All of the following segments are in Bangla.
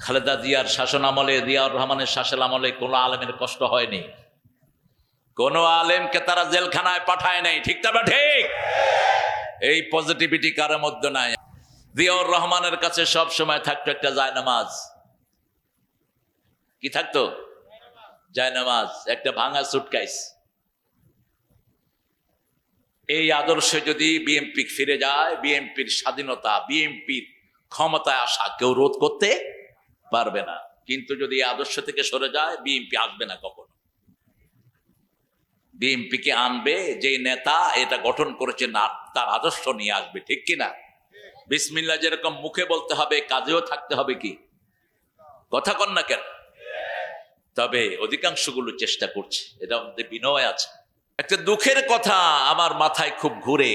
খালেদা জিয়ার শাসন আমলে, জিয়াউর রহমানের শাসন আমলে কোনো আলেমের কষ্ট হয়নি, কোনো আলেমকে তারা জেলখানায় পাঠায় নাই। ঠিক না ঠিক? এই পজিটিভিটি কারোর মধ্যে নাই। জিয়াউর রহমানের কাছে সব সময় থাকতো একটা জায়নামাজ। কি থাকতো? জায়নামাজ, একটা ভাঙা সুটকেস। এই আদর্শে যদি বিএনপি ফিরে যায়, বিএনপির স্বাধীনতা, বিএনপির ক্ষমতায় আসা কেউ রোধ করতে পারবে না। কিন্তু যদি এই আদর্শ থেকে সরে যায়, বিএনপি আসবে না কখনো। বিএনপিকে আনবে যে নেতা এটা গঠন করেছে, না তার আদর্শ নিয়ে আসবে। ঠিক কিনা? বিসমিল্লাহ যেরকম মুখে বলতে হবে, কাজেও থাকতে হবে। কি কথা কন না কেন? তবে অধিকাংশগুলো চেষ্টা করছে, এটা আমাদের বিনয় আছে। একটা দুঃখের কথা আমার মাথায় খুব ঘুরে,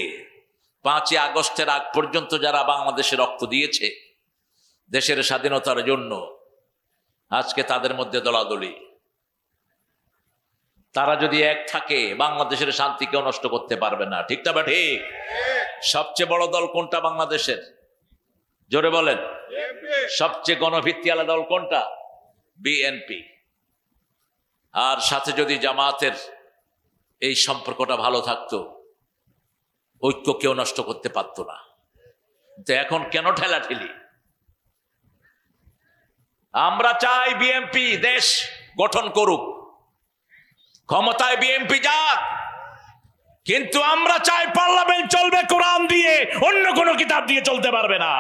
5ই আগস্টের আগ পর্যন্ত যারা বাংলাদেশে রক্ত দিয়েছে দেশের স্বাধীনতার জন্য, আজকে তাদের মধ্যে দলাদলি। তারা যদি এক থাকে, বাংলাদেশের শান্তি কেউ নষ্ট করতে পারবে না। ঠিক না ঠিক? সবচেয়ে বড় দল কোনটা বাংলাদেশের? জোরে বলেন। সবচেয়ে গণভিত্তিওয়ালা দল কোনটা? বিএনপি। আর সাথে যদি জামাতের এই সম্পর্কটা ভালো থাকতো, ঐক্য কেউ নষ্ট করতে পারতো না। তো এখন কেন ঠেলাঠেলি? আমরা চাই বিএনপি দেশ গঠন করুক, ক্ষমতায় বিএনপি যাক, কিন্তু আমরা চাই পার্লামেন্ট চলবে কোরআন দিয়ে, অন্য কোন কিতাব দিয়ে চলতে পারবে না।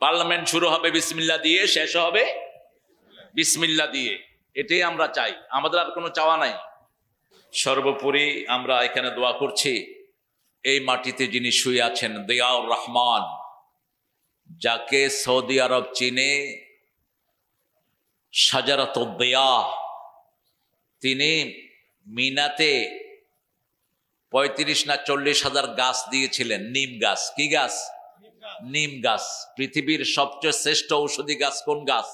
পার্লামেন্ট শুরু হবে বিসমিল্লাহ দিয়ে, শেষ হবে বিসমিল্লাহ দিয়ে। এটাই আমরা চাই, আমাদের আর কোনো চাওয়া নাই। সর্বোপরি আমরা এখানে দোয়া করছি, এই মাটিতে যিনি শুয়ে আছেন জিয়াউর রহমান, যাকে সৌদি আরব চীনে শাজারাতুদ দিয়া, তিনি মিনাতে 35 না 40 হাজার গাছ দিয়েছিলেন। নিম গাছ। কি গাছ? নিম গাছ। পৃথিবীর সবচেয়ে শ্রেষ্ঠ ঔষধি গাছ কোন গাছ?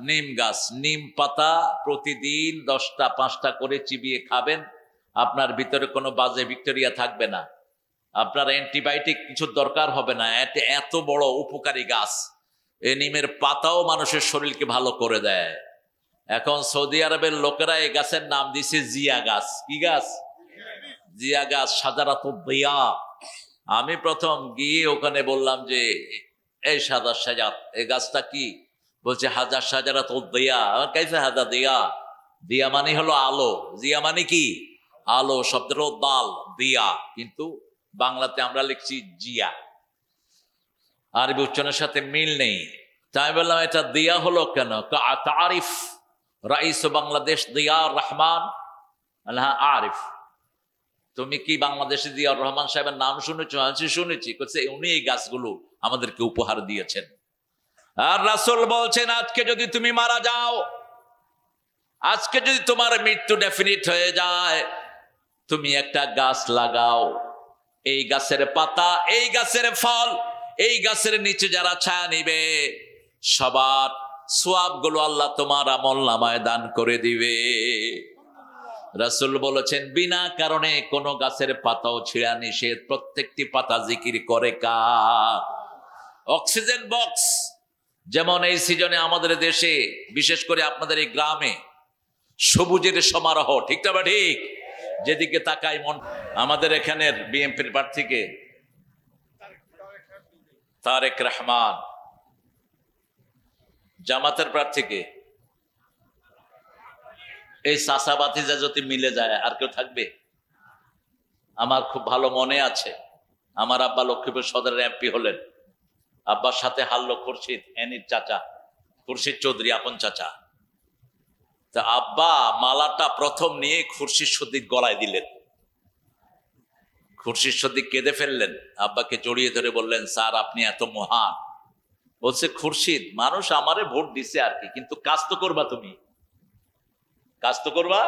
নিম গাছ। নিম পাতা প্রতিদিন 10টা 5টা করে চিবিয়ে খাবেন, আপনার ভিতরে কোনো বাজে ব্যাকটেরিয়া থাকবে না, আপনার অ্যান্টিবায়োটিক কিছু দরকার হবে না। এত বড় উপকারী গাছ। এই নিমের পাতাও মানুষের শরীরকে ভালো করে দেয়। এখন সৌদি আরবের লোকেরা এই গাছের নাম দিছে জিয়া গাছ। কি গাছ? জিয়া গাছ, শাজারাতুদ দিয়া। আমি প্রথম গিয়ে ওখানে বললাম যে এই সাজাত, এই গাছটা কি? বলছে হাজার শাজারাতুদ দিয়া। কাইফে হাজা দিয়া? দিয়া মানে হলো আলো, জিয়া মানে কি? আলো। শব্দের দাল দিয়া, কিন্তু বাংলাতে আমরা লিখছি জিয়া, আরবি উচ্চারণের সাথে মিল নেই। তাই বললাম এটা দিয়া হলো কেন? তারিফ রাইস বাংলাদেশ জিয়াউর রহমান। হ্যাঁ আরিফ। তুমি কি বাংলাদেশে জিয়াউর রহমান সাহেবের নাম শুনেছ? শুনেছি। উনি এই গাছগুলো আমাদেরকে উপহার দিয়েছেন। আর রাসূল বলছেন, আজকে যদি তুমি মারা যাও, আজকে যদি তোমার মৃত্যু ডেফিনিট হয়ে যায়, তুমি একটা গাছ লাগাও। এই গাছের পাতা, এই গাছের ফল, এই গাছের নিচে যারা ছায়া নিবে, সবার সওয়াব গুলো আল্লাহ তোমার আমলনামায় দান করে দিবে। রাসূল বলেছেন, বিনা কারণে কোন গাছের পাতাও ছিঁড়া নিষেধ। প্রত্যেকটি পাতা জিকির করে কার? Oxygen box. যেমন এই সিজনে আমাদের দেশে, বিশেষ করে আপনাদের এই গ্রামে সবুজের সমারোহ। ঠিক না ঠিক? যেদিকে তাকাই মন। আমাদের এখানের বিএনপির প্রার্থীকে তারেক রহমান, জামাতের প্রার্থীকে এই চাষাবাতিজা যদি মিলে যায়, আর কেউ থাকবে? আমার খুব ভালো মনে আছে, আমার আব্বা লক্ষ্মীপুর সদরের এমপি হলেন। আব্বার সাথে হারলো খুরশিদ, এনির চাচা, খুরশিদ চৌধুরী, আপন চাচা। তা আব্বা মালাটা প্রথম নিয়ে খুরশিদ সদ্দিক গলায় দিলেন। খুরশিদ সদ্দিক কেঁদে ফেললেন, আব্বাকে জড়িয়ে ধরে বললেন, স্যার আপনি এত মহান। বলছে, খুরশিদ মানুষ আমারে ভোট দিছে আর কি, কিন্তু কাজ তো করবা তুমি, কাজ তো করবা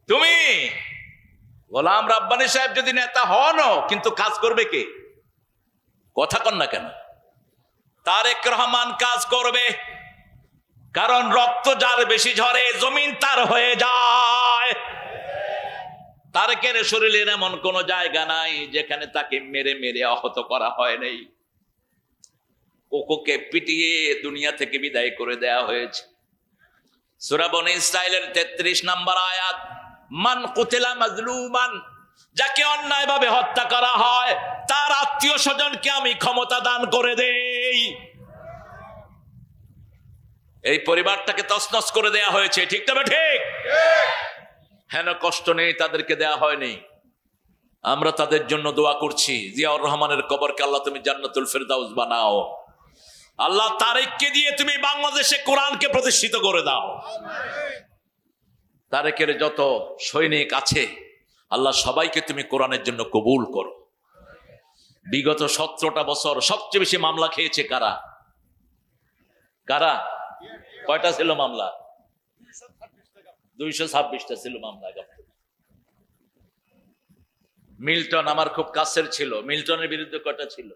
তুমি। গোলাম রাব্বানী সাহেব যদি নেতা হনও, কিন্তু কাজ করবে কে? কথা কন না কেন? তারেক রহমান কাজ করবে, কারণ রক্ত যার বেশি ঝরে জমিন তার হয়ে যায়। তারেকের শরীরের এমন কোন জায়গা নাই যেখানে তাকে মেরে মেরে আহত করা হয় নাই। কোকোকে পিটিয়ে দুনিয়া থেকে বিদায় করে দেয়া হয়েছে। সূরা বনী ইসরাঈলের 33 নম্বর আয়াত, মান কুতিলা মাজলুমান, যাকে অন্যায়ভাবে হত্যা করা হয় তার আত্মীয় স্বজনকে আমি ক্ষমতা দান করে দেই। এই পরিবারটাকে তছনছ করে দেয়া হয়েছে, ঠিক তবে ঠিক? হেন কষ্ট নেই তাদেরকে দেয়া হয়নি। আমরা তাদের জন্য দোয়া করছি, জিয়াউর রহমানের কবরকে আল্লাহ তুমি জান্নাতুল ফেরদাউস বানাও। আল্লাহ তারেককে দিয়ে তুমি বাংলাদেশে কোরআনকে প্রতিষ্ঠিত করে দাও। তারেকের যত সৈনিক আছে আল্লাহ সবাইকে তুমি কোরআনের জন্য কবুল করো। বিগত 17টা বছর সবচেয়ে বেশি মামলা খেয়েছে কারা? কারা? কয়টা ছিল মামলা? 226টা ছিল মামলা। মিল্টন আমার খুব কাছের ছিল, মিল্টনের বিরুদ্ধে কয়টা ছিল?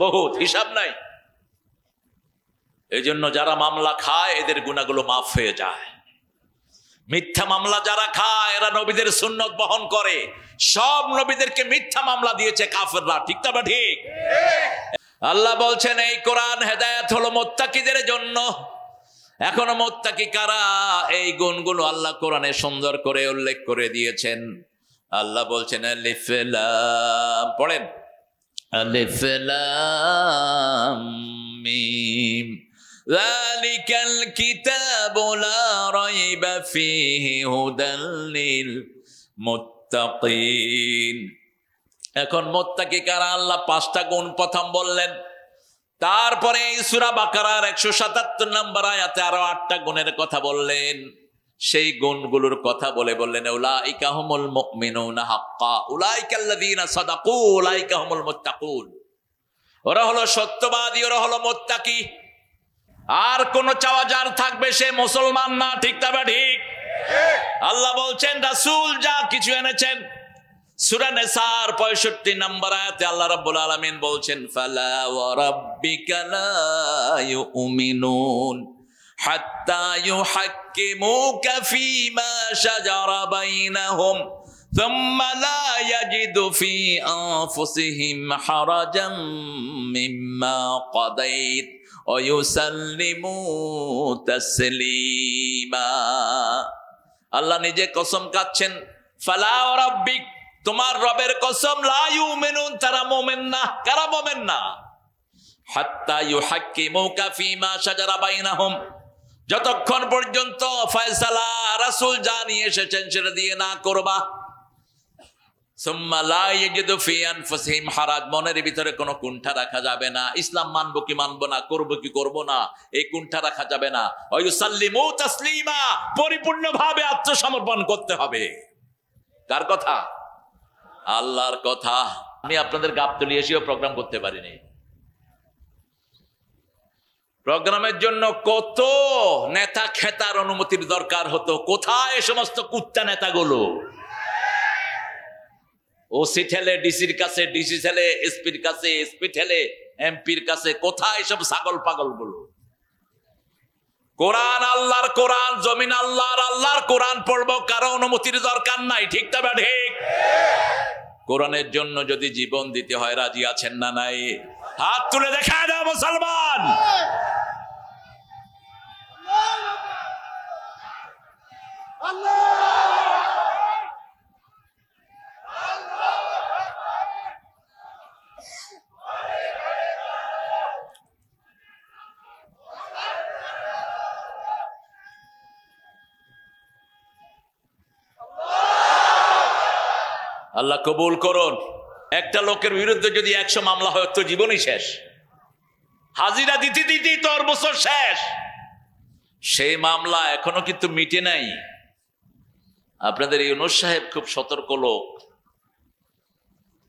বহুত, হিসাব নাই। এই জন্য যারা মামলা খায় এদের গুনাহগুলো মাফ হয়ে যায়। মিথ্যা মামলা যারা খায় এরা নবীদের সুন্নত বহন করে। সব নবীদেরকে মিথ্যা মামলা দিয়েছে কাফেররা, ঠিক না ঠিক? আল্লাহ বলছেন এই কোরআন হেদায়েত হলো মুত্তাকিদের জন্য। এখনো মুত্তাকি কারা? এই গুণগুলো আল্লাহ কোরআনে সুন্দর করে উল্লেখ করে দিয়েছেন। আল্লাহ বলছেন আলিফ লাম, পড়েন, আলিফ লাম মিম যালিকাল কিতাবু লা রাইবা ফীহি হুদাল লিল মুত্তাকিন। এখন মুত্তাকি কারা? আল্লাহ 5টা গুণ প্রথম বললেন, তারপরে এই সূরা বাকারার 177 নম্বর আয়াতে আরো 8টা গুণের কথা বললেন। সেই গুণগুলোর কথা বলে বললেন উলাইকা হুমুল মুমিনুনা হাক্কা উলাইকাল্লাযীনা সাদাকু উলাইকা হুমুল মুত্তাকুন। ওরা হলো সত্যবাদী, ওরা হলো মুত্তাকি। আর কোন চাওয়া যার থাকবে সে মুসলমান না, ঠিক তবে ঠিক? আল্লাহ বলছেন রাসূল যা কিছু এনেছেন। সূরা নিসার 65 নম্বর আয়াতে আল্লাহ রাব্বুল আলামিন বলছেন ফালা ওয়া রাব্বিকা লা ইউমিনুন হাত্তা ইউহাক্কিমুকা ফীমা শাজারা বাইনাহুম সুম্মা লা ইয়াজিদু ফী আনফুসিহিম হারাজাম মিম্মা কাদাইত ওয়া ইউসাল্লিমু তাসলিমা। আল্লাহ নিজে কসম খাচ্ছেন, ফালা ওয়া রাব্বিক, তোমার রবের কসম, লা ইউমিনুন, তারা মুমিন না। কারা মুমিন না? হাত্তা ইউহাক্কিমুকা ফীমা শাজারা বাইনাহুম, যতক্ষণ পর্যন্ত ফয়সালা রাসূল যা নিয়ে এসেছেন সেটা দিয়ে না করবা। সুম্মা লা ইয়াজিদু ফী আনফুসিহিম হারাজ, মনের ভিতরে কোনো কুণ্ঠা রাখা যাবে না। ইসলাম মানবো কি মানবো না, করবো কি করবো না, এই কুণ্ঠা রাখা যাবে না। ওয়া ইউসাল্লিমু তাসলিমা, পরিপূর্ণভাবে আত্মসমর্পণ করতে হবে। কার কথা? আল্লাহর কথা। আমি আপনাদের গাবতলী এসেও প্রোগ্রাম করতে পারিনি। প্রোগ্রামের জন্য কত নেতা খেতার অনুমতির দরকার হতো। কোথায় এ সমস্ত কুত্তা নেতাগুলো? ওসি ঠেলে ডিসির কাছে, ডিসি ঠেলে এসপির কাছে, এসপি ঠেলে এমপির কাছে। কোথায় সব ছাগল পাগল গুলো? কোরআন আল্লাহর কোরআন, জমিন আল্লাহর, আল্লাহর কোরআন পড়বো, কারো অনুমতির দরকার নাই, ঠিক তবে ঠিক? কোরআনের জন্য যদি জীবন দিতে হয় রাজি আছেন না নাই? হাত তুলে দেখা দাও মুসলমান। আল্লাহ কবুল করুন। একটা লোকের বিরুদ্ধে যদি 100 মামলা হয় তো জীবনই শেষ। হাজিরা দিতে দিতেই তো 4 বছর শেষ। সেই মামলা এখনো কিন্তু মিটে নাই। আপনাদের ইউনূস সাহেব খুব সতর্ক লোক।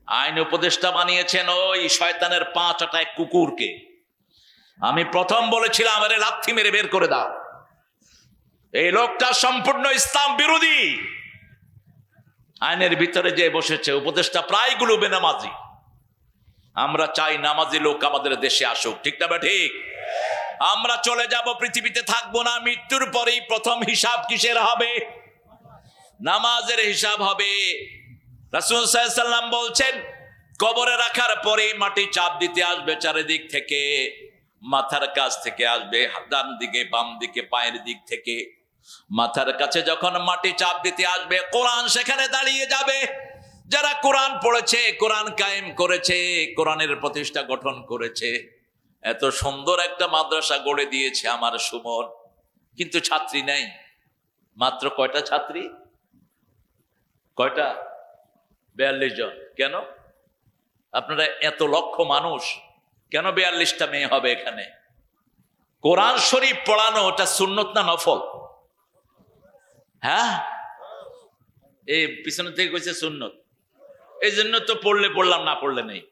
আইন উপদেষ্টা বানিয়েছেন ওই শয়তানের 5 আটায় কুকুরকে। আমি প্রথম বলেছিলাম আরে লাথি মেরে বের করে দাও। এই লোকটা সম্পূর্ণ ইসলাম বিরোধী। আইনের ভিতরে যে বসেছে উপদেষ্টা প্রায়গুলো বেনামাজি। আমরা চাই নামাজি লোক আমাদের দেশে আসুক, ঠিক না ঠিক? আমরা চলে যাব, পৃথিবীতে থাকবো না। মৃত্যুর পরেই প্রথম হিসাব কিসের হবে? নামাজের হিসাব হবে। রাসূল সাল্লাল্লাহু আলাইহি ওয়াসাল্লাম বলছেন কবরে রাখার পরে মাটি চাপ দিতে আসবে চারিদিক থেকে, মাথার কাছ থেকে আসবে, ডান দিকে বাম দিকে পায়ের দিক থেকে। মাথার কাছে যখন মাটি চাপ দিতে আসবে, কোরআন সেখানে দাঁড়িয়ে যাবে। যারা কোরআন পড়েছে, কোরআন কায়েম করেছে, কোরআনের প্রতিষ্ঠা গঠন করেছে, এত সুন্দর একটা মাদ্রাসা গড়ে দিয়েছে আমার সুমন, কিন্তু ছাত্রী নাই। মাত্র কয়টা ছাত্রী? কয়টা? 42 জন। কেন? আপনারা এত লক্ষ মানুষ, কেন 42টা মেয়ে হবে এখানে? কোরআন শরীফ পড়ানো ওটা সুন্নত না নফল? হ্যাঁ, এই পিছনে থেকে কইছে সুন্নত, এই জন্য তো পড়লে পড়লাম, না পড়লে নেই।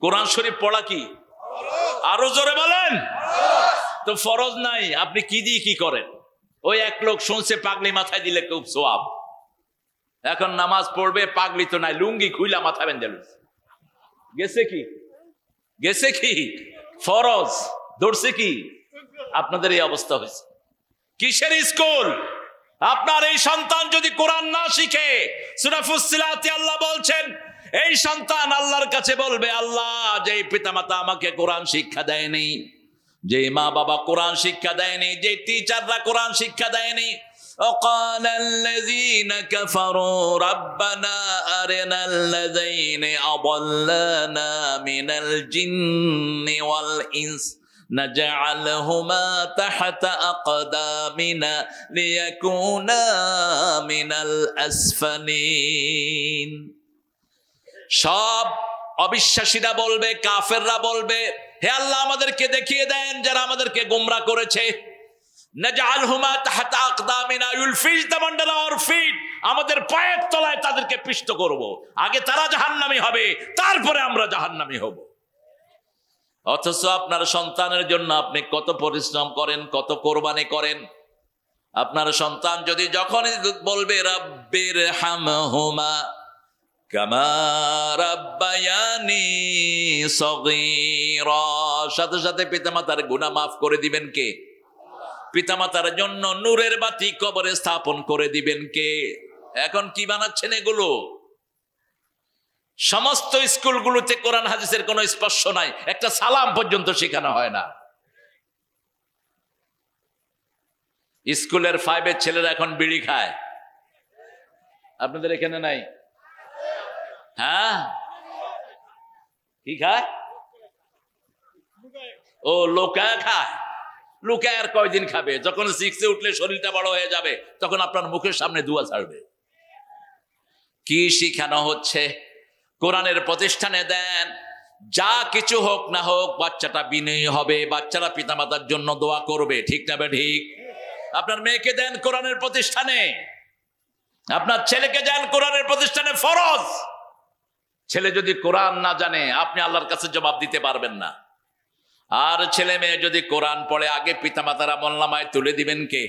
কোরআন শরীফ পড়া কি? আরো জোরে বলেন। তো ফরজ নাই, আপনি কি দিয়ে কি করেন? ওই এক লোক শুনছে পাগলি মাথায় দিলে খুব সোয়াব, এখন নামাজ পড়বে, পাগলি তো নাই, লুঙ্গি খুইলা মাথা বেঁধে গেছে কি? গেছে কি? ফরজ ধরছে কি? আপনাদের এই অবস্থা হয়েছে। কিসের স্কুল? আপনার এই সন্তান যদি কোরআন না শিখে, সূরা ফুসসিলাতে আল্লাহ বলছেন, এই সন্তান আল্লাহর কাছে বলবে, আল্লাহ, যে পিতামাতা আমাকে কোরআন শিক্ষা দেয়নি, যে মা বাবা কোরআন শিক্ষা দেয়নি, যে টিচাররা কোরআন শিক্ষা দেয়নি, وقال الذين كفروا ربنا أرنا الذين أضلنا من الجن والإنس نجعلهما تحت أقدامنا ليكونا من الأسفلين। সব অবিশ্বাসীরা বলবে, কাফেররা বলবে, হে আল্লাহ, আমাদেরকে দেখিয়ে দেন যারা আমাদেরকে গোমরা করেছে। নাজআলহুমা তাহতা আকদামিনা, you'll fish them under our feet, আমাদের পায়ের তলায় তাদেরকে পিষ্ট করব। আগে তারা জাহান্নামী হবে, তারপরে আমরা জাহান্নামী হব। অথচ আপনার সন্তানের জন্য আপনি কত পরিশ্রম করেন, কত কোরবানি করেন। আপনার সন্তান যদি যখনই বলবে রাব্বির হামহুমা কামা রাব্বায়ানি সগীরা, সাথে সাথে পিতামাতার গুনাহ মাফ করে দিবেন কে? পিতামাতার জন্য নূরের বাতি কবরে স্থাপন করে দিবেন কে? এখন কি বানাচ্ছেন এগুলো? সমস্ত স্কুলগুলোতে কোরআন হাদিসের কোনো স্পর্শ নাই, একটা সালাম পর্যন্ত শেখানো হয় না। স্কুলের 5-এর ছেলেরা এখন বিড়ি খায়, আপনাদের এখানে নাই? হ্যাঁ, কি খায়? ও লোকায় খায়। লুকায় আর কয়দিন খাবে? যখন 6-এ উঠলে শরীরটা বড় হয়ে যাবে, তখন আপনার মুখের সামনে দুয়া ছাড়বে। কি শিখানো হচ্ছে? কোরআনের প্রতিষ্ঠানে দেন, যা কিছু হোক না হোক, বাচ্চাটা বিনয়ী হবে, বাচ্চারা পিতামাতার জন্য দোয়া করবে, ঠিক না বে ঠিক? আপনার মেয়েকে দেন কোরআনের প্রতিষ্ঠানে, আপনার ছেলেকে দেন কোরআনের প্রতিষ্ঠানে, ফরজ। ছেলে যদি কোরআন না জানে, আপনি আল্লাহর কাছে জবাব দিতে পারবেন না। আর ছেলে মেয়ে যদি কোরআন পড়ে, আগে পিতামাতার আমলনামায় তুলে দিবেন কে?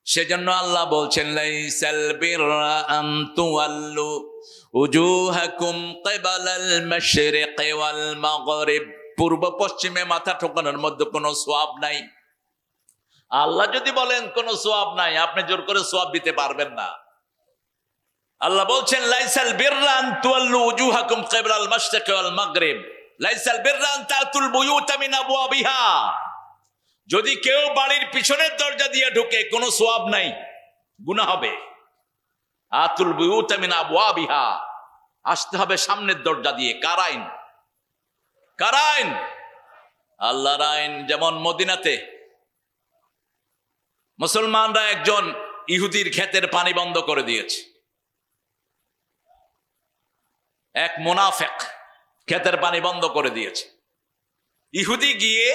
সেজন্য আল্লাহ বলছেন, লাইসাল বিররা আন তুওয়াল্লু উজুহাকুম কিবালাল মাশরিকি ওয়াল মাগরিব, পূর্ব পশ্চিমে মাথা ঠোকানোর মধ্যে কোনো সওয়াব নাই। আল্লাহ যদি বলেন কোনো সওয়াব নাই, আপনি জোর করে সওয়াব দিতে পারবেন না। আল্লাহ বলছেন, লাইসাল বিররা আন তুওয়াল্লু উজুহাকুম কিবালাল মাশরিকি ওয়াল মাগরিব, লাইসাল বিররা আন তাতুল বুয়ুতা মিন আবওয়াবিহা। যদি কেউ বাড়ির পিছনের দরজা দিয়ে ঢুকে, কোনো সওয়াব নাই, গুনাহ হবে। আতুল বুয়ুতা মিন আবওয়াবিহা, আসতে হবে সামনের দরজা দিয়ে। কার আইন? কার আইন? আল্লাহর আইন। যেমন মদিনাতে মুসলমানরা একজন ইহুদির ক্ষেতের পানি বন্ধ করে দিয়েছে। এক মুনাফিক ক্ষেতের পানি বন্ধ করে দিয়েছে। ইহুদি গিয়ে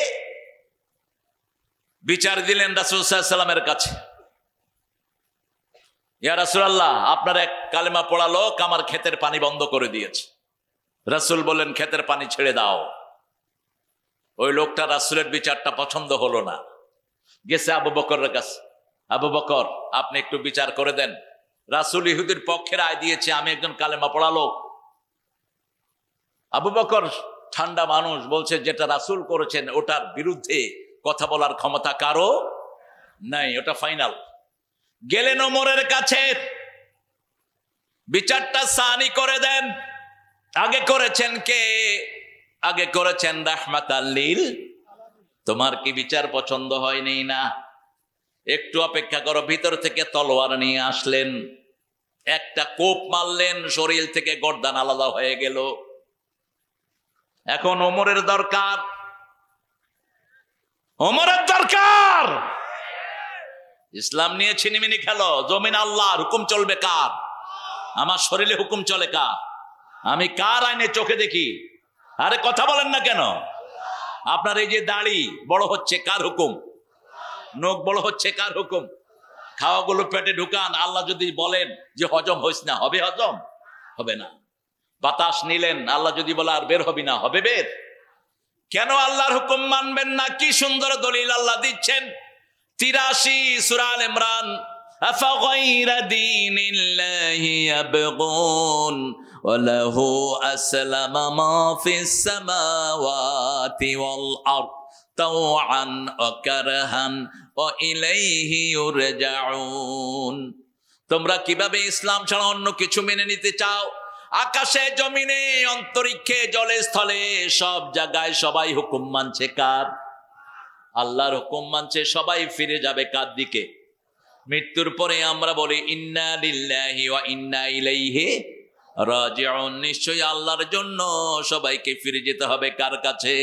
বিচার দিলেন রাসূল সাল্লাল্লাহু আলাইহি ওয়াসাল্লামের কাছে, ইয়া রাসূলুল্লাহ, আপনার এক কালেমা পড়া লোক আমার ক্ষেতের পানি বন্ধ করে দিয়েছে। রাসূল বলেন, ক্ষেতের পানি ছেড়ে দাও। ওই লোকটা রাসূলের বিচারটা পছন্দ হলো না, গেছে আবু বকরের কাছে, আবু বকর, আপনি একটু বিচার করে দেন। রাসূল ইহুদির পক্ষে রায় দিয়েছে, আমি একজন কালেমা পড়া লোক। আবু বকর ঠান্ডা মানুষ, বলছে যেটা রাসূল করেছেন ওটার বিরুদ্ধে কথা বলার ক্ষমতা কারো নাই, ওটা ফাইনাল। গেলেন ওমরের কাছে, বিচারটা সানি করে দেন। আগে করেছেন কে? আগে করেছেন রাহমাতাল লিল। তোমার কি বিচার পছন্দ হয়নি? না, একটু অপেক্ষা করো। ভিতর থেকে তলোয়ার নিয়ে আসলেন, একটা কোপ মারলেন, শরীর থেকে গর্দান আলাদা হয়ে গেল। এখন ওমরের দরকার, ওমরের দরকার। ইসলাম নিয়ে ছিনিমিনি খেলো, জমিন আল্লাহর, হুকুম চলবে কার? আমার শরীরে হুকুম চলে কার? আমি কার আইনে চোখে দেখি? আরে কথা বলেন না কেন? আপনার এই যে দাড়ি বড় হচ্ছে, কার হুকুম? নখ বড় হচ্ছে, কার হুকুম? খাওয়াগুলো পেটে ঢুকান, আল্লাহ যদি বলেন যে হজম হইস না, হবে হজম? হবে না। বাতাস নিলেন, আল্লাহ যদি বলে আর বের হবি না, হবে বের? কেন আল্লাহর হুকুম মানবেন না? কি সুন্দর দলিল আল্লাহ দিচ্ছেন। 83 সূরা আল ইমরান, আফাগাইরা দীনিল্লাহি ইয়াবগুন ওয়া লাহু আসলামা মা ফিস সামাওয়াতি ওয়াল আরদ তাওআন ওয়া কারহান ওয়া ইলাইহি ইউরজাউন। তোমরা কিভাবে ইসলাম ছাড়া অন্য কিছু মেনে নিতে চাও? আকাশে, জমিনে, অন্তরিক্ষে, জলে, স্থলে, সব জায়গায় সবাই হুকুম মানছে কার? আল্লাহর হুকুম মানছে। সবাই ফিরে যাবে কার দিকে? মৃত্যুর পরে আমরা বলি ইন্না লিল্লাহি ওয়া ইন্না ইলাইহি রাজিউন। নিশ্চয়ই আল্লাহর জন্য সবাইকে ফিরে যেতে হবে কার কাছে?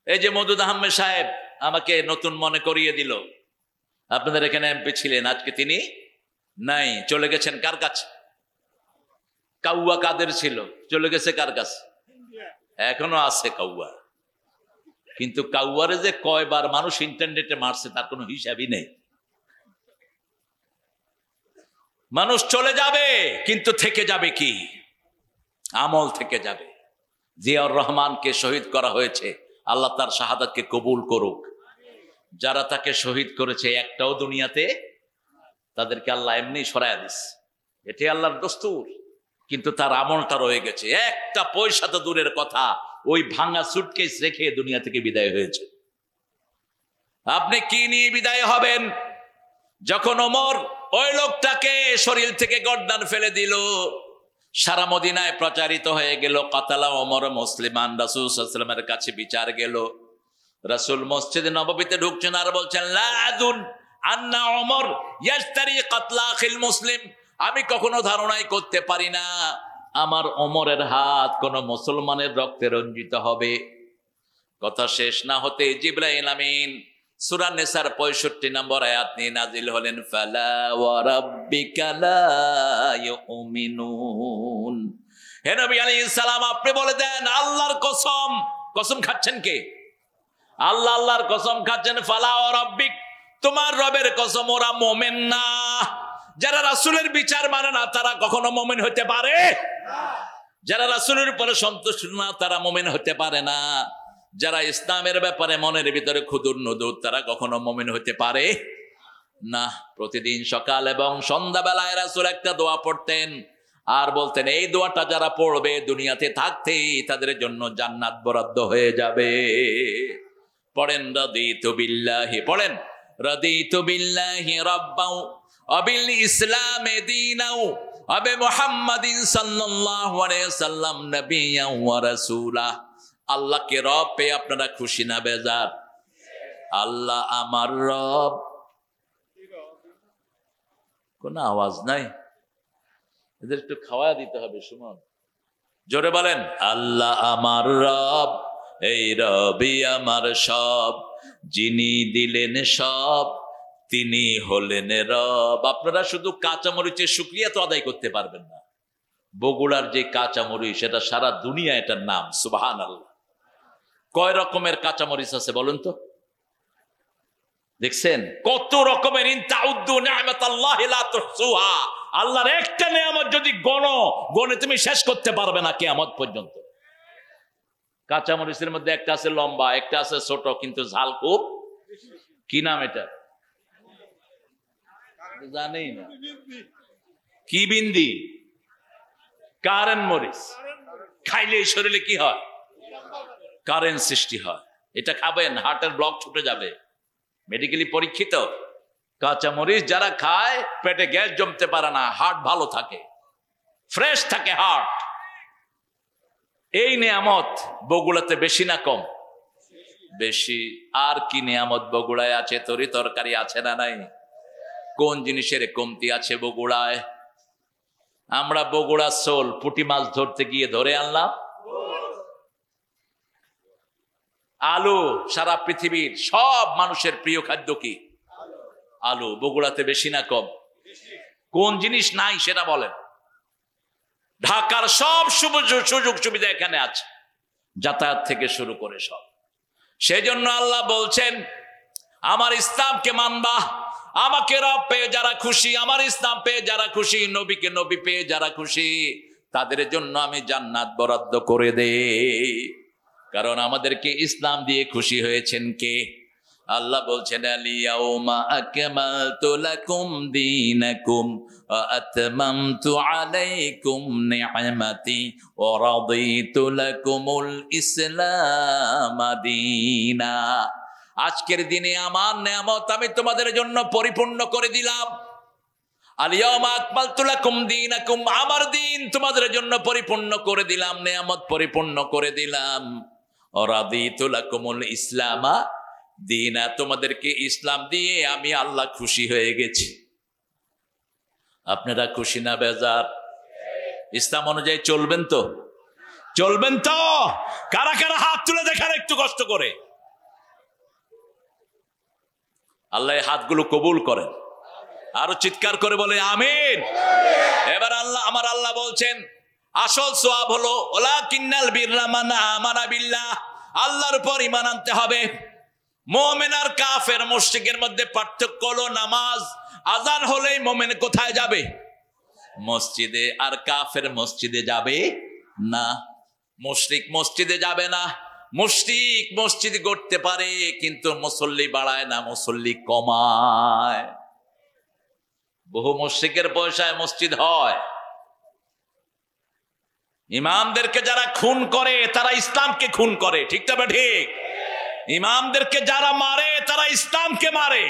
এই যে মওদুদ আহমেদ সাহেব আমাকে নতুন মনে করিয়ে দিল, আপনাদের এখানে এমপি ছিলেন, আজকে তিনি নাই, চলে গেছেন কার কাছে? কাউয়া কাদের ছিল, চলে গেছে কার কাছে? এখনো আছে কাউয়া, কিন্তু কাউয়ারে যে কয়বার মানুষ ইন্টারনেটে মারছে তার কোনো হিসাবই নেই। মানুষ চলে যাবে, কিন্তু থেকে যাবে কি? আমল থেকে যাবে। জিয়াউর রহমানকে শহীদ করা হয়েছে, আল্লাহ তার শাহাদাতকে কবুল করুক। যারা তাকে শহীদ করেছে একটাও দুনিয়াতে, তাদেরকে আল্লাহ এমনি সরায়া দিচ্ছে, এটাই আল্লাহর দস্তুর। কিন্তু তার আমলটা রয়ে গেছে। একটা পয়সা তো দূরের কথা, ওই ভাঙা সুটকেস রেখে দুনিয়া থেকে বিদায় হয়েছে। আপনি কি নিয়ে বিদায় হবেন? যখন ওমর ওই লোকটাকে শরীর থেকে গর্দান ফেলে দিল, সারা মদিনায় প্রচারিত হয়ে গেল, কাতালা ওমর মুসলিমান। রাসূল সাল্লাল্লাহু আলাইহি ওয়াসাল্লামের কাছে বিচার গেল। রাসূল মসজিদে নববীতে ঢুকছেন আর বলছেন, লা আযুন আন্না ওমর ইয়াশতারি কাতলা আখিল মুসলিম। আমি কখনো ধারণাই করতে পারি না আমার ওমরের হাত কোন মুসলমানের রক্তে রঞ্জিত হবে। কথা শেষ না হতে জিবরাইল আমিন সূরা নিসার 65 নম্বর আয়াত নিয়ে নাজিল হলেন, ফালা ওয়া রাব্বিকা লা ইউমিনুন। হে নবী আলাইহিস সালাম, আপনি বলে দেন আল্লাহর কসম। কসম খাচ্ছেন কে? আল্লাহ। আল্লাহর কসম খাচ্ছেন, ফালা ওয়া রাব্বিক, তোমার রবের কসম, ওরা মুমিন না। যারা রাসূলের বিচার মানে না তারা কখনো মুমিন হতে পারে না। যারা রাসূলের উপরে সন্তুষ্ট না তারা মুমিন হতে পারে না। যারা ইসলামের ব্যাপারে মনের ভিতরে খুদুর নুদুর তারা কখনো মুমিন হতে পারে না। প্রতিদিন সকাল এবং সন্ধ্যা বেলায় রাসূল একটা দোয়া পড়তেন আর বলতেন, এই দোয়াটা যারা পড়বে দুনিয়াতে থাকতেই তাদের জন্য জান্নাত বরাদ্দ হয়ে যাবে। পড়েন রাদিতু বিল্লাহি, পড়েন রাদিতু বিল্লাহি রাব্বাও আবিল ইসলামে দীনাও আবি মুহাম্মাদিন সাল্লাল্লাহু আলাইহি ওয়াসাল্লাম নবিয়্যান ওয়া রাসূলা। আল্লাহকে রব পেয়ে আপনারা খুশি না বেজার? আল্লাহ আমার রব। কোন আওয়াজ নাই, এদের একটু খাওয়া দিতে হবে। সুমন, জোরে বলেন, আল্লাহ আমার রব, এই রবই আমার সব, যিনি দিলেন সব তিনি হলেন রব। আপনারা শুধু কাঁচামরিচের শুকরিয়া তো আদায় করতে পারবেন না। বগুড়ার যে কাঁচামরিচ, সেটা সারা দুনিয়া এটার নাম। সুবহানাল্লাহ। কয় রকমের কাঁচামরিচ আছে বলুন তো? দেখছেন কত রকমের। ইন তাউদ্দু নি'মাতাল্লাহি লা তুহসুহা। আল্লাহর একটা নিয়ামত যদি গণে তুমি শেষ করতে পারবে না কিয়ামত পর্যন্ত। কাঁচামরিচের মধ্যে একটা আছে লম্বা, একটা আছে ছোট, কিন্তু ঝাল খুব। কি নাম এটা? জানেই না। কি বিন্দি? কারেন্ট মরিচ। খাইলে শরীরে কি হয়? কারেন্ট সৃষ্টি হয়। এটা খাবেন, হার্টের ব্লক ছুটে যাবে, মেডিকেলি পরীক্ষিত। কাঁচামরিচ যারা খায় পেটে গ্যাস জমতে পারে না, হার্ট ভালো থাকে, ফ্রেশ থাকে হার্ট। এই নিয়ামত বগুড়াতে বেশি না কম? বেশি। আর কি নিয়ামত বগুড়ায় আছে? তরি তরকারি আছে না নাই? কোন জিনিসের কমতি আছে বগুড়ায়? আমরা বগুড়া সোল পুঁটি মাছ ধরতে গিয়ে ধরে আনলাম। আলু সারা পৃথিবীর সব মানুষের প্রিয় খাদ্য কি? আলু। বগুড়াতে বেশি না কম? কোন জিনিস নাই সেটা বলেন। ঢাকার সব সুযোগ সুবিধা এখানে আছে, যাতায়াত থেকে শুরু করে সব। সেই জন্য আল্লাহ বলছেন, আমার ইসলামকে মানবা, আমাকে রব পেয়ে যারা খুশি, আমার ইসলাম পেয়ে যারা খুশি, নবীকে নবী পেয়ে যারা খুশি, তাদের জন্য আমি জান্নাত বরাদ্দ করে দেই। কারণ আমাদেরকে ইসলাম দিয়ে খুশি হয়েছেন কে? আল্লাহ বলছেন, আলিয়াউমা আকমালতু লাকুম দীনাকুম ওয়া আতমামতু আলাইকুম নি'মাতি ওয়া রাদিতু লাকুমুল ইসলাম দীনা। আজকের দিনে আমার নিয়ামত আমি তোমাদের জন্য পরিপূর্ণ করে দিলাম। আলিয়াউমা আকমালতু লাকুম দীনাকুম, আমার দিন তোমাদের জন্য পরিপূর্ণ করে দিলাম, নিয়ামত পরিপূর্ণ করে দিলাম। ওয়া রাদিতু লাকুমুল ইসলাম দীনা, তোমাদেরকে ইসলাম দিয়ে আমি আল্লাহ খুশি হয়ে গেছি। আপনারা খুশি না বেজার? ইসলাম অনুযায়ী চলবেন তো? চলবেন তো? কারা কারা হাত তুলে দেখার একটু কষ্ট করে। আল্লাহ এই হাতগুলো কবুল করেন। আরো চিৎকার করে বলে আমিন। এবার আমার আল্লাহ বলছেন, আসল সওয়াব হলো ওয়ালাকিন্নাল বিররা মান আমানা বিল্লাহ, আল্লাহর উপর ঈমান আনতে হবে। মুমিন আর কাফের মুশরিকের মধ্যে পার্থক্য হলো নামাজ। আজান হলেই মুমিন কোথায় যাবে? মসজিদে। আর কাফের মসজিদে যাবে না, মুশরিক মসজিদে যাবে না। মুশরিক মসজিদ গড়তে পারে কিন্তু মুসল্লি বাড়ায় না, মুসল্লি কমায়। বহু মুশরিকের পয়সায় মসজিদ হয়। ইমামদেরকে যারা খুন করে তারা ইসলামকে খুন করে, ঠিক তবে ঠিক? ইমামদেরকে যারা মারে তারা ইসলামকে মারে।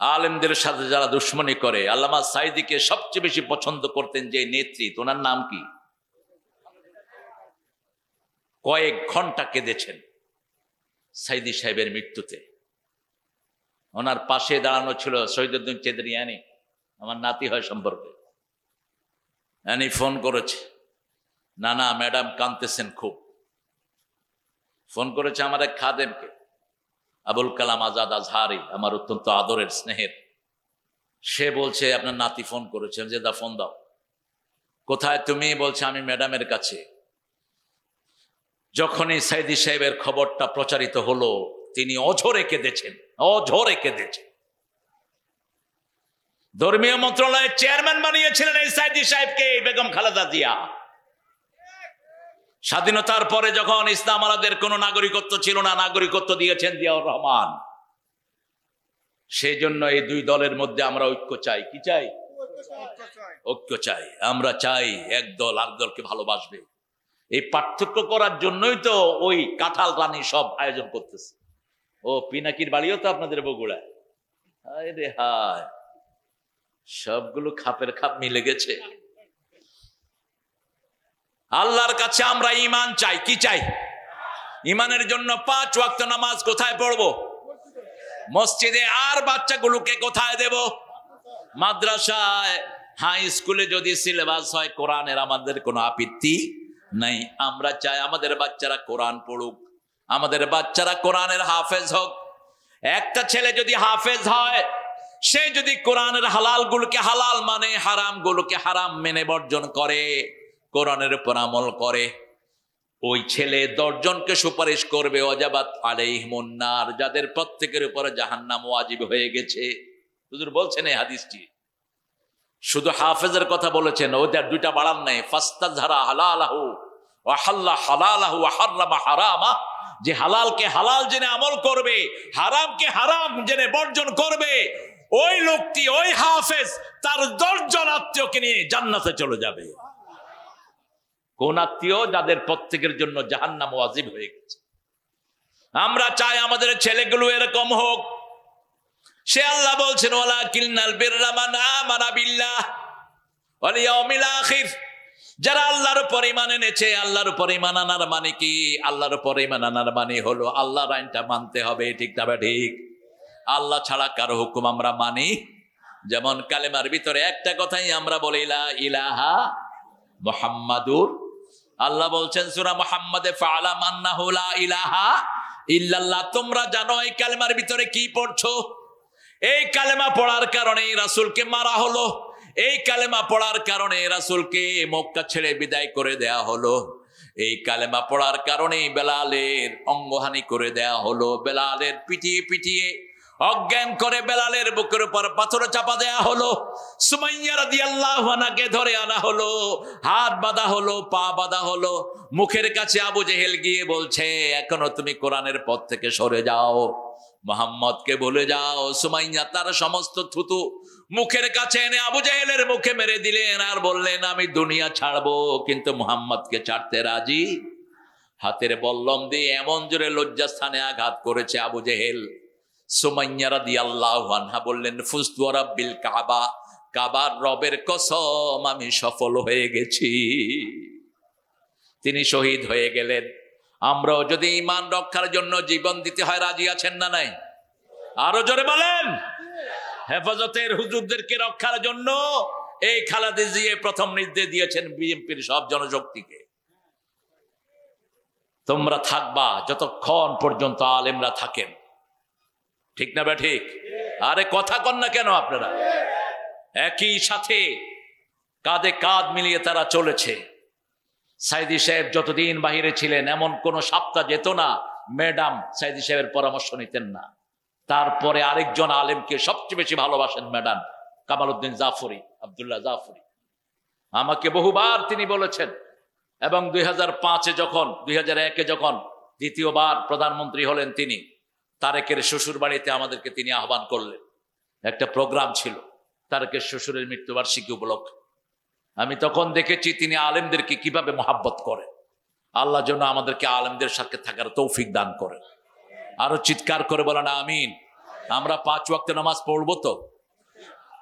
আলেমদের সাথে যারা দুশ্মনী করে, আল্লামা সাইদিকে সবচেয়ে বেশি পছন্দ করতেন যে নেত্রী, ওনার নাম কি? কয়েক ঘন্টা কেঁদেছেন সাইদি সাহেবের মৃত্যুতে। ওনার পাশে দাঁড়ানো ছিল শহীদুদ্দিন চেদরিয়ানি, আমার নাতি হয় সম্পর্কে। উনি ফোন করেছে, না ম্যাডাম কাঁদতেছেন খুব। ফোন করেছে আমার এক খাদেমকে, আবুল কালাম আজাদ আজহারি, আমার অত্যন্ত আদরের স্নেহের। সে বলছে আপনার নাতি ফোন করেছে। যে দা ফোন দাও। কোথায় তুমি? বলছে আমি ম্যাডামের কাছে। যখনই সাইদি সাহেবের খবরটা প্রচারিত হলো, তিনি অঝরে কেঁদেছেন, অঝরে কেঁদেছেন। ধর্মীয় মন্ত্রণালয়ের চেয়ারম্যান বানিয়েছিলেন এই সাইদি সাহেবকে বেগম খালেদা জিয়া। স্বাধীনতার পরে যখন ইসলাম আলাদের কোনো নাগরিকত্ব ছিল না, নাগরিকত্ব দিয়েছেন জিয়াউর রহমান। সেই জন্য এই দুই দলের মধ্যে আমরা ঐক্য চাই। কি চাই? ঐক্য চাই। আমরা চাই এক দল আর দলকে ভালোবাসবে। এই পার্থক্য করার জন্যই তো ওই কাঁঠাল রানী সব আয়োজন করতেছে। ও পিনাকির বাড়িও তো আপনাদের বগুড়ায়। হায় রে হায়, সবগুলো খাপের খাপ মিলে গেছে। আল্লাহর কাছে আমরা ঈমান চাই। কি চাই? ঈমানের জন্য 5 ওয়াক্ত নামাজ কোথায় পড়বো? মসজিদে। আর বাচ্চাগুলোকে কোথায় দেব? মাদ্রাসায়। হাই স্কুলে যদি সিলেবাস হয় কোরআনের, আমাদের কোনো আপত্তি নাই। আমরা চাই আমাদের বাচ্চারা কোরআন পড়ুক, আমাদের বাচ্চারা কোরআনের হাফেজ হোক। একটা ছেলে যদি হাফেজ হয়, সে যদি কোরআনের হালাল গুলোকে হালাল মানে, হারাম গুলোকে হারাম মেনে বর্জন করে, কোরআনের উপর আমল করে, ওই ছেলে 10 জনকে সুপারিশ করবে। ওয়াজাবাত আলাইহিমুন নার, যাদের প্রত্যেকের উপরে জাহান্নাম ওয়াজিব হয়ে গেছে। হুজুর বলছেন এই হাদিসটি। শুধু হাফেজের কথা বলেছেন, ওদের দুইটা বাড়ান নাই। ফাস্তাযহারা হালালাহু ওয়া হাল্লা হালালাহু ওয়া হারামা হারামা, যে হালালকে হালাল জেনে আমল করবে, হারামকে হারাম জেনে বর্জন করবে, ওই লোকটি, ওই হাফেজ তার 10 জন আত্মীয়কে নিয়ে জান্নাতে চলে যাবে। কোন আত্মীয়? যাদের প্রত্যেকের জন্য জাহান্নাম ওয়াজিব হয়ে গেছে। আমরা চাই আমাদের ছেলেগুলো এরকম হোক। সে আল্লাহ বলছেন, ওয়ালাকিন্নাল বিররা মান আমানা বিল্লাহ ওয়াল ইয়াউমিল আখির, যারা আল্লাহর উপর ঈমান এনেছে, আল্লাহর উপর ঈমান আনার মানে কি? আল্লাহর উপর ঈমান আনার মানে হলো আল্লাহর আইনটা মানতে হবে, ঠিক না ঠিক? আল্লাহ ছাড়া কারো হুকুম আমরা মানি। যেমন কালেমার ভিতরে একটা কথাই আমরা বলি, লা ইলাহা মুহাম্মাদুর। আল্লাহ বলছেন সূরা মুহাম্মাদে, ফাআলাম আন্নাহু লা ইলাহা ইল্লাল্লাহ। তোমরা জানো এই কালেমার ভিতরে কি পড়ছো? এই কালেমা পড়ার কারণে রাসূলকে মারা হলো, এই কালেমা পড়ার কারণে রাসূলকে মক্কা ছেড়ে বিদায় করে দেয়া হলো, এই কালেমা পড়ার কারণে বেলালের অঙ্গহানি করে দেয়া হলো, বেলালের পিটিয়ে পিটিয়ে অজ্ঞান করে বেলালের বুকের উপর পাথর চাপা দেয়া হলো, সুমাইয়া রাদিয়াল্লাহু আনহাকে ধরে আনা হলো, হাত বাঁধা হলো, পা বাঁধা হলো, মুখের কাছে আবু জেহেল গিয়ে বলছে এখনো তুমি কোরআনের পথ থেকে সরে যাও, মুহাম্মদকে বলে যাও। সুমাইয়া তার সমস্ত থুতু মুখের কাছে এনে আবু জেহেলের মুখে মেরে দিলেন আর বললেন আমি দুনিয়া ছাড়বো কিন্তু মুহাম্মদকে ছাড়তে রাজি। হাতের বল্লম দিয়ে এমন জোরে লজ্জাস্থানে আঘাত করেছে আবু জেহেল। সুমাইয়া রাদিয়াল্লাহু আনহা বললেন ফুজতু ওয়া রাব্বিল কাবা, কাবার রবের কসম আমি সফল হয়ে গেছি। তিনি শহীদ হয়ে গেলেন। আমরাও যদি ঈমান রক্ষার জন্য জীবন দিতে হয় রাজি আছেন না নাই? আরো জোরে বলেন। হেফাজতের হুজুরদেরকে রক্ষার জন্য এই খালেদা জিয়া প্রথম নির্দেশ দিয়েছেন বিএনপির সব জনশক্তিকে, তোমরা থাকবা যতক্ষণ পর্যন্ত আলেমরা থাকেন, ঠিক না বা ঠিক? আরে কথা কন না কেন আপনারা? একই সাথে কাঁধে কাঁধ মিলিয়ে তারা চলেছে। সাইদি সাহেব যতদিন বাহিরে ছিলেন এমন কোন সপ্তাহ যেত না ম্যাডাম সাইদি সাহেবের পরামর্শ নিতেন না। তারপরে আরেকজন আলেমকে সবচেয়ে বেশি ভালোবাসেন ম্যাডাম কামালউদ্দিন জাফরি, আব্দুল্লাহ জাফরি। আমাকে বহুবার তিনি বলেছেন, এবং 2005-এ যখন 2001-এ যখন দ্বিতীয়বার প্রধানমন্ত্রী হলেন তিনি, তারেকের শ্বশুর বাড়িতে আমাদেরকে তিনি আহ্বান করলেন। একটা প্রোগ্রাম ছিল তারেকের শ্বশুরের মৃত্যুবার্ষিকী উপলক্ষে। আমি তখন দেখেছি তিনি আলেমদেরকে কিভাবে মহাব্বত করেন। আল্লাহ যেন আমাদেরকে আলেমদের সাথে থাকার তৌফিক দান করেন। আরো চিৎকার করে বলেন আমিন। আমরা 5 ওয়াক্ত নামাজ পড়বো তো?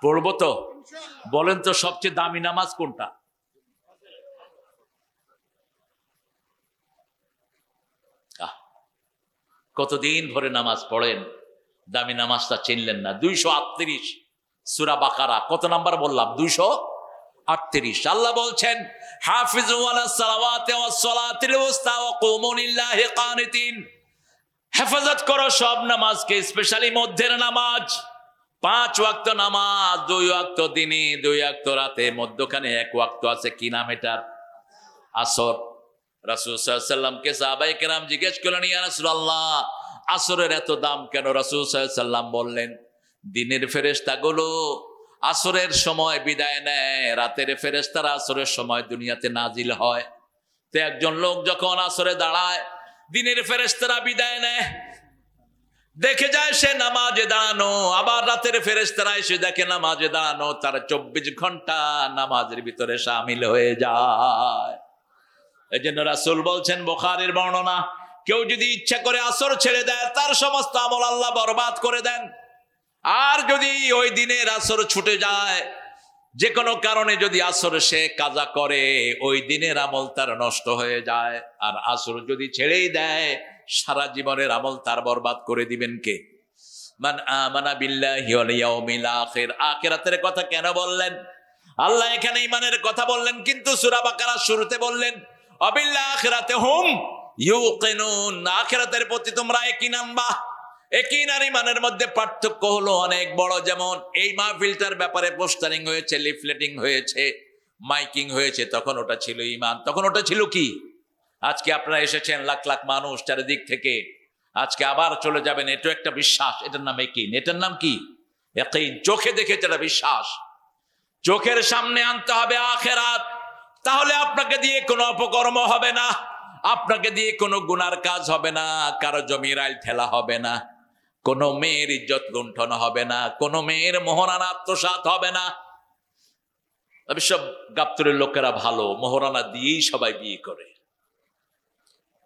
পড়বো তো? বলেন তো সবচেয়ে দামি নামাজ কোনটা? কতদিন ধরে নামাজ পড়েন, দামি নামাজটা চিনলেন না। 238 সূরা বাকারা, কত নাম্বার বললাম? 238। আল্লাহ বলছেন হাফিজু আলাস সালাওয়াতি ওয়াস সালাতিল উস্তা ওয়া কুমু লিল্লাহি কানিতিন। হেফাজত করো সব নামাজকে, স্পেশালি মধ্যের নামাজ। 5 ওয়াক্ত নামাজ, 2 ওয়াক্ত দিনে, 2 ওয়াক্ত রাতে, মধ্যখানে 1 ওয়াক্ত আছে। কি নাম এটার? আসর। রাসূল সাল্লাল্লাহু আলাইহি ওয়াসাল্লামকে সাহাবায়ে কেরাম জিজ্ঞেস করলেন, ইয়া রাসূলুল্লাহ আসরের এত দাম কেন? রাসূল সাল্লাল্লাহু আলাইহি ওয়াসাল্লাম বললেন, দিনের ফেরেশতাগুলো আসরের সময় বিদায় নেয়, রাতের ফেরেশতারা আসরের সময় দুনিয়াতে নাজিল হয়। তো একজন লোক যখন আসরে দাঁড়ায়, দিনের ফেরেশতারা বিদায় নেয়, দেখে যায় সে নামাজে দাঁড়ানো, আবার রাতের ফেরেশতারা এসে দেখে নামাজে দাঁড়ানো, তার 24 ঘন্টা নামাজের ভিতরে শামিল হয়ে যায়। এই জন্য রাসূল বলছেন, বুখারীর বর্ণনা, কেউ যদি ইচ্ছা করে আসর ছেড়ে দেয় তার সমস্ত আমল আল্লাহ বরবাদ করে দেন। আর যদি ওই দিনের আসর ছুটে যায়, যে কোনো কারণে যদি আসর সে কাজা করে, ওই দিনের আমল তার নষ্ট হয়ে যায়। আর আসর যদি ছেড়েই দেয়, সারা জীবনের আমল তার বরবাদ করে দিবেন কে? মান আমানা বিল্লাহি ওয়াল ইয়াউমিল আখির। আখিরাতের কথা কেন বললেন? আল্লাহ এখানে ঈমানের কথা বললেন, কিন্তু সূরা বাকারার শুরুতে বললেন অবিল আখিরাতে হুম ইউকিনুন। আখিরাতের প্রতি তোমরা ইয়াকিন আনবা। ইয়াকিন আর ঈমানের মধ্যে পার্থক্য হলো অনেক বড়। যেমন এই মাহফিলটার ব্যাপারে পোস্টারিং হয়েছে, লিফলেটিং হয়েছে, মাইকিং হয়েছে, তখন ওটা ছিল ঈমান। তখন ওটা ছিল কি? আজকে আপনারা এসেছেন লাখ লাখ মানুষ চারিদিক থেকে, আজকে আবার চলে যাবেন, এটা একটা বিশ্বাস। এটার নাম ইয়াকিন। এটার নাম কি? ইয়াকিন। চোখে দেখে যেটা বিশ্বাস, চোখের সামনে আনতে হবে আখিরাত। তাহলে আপনাকে দিয়ে কোনো অপকর্ম হবে না, আপনাকে দিয়ে কোনো গুনার কাজ হবে না, কারো জমির আইল ঠেলা হবে না, কোনো মেয়ের ইজ্জত লুণ্ঠন হবে না, কোনো মেয়ের মোহরানা আত্মসাৎ হবে না। সব গাবতলীর লোকেরা ভালো, মোহরানা দিয়েই সবাই বিয়ে করে।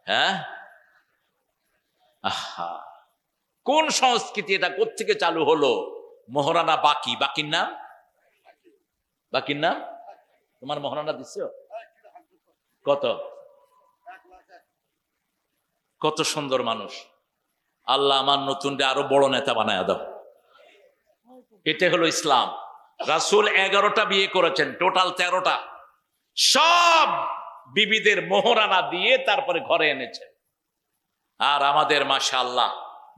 হ্যাঁ, আহা, কোন সংস্কৃতি এটা? কোত্থেকে চালু হলো? মোহরানা বাকি, বাকির নাম, বাকির নাম। তোমার মোহরানা দিচ্ছ? কত কত সুন্দর মানুষ। আল্লাহ আমার নতুনটা আরো বড় নেতা বানায় দাও। এটা হলো ইসলাম। রাসূল 11টা বিয়ে করেছেন, টোটাল 13টা। সব বিবিদের মোহরানা দিয়ে তারপরে ঘরে এনেছেন। আর আমাদের মাশাআল্লাহ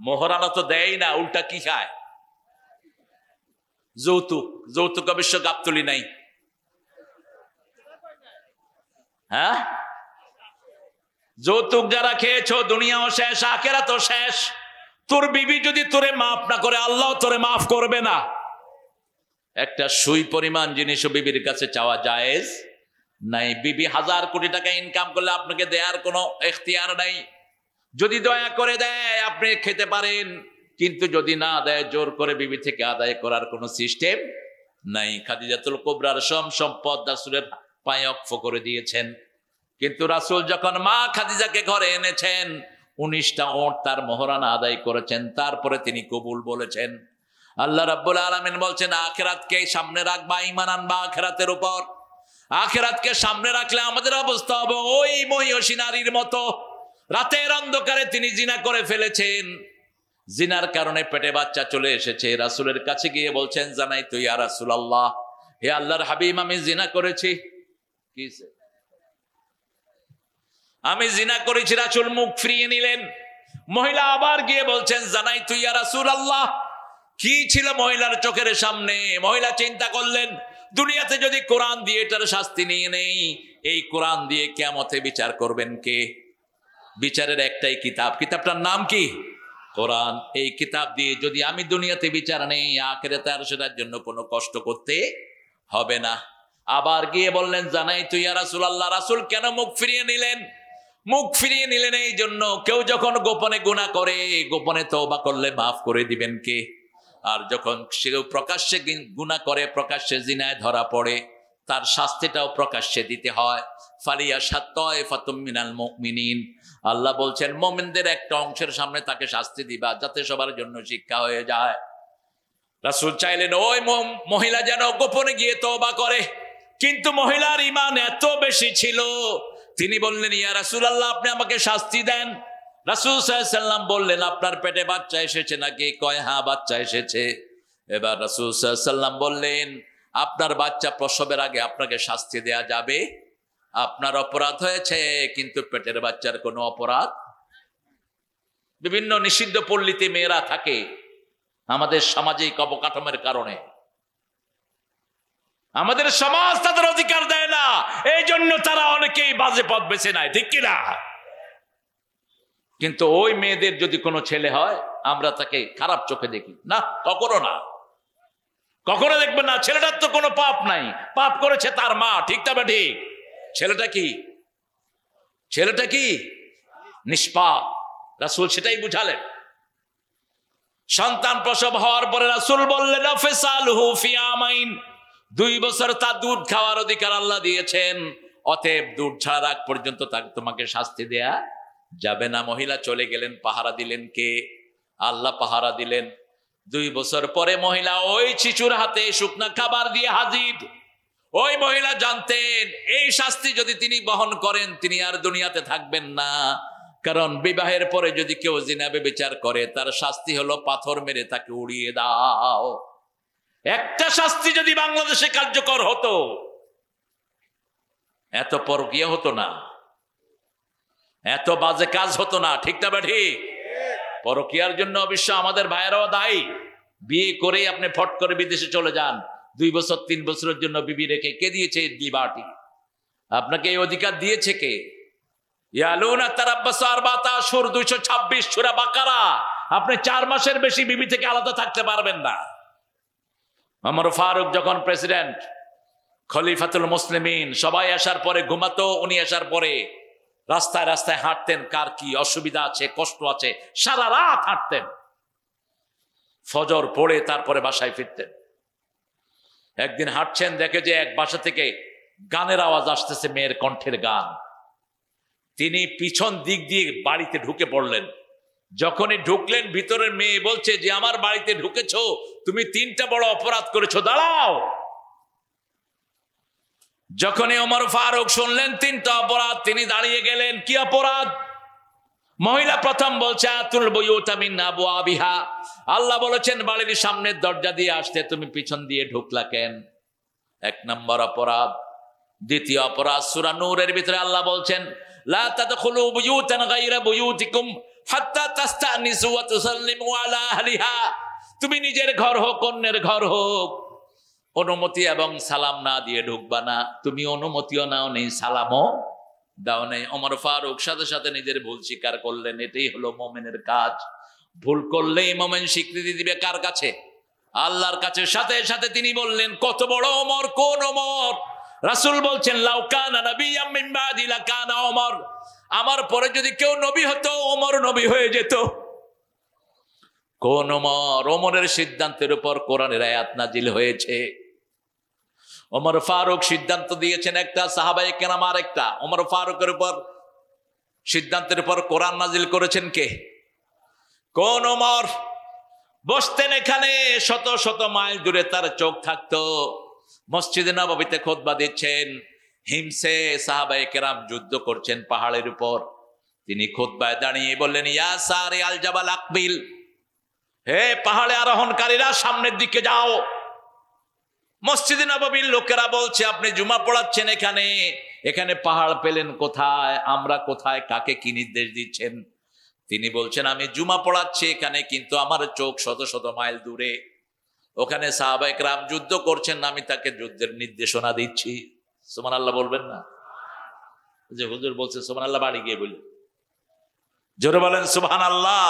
মোহরানা তো দেয় না, উল্টা কি খায়? যৌতুক। যৌতুক অবশ্য গাবতলি নাই। হ্যাঁ, যৌতুক যারা খেয়েছো দুনিয়াও শেষ, আখিরাতও শেষ। তোর বিবি যদি তোরে মাফ না করে, আল্লাহ তোরে মাফ করবে না। একটা সুই পরিমাণ জিনিসও বিবির কাছে চাওয়া জায়েজ নাই। বিবি 1000 কোটি টাকা ইনকাম করলে আপনাকে দেওয়ার কোনো এখতিয়ার নাই। যদি দয়া করে দেয় আপনি খেতে পারেন, কিন্তু যদি না দেয় জোর করে বিবি থেকে আদায় করার কোনো সিস্টেম নাই। খাদিজাতুল কুবরার সম্পদ রাসূলের পায়ে ওয়াকফ করে দিয়েছেন। কিন্তু রাসূল যখন মা খাদিজাকে ঘরে এনেছেন, 19টা ওট তার মোহরানা আদায় করেছেন, তারপরে তিনি কবুল বলেছেন। আল্লাহ রাব্বুল আলামিন বলছেন, আখিরাতকে সামনে রাখবা, ঈমান আনবা আখিরাতের উপর। আখিরাতকে সামনে রাখলে আমাদের অবস্থা হবে ওই মহিষী নারীর মতো। রাতের অন্ধকারে তিনি জিনা করে ফেলেছেন, জিনার কারণে পেটে বাচ্চা চলে এসেছে। রাসূলের কাছে গিয়ে বলছেন, জানাই তো ইয়া রাসূলুল্লাহ, হে আল্লাহর হাবিব, আমি জিনা করেছি। কিসে? আমি জিনা করেছি। রাসূল মুখ ফিরিয়ে নিলেন। মহিলা আবার গিয়ে বলছেন, জানাই তো ইয়া রাসূলুল্লাহ। কি ছিল মহিলার চোখের সামনে? মহিলা চিন্তা করলেন, দুনিয়াতে যদি কোরআন দিয়ে এটার শাস্তি নিয়ে নেই, এই কোরআন দিয়ে কিয়ামতে বিচার করবেন কে? বিচারের একটাই কিতাব, কিতাবটার নাম কি? কোরআন। এই কিতাব দিয়ে যদি আমি দুনিয়াতে বিচার নেই, আখিরাতে আর সেটার জন্য কোনো কষ্ট করতে হবে না। আবার গিয়ে বললেন, জানাই তো ইয়া রাসূলুল্লাহ। রাসূল কেন মুখ ফিরিয়ে নিলেন? মুখ ফিরিয়ে নিলেন এই জন্য, কেউ যখন গোপনে গুনাহ করে, গোপনে তওবা করলে মাফ করে দিবেন কে? আর যখন সেও প্রকাশ্যে গুনাহ করে, প্রকাশ্যে জিনায় ধরা পড়ে, তার শাস্তিটাও প্রকাশ্যে দিতে হয়। ফালিয়াশহাদ তায়ফাতুম মিনাল মুমিনিন। আল্লাহ বলছেন, মুমিনদের একটা অংশের সামনে তাকে শাস্তি দিবা, যাতে সবার জন্য শিক্ষা হয়ে যায়। রাসূল চাইলেন ওই মহিলা যেন গোপনে গিয়ে তওবা করে, কিন্তু মহিলার ঈমান এত বেশি ছিল, তিনি বললেন, ইয়া রাসূলুল্লাহ, আপনি আমাকে শাস্তি দেন। রাসূল সাল্লাল্লাহু আলাইহি ওয়াসাল্লাম বললেন, আপনার পেটে বাচ্চা এসেছে নাকি? কয় হ্যাঁ, বাচ্চা এসেছে। এবার রাসূল সাল্লাল্লাহু আলাইহি ওয়াসাল্লাম বললেন, আপনার বাচ্চা প্রসবের আগে আপনাকে শাস্তি দেয়া যাবে? আপনার অপরাধ হয়েছে, কিন্তু পেটের বাচ্চার কোনো অপরাধ। বিভিন্ন নিষিদ্ধ পল্লীতে মেয়েরা থাকে আমাদের সামাজিক অবকাঠামোর কারণে। আমাদের সমাজ তাদের অধিকার দেয় না, এই জন্য তারা অনেকেই বাজে পথ বেছে নেয়, ঠিক কিনা? কিন্তু ওই মেয়েদের যদি কোনো ছেলে হয়, আমরা তাকে খারাপ চোখে দেখি না, কখনো না, কখনো দেখবেন না। ছেলেটার তো কোনো পাপ নাই, পাপ করেছে তার মা, ঠিক তবে ঠিক। ছেলেটা কি? ছেলেটা কি? নিষ্পাপ। রাসূল সেটাই বুঝালেন। সন্তান প্রসব হওয়ার পরে রাসূল বললেন, ফিসালহু ফি আমাইন, 2 বছর তার দুধ খাওয়ার অধিকার আল্লাহ দিয়েছেন, অতএব দুধ ছাড়ার আগ পর্যন্ত তোমাকে শাস্তি দেয়া যাবে না। মহিলা চলে গেলেন, পাহারা দিলেন কে? আল্লাহ পাহারা দিলেন। 2 বছর পরে মহিলা ওই শিশুর হাতে শুকনা খাবার দিয়ে হাজির। ওই মহিলা জানতেন এই শাস্তি যদি তিনি বহন করেন, তিনি আর দুনিয়াতে থাকবেন না। কারণ বিবাহের পরে যদি কেউ জিনা ব্যভিচার করে, তার শাস্তি হলো পাথর মেরে তাকে উড়িয়ে দাও। একটা শাস্তি যদি বাংলাদেশে কার্যকর হতো, এত পরকীয়া হতো না, এত বাজে কাজ হতো না, ঠিক না বেঠি? পরকীয়ার জন্য অবশ্য আমাদের ভাইয়েরাও দায়ী। বিয়ে করে আপনি ফট করে বিদেশে চলে যান, 2 বছর 3 বছরের জন্য বিবি রেখে, কে দিয়েছে লিবার্টি? আপনাকে এই অধিকার দিয়েছে কে? ইয়ালুনা তারাব্বাসু আরবাতা আশহুর, 226 সূরা বাকারা। আপনি 4 মাসের বেশি বিবি থেকে আলাদা থাকতে পারবেন না। ওমর ফারুক যখন প্রেসিডেন্ট, খলিফাতুল মুসলিমিন, সবাই আসার পরে ঘুমাতো, উনি আসার পরে রাস্তায় রাস্তায় হাঁটতেন, কার কি অসুবিধা আছে, কষ্ট আছে, সারা রাত হাঁটতেন। ফজর পড়ে তারপরে বাসায় ফিরতেন। একদিন হাঁটছেন, দেখে যে এক বাসা থেকে গানের আওয়াজ আসতেছে, মেয়ের কণ্ঠের গান। তিনি পিছন দিক দিয়ে বাড়িতে ঢুকে পড়লেন। যখনই ঢুকলেন, ভিতরের মেয়ে বলছে যে আমার বাড়িতে ঢুকেছো, তুমি 3টা বড় অপরাধ করেছো, দাঁড়াও। যখনই ওমর ফারুক শুনলেন তিনটা অপরাধ, তিনি দাঁড়িয়ে গেলেন। কি অপরাধ? মহিলা প্রথম বলছে আতুল বুয়ুতা মিন আবওয়াবিহা, আল্লাহ বলেছেন বাড়ির সামনের দরজা দিয়ে আসতে, তুমি পিছন দিয়ে ঢুকলা কেন? এক নম্বর অপরাধ। দ্বিতীয় অপরাধ, সূরা নূরের ভিতরে আল্লাহ বলছেন লা তাদখুলু বুয়ুতান গায়রা বুয়ুতিকুম হাত্তা তাস্তানিসু ওয়া তুসাল্লিমু আলা আহলিহা, তুমি নিজের ঘর হোক অন্যের ঘর হোক অনুমতি এবং সালাম না দিয়ে ঢুকবা না। তুমি অনুমতিও নাও নেই, সালামও দাও নেই। ওমর ফারুক সাথে সাথে নিজের ভুল স্বীকার করলেন। এটাই হলো মুমিনের কাজ। ভুল করলেই মুমিন স্বীকৃতি দিবে কার কাছে? আল্লাহর কাছে। সাথে সাথে তিনি বললেন, কত বড় ওমর! কোন ওমর? রাসূল বলছেন লাউ কানা নাবিয়্যাম মিন বাদি লাকানা ওমর, আমার পরে যদি কেউ নবী হতো ওমর নবী হয়ে যেত। কোন ওমর? ওমরের সিদ্ধান্তের উপর কোরআনের আয়াত নাজিল হয়েছে। ওমর ফারুক সিদ্ধান্ত দিয়েছেন একটা, সাহাবায়ে কেরাম আরেকটা। ওমর ফারুকের উপর সিদ্ধান্তের উপর কোরআন নাজিল করেছেন কে? কোন ওমর? বসতেন এখানে, শত শত মাইল দূরে তার চোখ থাকতো। মসজিদে নববীতে খুতবা দিচ্ছেন, হিমসে সাহাবায়ে কেরাম যুদ্ধ করছেন পাহাড়ের উপর। তিনি খুতবায় দাঁড়িয়ে বললেন, ইয়া সারি আল জাবাল আকবিল, হে পাহাড়ে আরোহণকারীরা সামনের দিকে যাও। মসজিদে নববীর লোকেরা বলছে, আপনি জুমা পড়াচ্ছেন এখানে, এখানে পাহাড় পেলেন কোথায়? আমরা কোথায়? কাকে কি নির্দেশ দিচ্ছেন? তিনি বলছেন, আমি জুমা পড়াচ্ছি এখানে, কিন্তু আমার চোখ শত শত মাইল দূরে, ওখানে সাহাবায়ে কেরাম যুদ্ধ করছেন, আমি তাকে যুদ্ধের নির্দেশনা দিচ্ছি। সুবহানাল্লাহ বলবেন না? যে হুজুর বলছে সুবহানাল্লাহ, বাড়ি গিয়ে বলি, জোরে বলেন সুবহানাল্লাহ।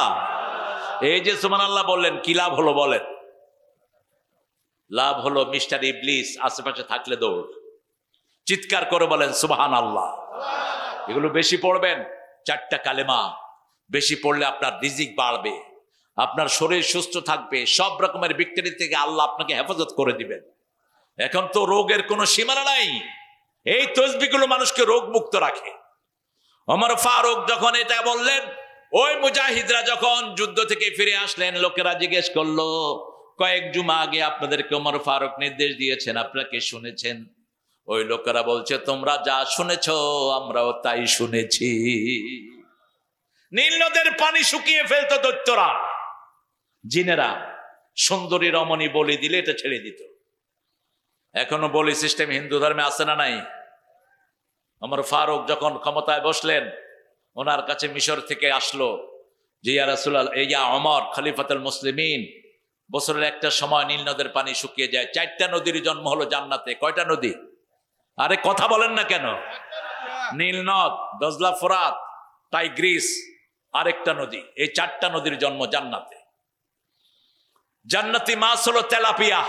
এই যে সুবহানাল্লাহ বললেন, কি লাভ হলো বলেন? লাভ হলো মিস্টার ইবলিস আশেপাশে থাকলে দৌড়। চিৎকার করে বলেন সুবহানাল্লাহ। এগুলো বেশি পড়বেন, 4টা কালেমা বেশি পড়লে আপনার রিজিক বাড়বে, আপনার শরীর সুস্থ থাকবে, সব রকমের ব্যাকটেরিয়া থেকে আল্লাহ আপনাকে হেফাজত করে দিবেন। এখন তো রোগের কোনো সীমানা নাই, এই তসবিহগুলো মানুষকে রোগ মুক্ত রাখে। ওমর ফারুক যখন এটা বললেন, ওই মুজাহিদরা যখন যুদ্ধ থেকে ফিরে আসলেন, লোকেরা জিজ্ঞেস করলো, কয়েক জুমা আগে আপনাদেরকে ওমর ফারুক নির্দেশ দিয়েছেন, আপনারা কি শুনেছেন? ওই লোকেরা বলছে, তোমরা যা শুনেছো আমরাও তাই শুনেছি। নীল নদের পানি শুকিয়ে ফেলতো দৈত্যরা, জিনেরা। সুন্দরী রমণী বলি দিলে এটা ছেড়ে দিত। এখনো বলি সিস্টেম হিন্দু ধর্মে আছে না নাই? ওমর ফারুক যখন ক্ষমতায় বসলেন, ওনার কাছে মিশর থেকে আসলো যে ইয়া রাসূলুল্লাহ, ইয়া ওমর খলিফাতুল মুসলিমিন, বছরের একটা সময় নীল নদের পানি শুকিয়ে যায়। 4টা নদীর জন্ম হলো জান্নাতে। কয়টা নদী? আরে কথা বলেন না কেন? নীল নদ, দজলা, ফোরাত, টাইগ্রিস, আরেকটা নদী। এই 4টা নদীর জন্ম জান্নাতে। জান্নাতি মাছ হলো তেলাপিয়া।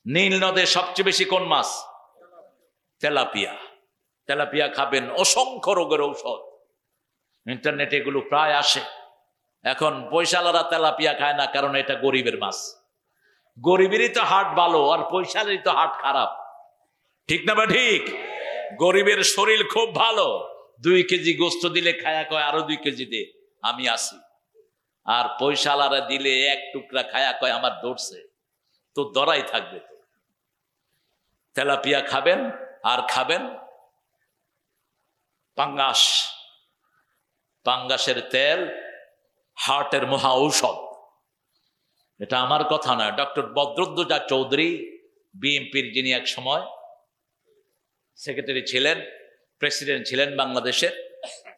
নীল নদে সবচেয়ে বেশি কোন মাছ? তেলাপিয়া। তেলাপিয়া খাবেন, অসংখ্য রোগের ঔষধ। ইন্টারনেটে এগুলো প্রায় আসে। এখন পয়সালারা তেলাপিয়া খায় না, কারণ এটা গরিবের মাছ। গরিবেরই তো হার্ট ভালো, আর পয়সালারই তো হার্ট খারাপ। ঠিক না বা ঠিক? গরিবের শরীর খুব ভালো, 2 কেজি গোস্ত দিলে খায়া কয় আরো 2 কেজি দে, আমি আসি। আর পয়সালারা দিলে 1 টুকরা খায়া কয় আমার দৌড়ছে, তো দরাই থাকবে। তেলাপিয়া খাবেন, আর খাবেন পাঙ্গাস। পাঙ্গাসের তেল হার্টের মহা ঔষধ। এটা আমার কথা নয়, ডক্টর বদরুদ্দোজা চৌধুরী, বিএনপির, যিনি এক সময় সেক্রেটারি ছিলেন, প্রেসিডেন্ট ছিলেন বাংলাদেশের,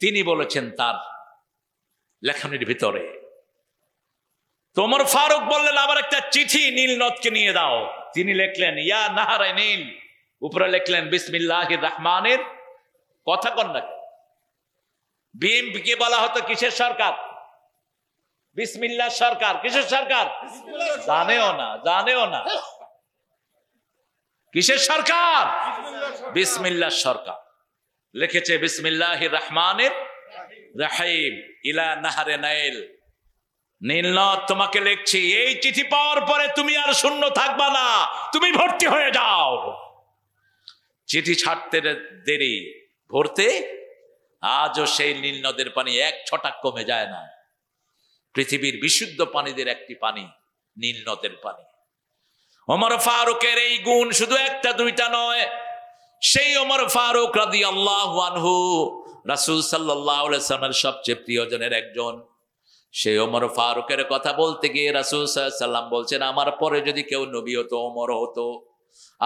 তিনি বলেছেন তার লেখনীর ভিতরে। ওমর ফারুক বললেন, আবার একটা চিঠি নীল নদকে নিয়ে দাও। তিনি লিখলেন ইয়া নাহারে নীল, উপরে লিখলেন বিসমিল্লাহির রহমানির। কথা কন না? বিএনপি কে বলা হতো কিসের সরকার? বিসমিল্লাহ সরকার। কিসের সরকার? জানেও না, জানেও না। কিসের সরকার? বিসমিল্লাহ সরকার। লিখেছে বিসমিল্লাহির রহমানির রহিম ইলা নাহারে নাইল। নীলনদ তোমাকে লিখছি, এই চিঠি পাওয়ার পরে তুমি আর শূন্য থাকবা না, তুমি ভর্তি হয়ে যাও। চিঠি ছাড়তে দেরি, ভর্তি। আজও সেই নীল নদের পানি 1 ছটাক কমে যায় না। পৃথিবীর বিশুদ্ধ পানিদের একটি পানি নীল নদের পানি। ওমর ফারুকের এই গুণ শুধু 1টা 2টা নয়, সেই ওমর ফারুক রাদিয়াল্লাহু আনহু রাসূল সাল্লাল্লাহু আলাইহি ওয়াসাল্লামের সবচেয়ে প্রিয়জনের একজন। সেই ওমর ফারুকের কথা বলতে গিয়ে রাসূল সাল্লাল্লাহু আলাইহি ওয়াসাল্লাম বলছেন, আমার পরে যদি কেউ নবী হতো ওমর হতো।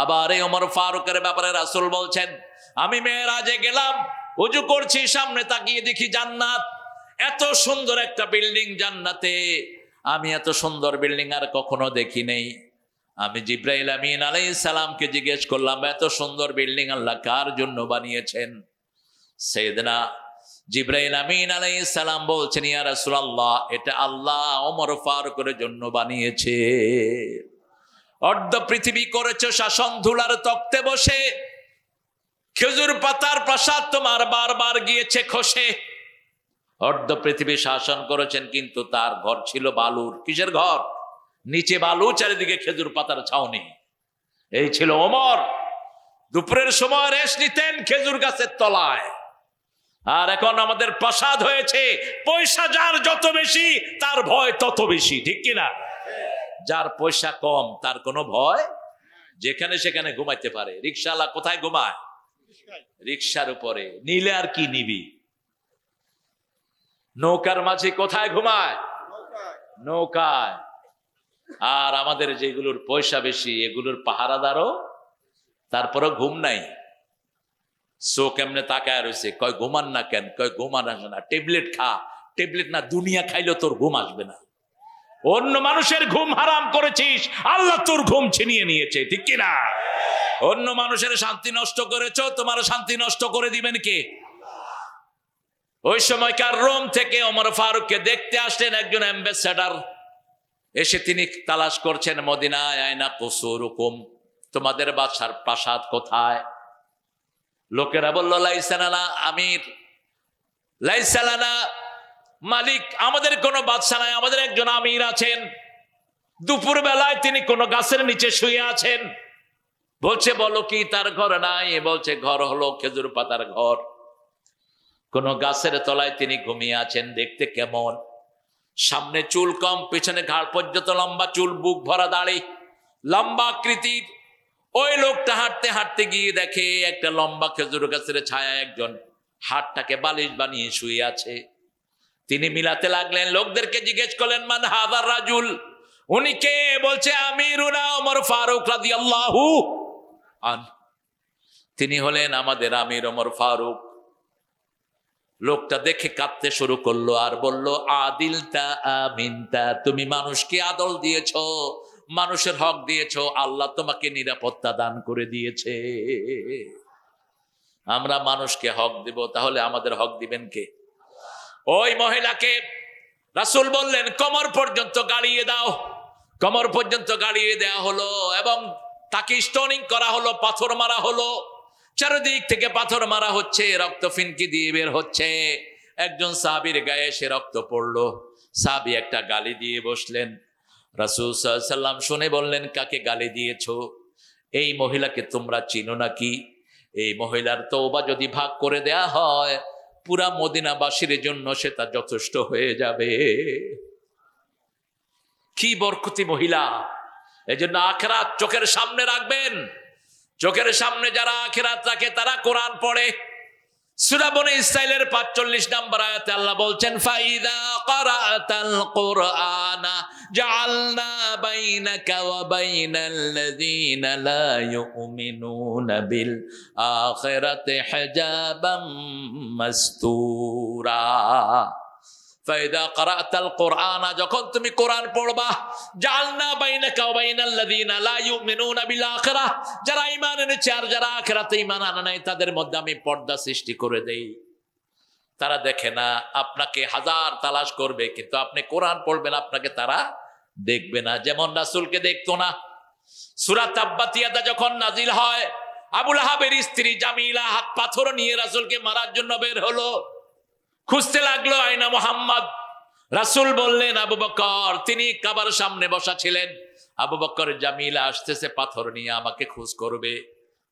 আবার এই ওমর ফারুকের ব্যাপারে রাসূল বলছেন, আমি মেরাজে গেলাম, ওযু করছি, সামনে তাকিয়ে দেখি জান্নাত, এত সুন্দর একটা বিল্ডিং জান্নাতে, আমি এত সুন্দর বিল্ডিং আর কখনো দেখি নেই। আমি জিবরাইল আমিন আলাইহিস সালামকে জিজ্ঞেস করলাম, এত সুন্দর বিল্ডিং আল্লাহ কার জন্য বানিয়েছেন? সাইয়েদনা জিবরাইল আমিন আলাইহিস সালাম বলছেন, ইয়া রাসূলুল্লাহ, এটা আল্লাহ ওমর ফারুকের জন্য বানিয়েছে। অর্ধ পৃথিবী করেছো শাসন ধুলার তক্তে বসে, খেজুর পাতার প্রাসাদ তোমার বারবার গিয়েছে খসে। অর্ধ পৃথিবী শাসন করেছেন, কিন্তু তার ঘর ছিল বালুর। কিসের ঘর? নিচে বালু, চারিদিকে খেজুর পাতার ছাউনি। এই ছিল ওমর। দুপুরের সময় রেস্ট নিতেন খেজুর গাছের তলায়। আর এখন আমাদের প্রাসাদ হয়েছে, পয়সা যার যত বেশি তার ভয় তত বেশি, ঠিক কিনা? যার পয়সা কম তার কোনো ভয়, যেখানে সেখানে ঘুমাইতে পারে। রিকশাওয়ালা কোথায় ঘুমায়? রিকশার উপরে। নিলে আর কি নিবি? নৌকার মাঝে কোথায় ঘুমায়? নৌকায়। আর আমাদের যেগুলোর পয়সা বেশি এগুলোর পাহারাদারও, তারপরও ঘুম নাই। চোখ এমনি তাকায় রয়েছে, কয় ঘুমান না কেন? কয় ঘুমান আসে না, ট্যাবলেট খা। ট্যাবলেট না, দুনিয়া খাইলেও তোর ঘুম আসবে না। অন্য মানুষের ঘুম হারাম করেছিস, আল্লাহ তোর ঘুম ছিনিয়ে নিয়েছে, ঠিক কিনা? অন্য মানুষের শান্তি নষ্ট করেছ, তোমার শান্তি নষ্ট করে দিবেন কে? ওই সময়কার রোম থেকে ওমর ফারুককে দেখতে আসলেন একজন অ্যাম্বাসেডর। এসে তিনি তালাশ করছেন মদিনায়, আয়না কুসুরুকুম, তোমাদের বাদশার প্রাসাদ কোথায়? লোকেরা বলল, লাইসা লানা আমির, লাইসা লানা মালিক, আমাদের কোনো বাদশা নাই, আমাদের একজন আমির আছেন। দুপুর বেলায় তিনি কোনো গাছের নিচে শুয়ে আছেন। বলছে, বলো কি তার ঘর নাই? বলছে, ঘর হলো খেজুর পাতার ঘর। কোন গাছের তলায় তিনি ঘুমিয়ে আছেন। দেখতে কেমন? সামনে চুল কম, পেছনে ঘাড় পর্যন্ত লম্বা চুল, বুক ভরা দাড়ি, লম্বা আকৃতির। ওই লোকটা হাঁটতে হাঁটতে গিয়ে দেখে একটা লম্বা খেজুর গাছের ছায়ায় একজন হাতটাকে বালিশ বানিয়ে শুয়ে আছে। তিনি মিলাতে লাগলেন, লোকদেরকে জিজ্ঞেস করলেন, মান হাযার রাজুল, উনি কে? বলছে, আমিরুনা ওমর ফারুক রাদিয়াল্লাহু আনহু, তিনি হলেন আমাদের আমির ওমর ফারুক। লোকটা দেখে কাঁদতে শুরু করলো আর বলল, আদিলতা আমিনতা, তুমি মানুষকে আদল দিয়েছো, মানুষের হক দিয়েছো, আল্লাহ তোমাকে নিরাপত্তা দান করে দিয়েছে। আমরা মানুষকে হক দিব, তাহলে আমাদের হক দিবেন কে? ওই মহিলাকে রাসূল বললেন, কোমর পর্যন্ত গাড়িয়ে দাও। কোমর পর্যন্ত গাড়িয়ে দেওয়া হলো এবং তাকে স্টোনিং করা হলো, পাথর মারা হলো। চারিদিক থেকে পাথর মারা হচ্ছে, রক্ত ফিনকি দিয়ে বের হচ্ছে। একজন সাহাবীর গায়ে সে রক্ত পড়লো। সাহাবী একটা গালি দিয়ে বসলেন। রাসূল সাল্লাল্লাহু আলাইহি ওয়াসাল্লাম শুনে বললেন, কাকে গালি দিয়েছো? এই মহিলাকে তোমরা চিনো নাকি? এই মহিলার তওবা যদি ভাগ করে দেয়া হয়, পুরা মদিনাবাসীর জন্য সেটা যথেষ্ট হয়ে যাবে। কি বরকতি মহিলা! এই জন্য আখিরাত চোখের সামনে রাখবেন। চোখের সামনে যারা আখিরাত রাখে তারা কোরআন পড়ে। সূরা বনী ইসরাঈলের ৪৫ নম্বর আয়াতে আল্লাহ বলছেন, ফাইদা ক্বরাতাল কুরআনা জাআলনা বাইনাকা ওয়া বাইনাল্লাযীনা লা ইউমিনুনা বিল আখিরাতি হিজাবাম মাসতুরা। ফাইদা ক্বরাতাল কুরআনা, যখন তুমি কোরআন পড়বা, জাআলনা বাইনাকা ওয়া বাইনাল্লাযীনা লা ইউমিনুনা বিল আখিরাহ, যারা ঈমান এনেছে আর যারা আখিরাতে ঈমান আনে নাই তাদের মধ্যে আমি পর্দা সৃষ্টি করে দেই। তারা দেখে না, আপনাকে হাজার তালাশ করবে, কিন্তু আপনি কোরআন পড়বেন আপনাকে তারা দেখবে না। যেমন রাসূলকে দেখতো না। সূরা তাব্বাত ইয়াদা যখন নাজিল হয়, আবু লাহাবের স্ত্রী জামিলা হাত পাথর নিয়ে রাসূলকে মারার জন্য বের হলো। খুঁজতে লাগলো, আয়না মুহাম্মদ। রাসূল বললেন, আবু বকর। তিনি কাবার সামনে বসা ছিলেন। আবু বকর, জামিলা আসতেছে পাথর নিয়ে, আমাকে খোঁজ করবে।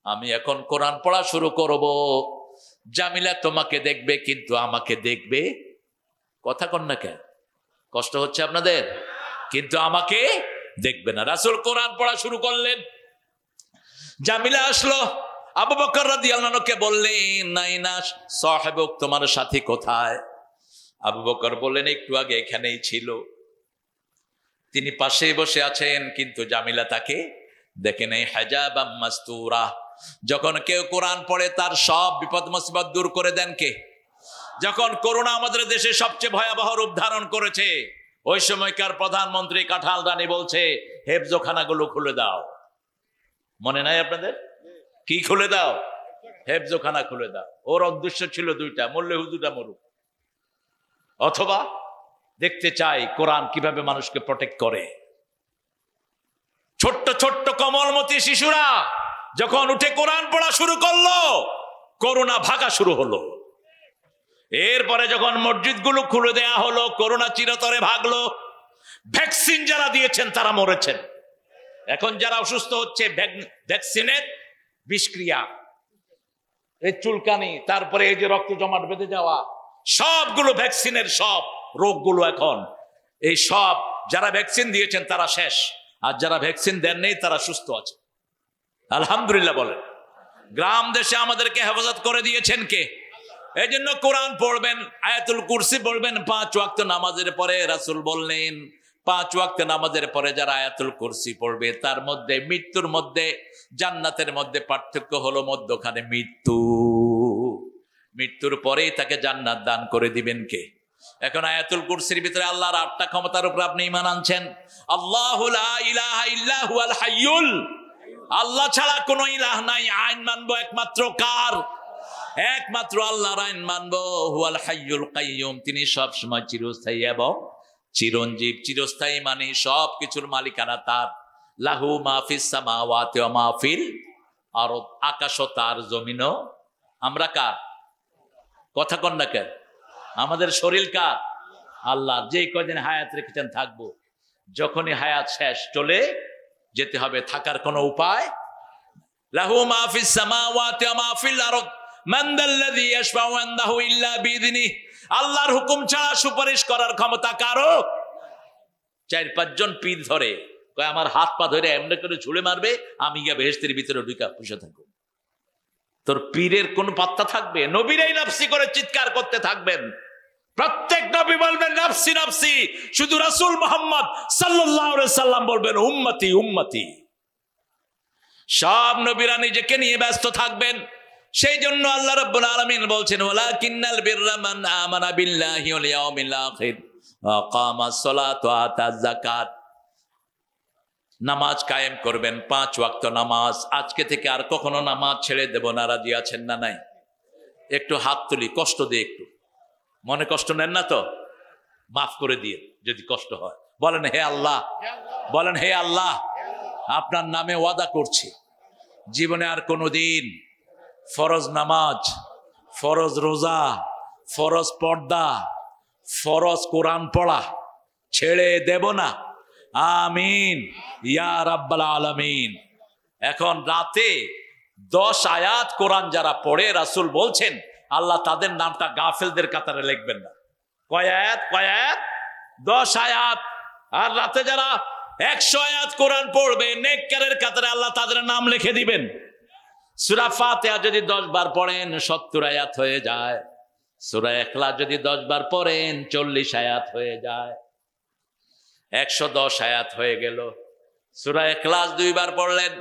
আমি এখন কোরআন পড়া শুরু করব। জামিলা তোমাকে দেখবে, কিন্তু আমাকে দেখবে। কথা কন না কেন? কষ্ট হচ্ছে আপনাদের? কিন্তু আমাকে দেখবে না। রাসূল কোরআন পড়া শুরু করলেন। জামিলা আসলো। আবু বকর রাদিয়াল্লাহু আনহুকে বললেন, নাইনা সাহেবক, তোমার সাথী কোথায়? আবু বকর বললেন, একটু আগে এখানেই ছিল। তিনি পাশেই বসে আছেন, কিন্তু জামিলা তাকে দেখে নেই। হিজাবাম মাসতুরা। যখন কেউ কোরআন পড়ে তার সব বিপদ মুসিবত দূর করে দেন কে? যখন করোনা আমাদের দেশে সবচেয়ে ভয়াবহ রূপ ধারণ করেছে, ওই সময়কার প্রধানমন্ত্রী কাঁঠাল রানী বলছে, হেফজোখানাগুলো খুলে দাও। মনে নাই আপনাদের? কি খুলে দাও? হেফজোখানা খুলে দাও। ওর উদ্দেশ্য ছিল দুইটা, মরলে হুজুরটা মরুক, অথবা দেখতে চাই কোরআন কিভাবে মানুষকে প্রটেক্ট করে। ছোট্ট ছোট্ট কমলমতি শিশুরা যখন উঠে কোরআন পড়া শুরু করলো, করোনা ভাগা শুরু হলো। এরপরে যখন মসজিদগুলো খুলে দেয়া হলো, করোনা চিরতরে ভাগলো। ভ্যাকসিন যারা দিয়েছেন তারা মরেছেন। এখন যারা অসুস্থ হচ্ছে, ভ্যাকসিনের বিষক্রিয়া, এই চুলকানি, তারপরে এই যে রক্ত জমাট বেঁধে যাওয়া, সবগুলো ভ্যাকসিনের সব রোগগুলো এখন এই সব যারা ভ্যাকসিন দিয়েছেন তারা শেষ, আর যারা ভ্যাকসিন দেন নেই তারা সুস্থ আছে। আলহামদুলিল্লাহ বলেন। গ্রাম দেশে আমাদেরকে হেফাজত করে দিয়েছেন কে? এই জন্য কোরআন পড়বেন, আয়াতুল কুরসি পড়বেন 5 ওয়াক্ত নামাজের পরে। রাসূল বললেন 5 ওয়াক্ত নামাজের পরে যারা আয়াতুল কুরসি পড়বে, তার মধ্যে মৃত্যুর মধ্যে জান্নাতের মধ্যে পার্থক্য হলো মধ্যখানে মৃত্যু। মৃত্যুর পরেই তাকে জান্নাত দান করে দিবেন কে? এখন আয়াতুল কুরসির ভিতরে আল্লাহর 8টা ক্ষমতার উপর আপনি ঈমান আনছেন। আল্লাহু লা ইলাহা ইল্লা হুয়াল হাইয়ুল, আল্লাহ ছাড়া কোনো ইলাহ নাই। আইন মানবো একমাত্র কার? একমাত্র আল্লাহর আইন মানবো। হুয়াল হাইয়ুল কাইয়ুম, তিনি সব সময় চিরস্থায়ী এবং চিরঞ্জীব। চিরস্থায়ী মানে সব কিছুর মালিকানা তার। লাহু মা ফিস সামাওয়াতি ওয়া মা ফিল আরদ, আকাশ ও তার, জমিনও। আমরা কার? কথা কন না কেন? আমাদের শরীর কার? আল্লাহ। যে কয়দিন হায়াত রেখেছেন থাকবো, যখনই হায়াত শেষ চলে যেতে হবে, থাকার কোনো উপায়। লাহু মা ফিস সামাওয়াতি ওয়া মা ফিল আরদ মান যাল্লাযী ইয়াশফাউ ইনদাহু ইল্লা বিইذনিহি, আল্লাহর হুকুম ছাড়া সুপারিশ করার ক্ষমতা কারো? 4-5 জন পীর ধরে কয় আমার হাত পা ধরে এমনি করে ছুঁড়ে মারবে, আমি গিয়া বেহেশতের ভিতরে ঢুকা বসে থাকবো। তোর পীরের কোন পাত্তা থাকবে? নবীরাই নাফসি করে চিৎকার করতে থাকবেন। প্রত্যেক নবী বলবেন নাফসি নাফসি, শুধু রাসূল মুহাম্মদ সাল্লাল্লাহু আলাইহি সাল্লাম বলবেন উম্মতি উম্মতি। সব নবীরা নিজেকে নিয়ে ব্যস্ত থাকবেন। সেই জন্য আল্লাহ রাব্বুল আলামিন বলছেন, ওয়ালাকিন্নাল বিররা মান আমানা বিল্লাহি ওয়াল ইয়াউমিল আখির ওয়া আকামাস সালাতা ওয়া আতাজ যাকাত। নামাজ কায়েম করবেন, 5 ওয়াক্ত নামাজ। আজকে থেকে আর কখনো নামাজ ছেড়ে দেব না। রাজি আছেন না নাই? একটু হাত তুলি, কষ্ট দিয়ে একটু। মনে কষ্ট নেন না তো? মাফ করে দিয়ে যদি কষ্ট হয়। বলেন হে আল্লাহ, বলেন হে আল্লাহ, আপনার নামে ওয়াদা করছি জীবনে আর কোনোদিন ফরজ নামাজ, ফরজ রোজা, ফরজ পর্দা, ফরজ কোরআন পড়া ছেড়ে দেব না। আমিন ইয়া রাব্বাল আলামিন। এখন রাতে 10 আয়াত কোরআন যারা পড়ে, রাসূল বলছেন আল্লাহ তাদের নামটা গাফেলদের কাতারে লিখবেন না। কয় আয়াত? কয় আয়াত? 10 আয়াত। আর রাতে যারা 100 আয়াত কোরআন পড়বে, নেককারের কাতারে আল্লাহ তাদের নাম লিখে দিবেন। সূরা ফাতিহা যদি 10 বার পড়েন 70 আয়াত হয়ে যায়। সূরা ইখলাস যদি 10 বার পড়েন 40 আয়াত হয়ে যায়। 110 আয়াত হয়ে গেল। সূরা ইখলাস 2 বার পড়লেন,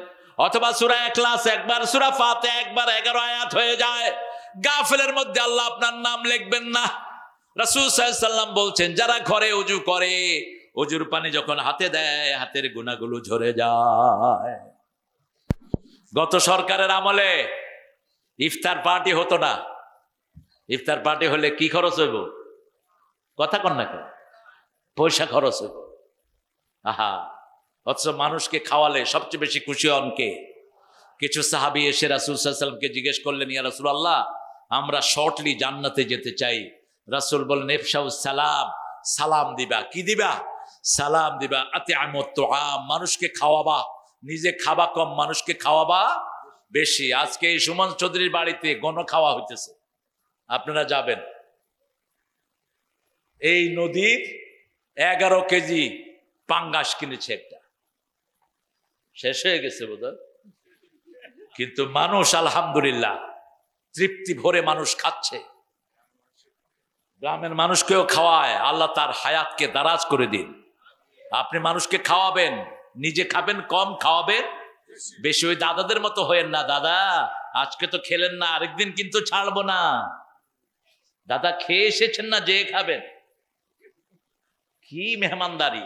অথবা সূরা ইখলাস 1 বার, সূরা ফাতিহা 1 বার, 11 আয়াত হয়ে যায়। গাফেলের মধ্যে আল্লাহ আপনার নাম লিখবেন না। রাসূল সাল্লাল্লাহু আলাইহি ওয়াসাল্লাম বলছেন, যারা ঘরে ওযু করে, ওযুর পানি যখন হাতে দেয়, হাতের গুনাহগুলো ঝরে যায়। গত সরকারের আমলে ইফতার পার্টি হতো না। ইফতার পার্টি হলে কি খরচ হইব? কথা কন না কেন? পয়সা খরচ হইব। আহা, অথচ মানুষকে খাওয়ালে সবচেয়ে বেশি খুশি হন কে? কিছু সাহাবী এসে রাসূল সাল্লাল্লাহু আলাইহি ওয়াসাল্লামকে জিজ্ঞেস করলেন, ইয়া রাসূলুল্লাহ, আমরা শর্টলি জান্নাতে যেতে চাই। রাসূল বললেন, ইফশাউস সালাম, সালাম দিবা। কি দিবা? সালাম দিবা। আতিআমুত তুআম, মানুষকে খাওয়াবা। নিজে খাবা কম, মানুষকে খাওয়াবা বেশি। আজকে এই সুমন চৌধুরীর বাড়িতে গণ খাওয়া হইতেছে, আপনারা যাবেন। এই নদীর 11 কেজি পাঙ্গাস কিনেছে একটা, শেষ হয়ে গেছে বোধহয়। কিন্তু মানুষ আলহামদুলিল্লাহ তৃপ্তি ভরে মানুষ খাচ্ছে। গ্রামের মানুষকেও খাওয়ায়, আল্লাহ তার হায়াতকে দারাজ করে দিন। আপনি মানুষকে খাওয়াবেন, নিজে খাবেন কম, খাওয়াবেন বেশি। ওই দাদাদের মতো হয়েন না, দাদা আজকে তো খেলেন না, আরেকদিন কিন্তু ছাড়বো না। দাদা খেয়ে এসেছেন না, যে খাবেন। কি মেহমানদারি,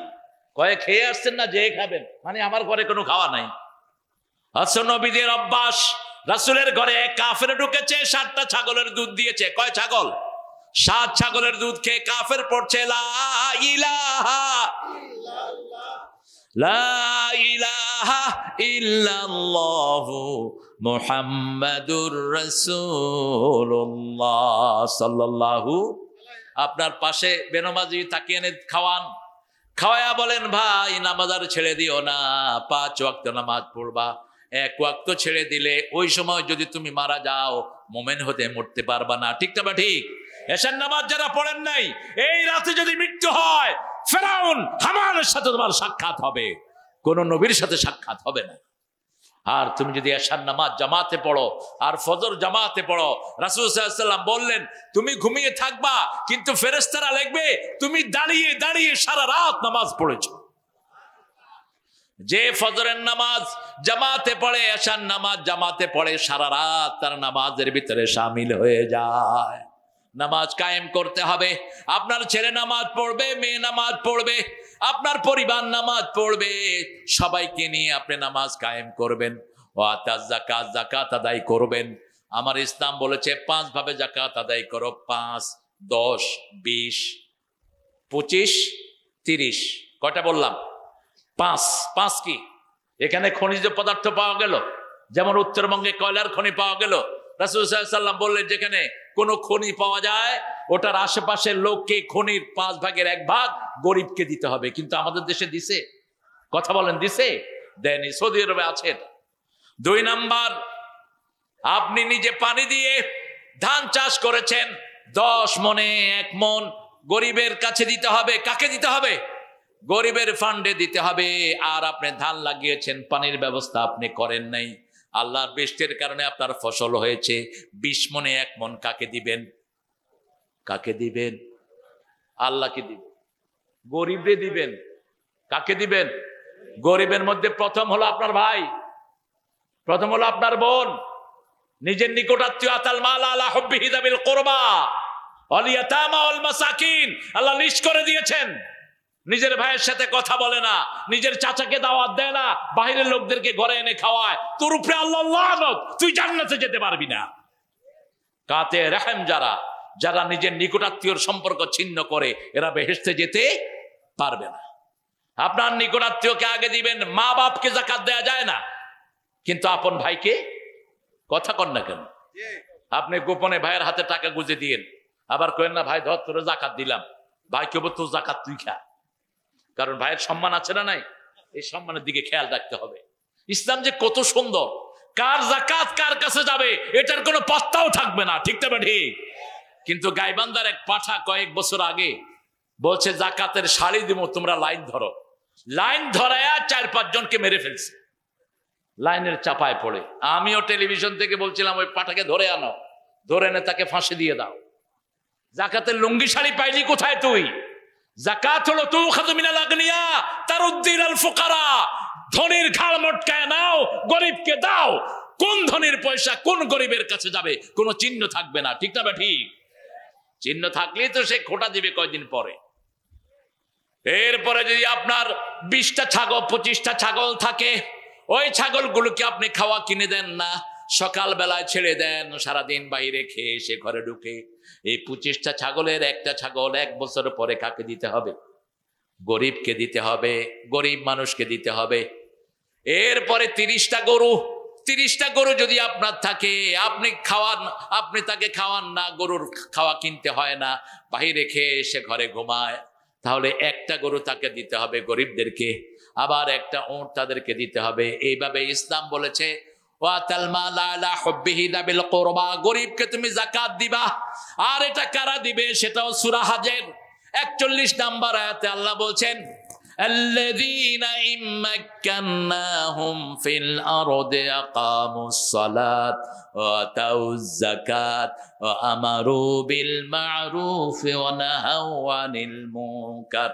কয়ে খেয়ে আসছেন না, যে খাবেন, মানে আমার ঘরে কোনো খাওয়া নাই। আচ্ছা, নবীদের অভ্যাস, রাসূলের ঘরে কাফের ঢুকেছে, 7টা ছাগলের দুধ দিয়েছে। কয় ছাগল? 7 ছাগলের দুধ খেয়ে কাফের পড়ছে লা ইলাহা লা ইলাহা ইল্লাল্লাহু মুহাম্মাদুর রাসূলুল্লাহ সাল্লাল্লাহু। আপনার পাশে বেনমাজি তাকিয়ে খাওয়ান, খাওয়ায়া বলেন, ভাই নামাজ আর ছেড়ে দিও না, 5 ওয়াক্ত নামাজ পড়বা। 1 ওয়াক্ত ছেড়ে দিলে ওই সময় যদি তুমি মারা যাও, মোমেন হতে মরতে পারবা না। ঠিক না? ঠিক। এশার নামাজ যারা পড়েন নাই, এই রাতে যদি মৃত্যু হয়, ফেরাউন হামানের সাথে তোমার সাক্ষাৎ হবে, কোন নবীর সাথে সাক্ষাৎ হবে না। আর তুমি যদি এশার নামাজ জামাতে পড়ো আর ফজর জামাতে পড়ো, রাসূল সাল্লাল্লাহু আলাইহি ওয়াসাল্লাম বললেন, তুমি ঘুমিয়ে থাকবা কিন্তু ফেরেশতারা লিখবে তুমি দাঁড়িয়ে দাঁড়িয়ে সারা রাত নামাজ পড়েছো। যে ফজরের নামাজ জামাতে পড়ে, এশার নামাজ জামাতে পড়ে, সারা রাত তার নামাজের ভিতরে শামিল হয়ে যায়। নামাজ কায়েম করতে হবে। আপনার ছেলে নামাজ পড়বে, মেয়ে নামাজ পড়বে, আপনার পরিবার নামাজ পড়বে, সবাইকে নিয়ে আপনি নামাজ কায়েম করবেন। ওয়াতাজ যাকাত, যাকাত আদায় করবেন। আমার ইসলাম বলেছে 5 ভাবে যাকাত আদায় করো। 5, 10, 20, 25, 30। কয়টা বললাম? 5। 5 কি? এখানে খনিজ পদার্থ পাওয়া গেল, যেমন উত্তরবঙ্গে কয়লার খনি পাওয়া গেল। রাসূল সাল্লাল্লাহু আলাইহি ওয়াসাল্লাম বললেন, যেখানে কোনো খনি পাওয়া যায় ওটার আশেপাশের লোককে খনির 5 ভাগের 1 ভাগ গরিবকে দিতে হবে। কিন্তু আমাদের দেশে দিছে? কথা বলেন, দিছে? দেয়নি। সৌদি আরবে আছে। 2 নাম্বার, আপনি নিজে পানি দিয়ে ধান চাষ করেছেন, 10 মনে 1 মন গরিবের কাছে দিতে হবে। কাকে দিতে হবে? গরিবের ফান্ডে দিতে হবে। আর আপনি ধান লাগিয়েছেন, পানির ব্যবস্থা আপনি করেন নাই, আল্লাহর বৃষ্টির কারণে আপনার ফসল হয়েছে, 20 মনে 1 মন কাকে দিবেন? কাকে দিবেন? আল্লাহকে দিবেন, গরিবরে দিবেন। কাকে দিবেন? গরিবের মধ্যে প্রথম হলো আপনার ভাই, প্রথম হলো আপনার বোন, নিজের নিকটাত্মীয়। আতাল মাল আলা হুব্বিহি যাবিল কুরবা ওয়াল ইয়াতামা ওয়াল মাসাকিন, আল্লাহ লিস্ট করে দিয়েছেন। নিজের ভাইয়ের সাথে কথা বলে না, নিজের চাচাকে দাওয়াত দেয় না, বাইরের লোকদেরকে ঘরে এনে খাওয়ায়, তোর উপরে আল্লাহ লানত, তুই জান্নাতে যেতে পারবি না। কাতে রহম যারা, যারা নিজের নিকটাত্মীয়র সম্পর্ক ছিন্ন করে, এরা বেহেশতে যেতে পারবে না। আপনার নিকটাত্মীয়কে আগে দিবেন। মা বাপকে যাকাত দেয়া যায় না, কিন্তু আপন ভাইকে কথা কন না কেন? আপনি গোপনে ভাইয়ের হাতে টাকা গুজে দিয়েন, আবার কেন না ভাই ধর তোর যাকাত দিলাম, ভাই কেবল তোর যাকাত তুই খা। কারণ ভাইয়ের সম্মান আছে না নাই? এই সম্মানের দিকে খেয়াল রাখতে হবে। ইসলাম যে কত সুন্দর, কার যাকাত কার কাছে যাবে এটার কোনো পাত্তাও থাকবে না। ঠিক না? ঠিক। কিন্তু গাইবান্ধার এক পাঠা কয়েক বছর আগে বলছে, যাকাতের শাড়ি দিব, তোমরা লাইন ধরো। লাইন ধরায়া 4-5 জনকে মেরে ফেলছে লাইনের চাপায় পড়ে। আমিও টেলিভিশন থেকে বলছিলাম, ওই পাঠাকে ধরে আনো, ধরে এনে তাকে ফাঁসি দিয়ে দাও। যাকাতের লুঙ্গি শাড়ি পাইলি কোথায় তুই? যাকাত হলো তুখাযু মিনাল আগনিয়া তারুদ্দু ইলাল ফুকারা, ধনীর ঘাড় মটকায় নাও, গরিবকে দাও। কোন ধনীর পয়সা কোন গরিবের কাছে যাবে কোনো চিহ্ন থাকবে না। ঠিক না? ঠিক। চিহ্ন থাকলেই তো সে খোটা দিবে কয়দিন পরে। এরপরে যদি আপনার 20টা ছাগল 25টা ছাগল থাকে, ওই ছাগলগুলোকে আপনি খাওয়া কিনে দেন না, সকাল বেলায় ছেড়ে দেন, সারাদিন বাইরে খেয়ে এসে ঘরে ঢুকে। এই 25টা ছাগলের একটা ছাগল 1 বছর পরে কাকে দিতে হবে? গরিবকে দিতে হবে, গরিব মানুষকে দিতে হবে। এরপরে 30টা গরু, 30টা গরু যদি আপনার থাকে, আপনি খাওয়ান, আপনি তাকে খাওয়ান না, গরুর খাওয়া কিনতে হয় না, বাইরে খেয়ে এসে ঘরে ঘুমায়, তাহলে একটা গরু তাকে দিতে হবে গরিবদেরকে, আবার একটা উট তাদেরকে দিতে হবে। এইভাবে ইসলাম বলেছে, ওয়াতাল মাল আলা হুব্বিহি যাবিল কুরবা, গরিবকে তুমি যাকাত দিবা। আর এটা কারা দিবে? সেটাও সূরা হজের 41 নম্বর আয়াতে আল্লাহ বলছেন, الذين إن مكناهم في الأرض أقاموا الصلاة وآتوا الزكاة وأمروا بالمعروف ونهوا عن المنكر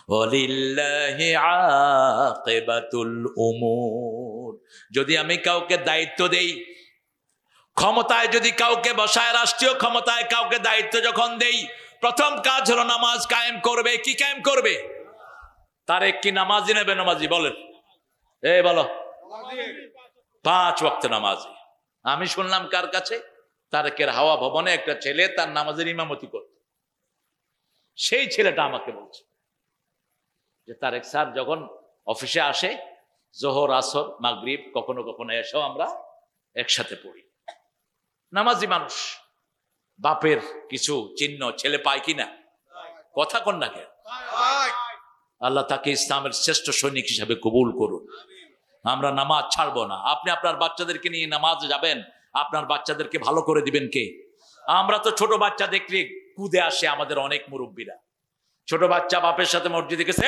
ولله عاقبة الأمور। যদি আমি কাউকে দায়িত্ব দেই, ক্ষমতায় যদি কাউকে বসায়, রাষ্ট্রীয় ক্ষমতায় কাউকে দায়িত্ব যখন দেই, প্রথম কাজ হলো নামাজ কায়েম করবে। কি কায়েম করবে? তারেক কি নামাজি না বেনামাজি? বলেন, এই বলো। 5 ওয়াক্ত নামাজি। আমি শুনলাম কার কাছে? তারেকের হাওয়া ভবনে একটা ছেলে তার নামাজের ইমামতি করত। সেই ছেলেটা আমাকে বলছে যে তারেক স্যার যখন অফিসে আসে, জোহর, আসর, মাগরিব, কখনো কখনো এসেও আমরা একসাথে পড়ি। নামাজি মানুষ, বাপের কিছু চিহ্ন ছেলে পায় কিনা? কথা কন না কেন? আল্লাহ তাকে ইসলামের শ্রেষ্ঠ সৈনিক হিসাবে কবুল করুন। আমরা নামাজ ছাড়বো না। আপনি আপনার বাচ্চাদেরকে নিয়ে নামাজ যাবেন, আপনার বাচ্চাদেরকে ভালো করে দিবেন কে? আমরা তো ছোট বাচ্চা দেখলে কুদে আসে আমাদের অনেক মুরব্বীরা। ছোট বাচ্চা বাপের সাথে মসজিদে গেছে,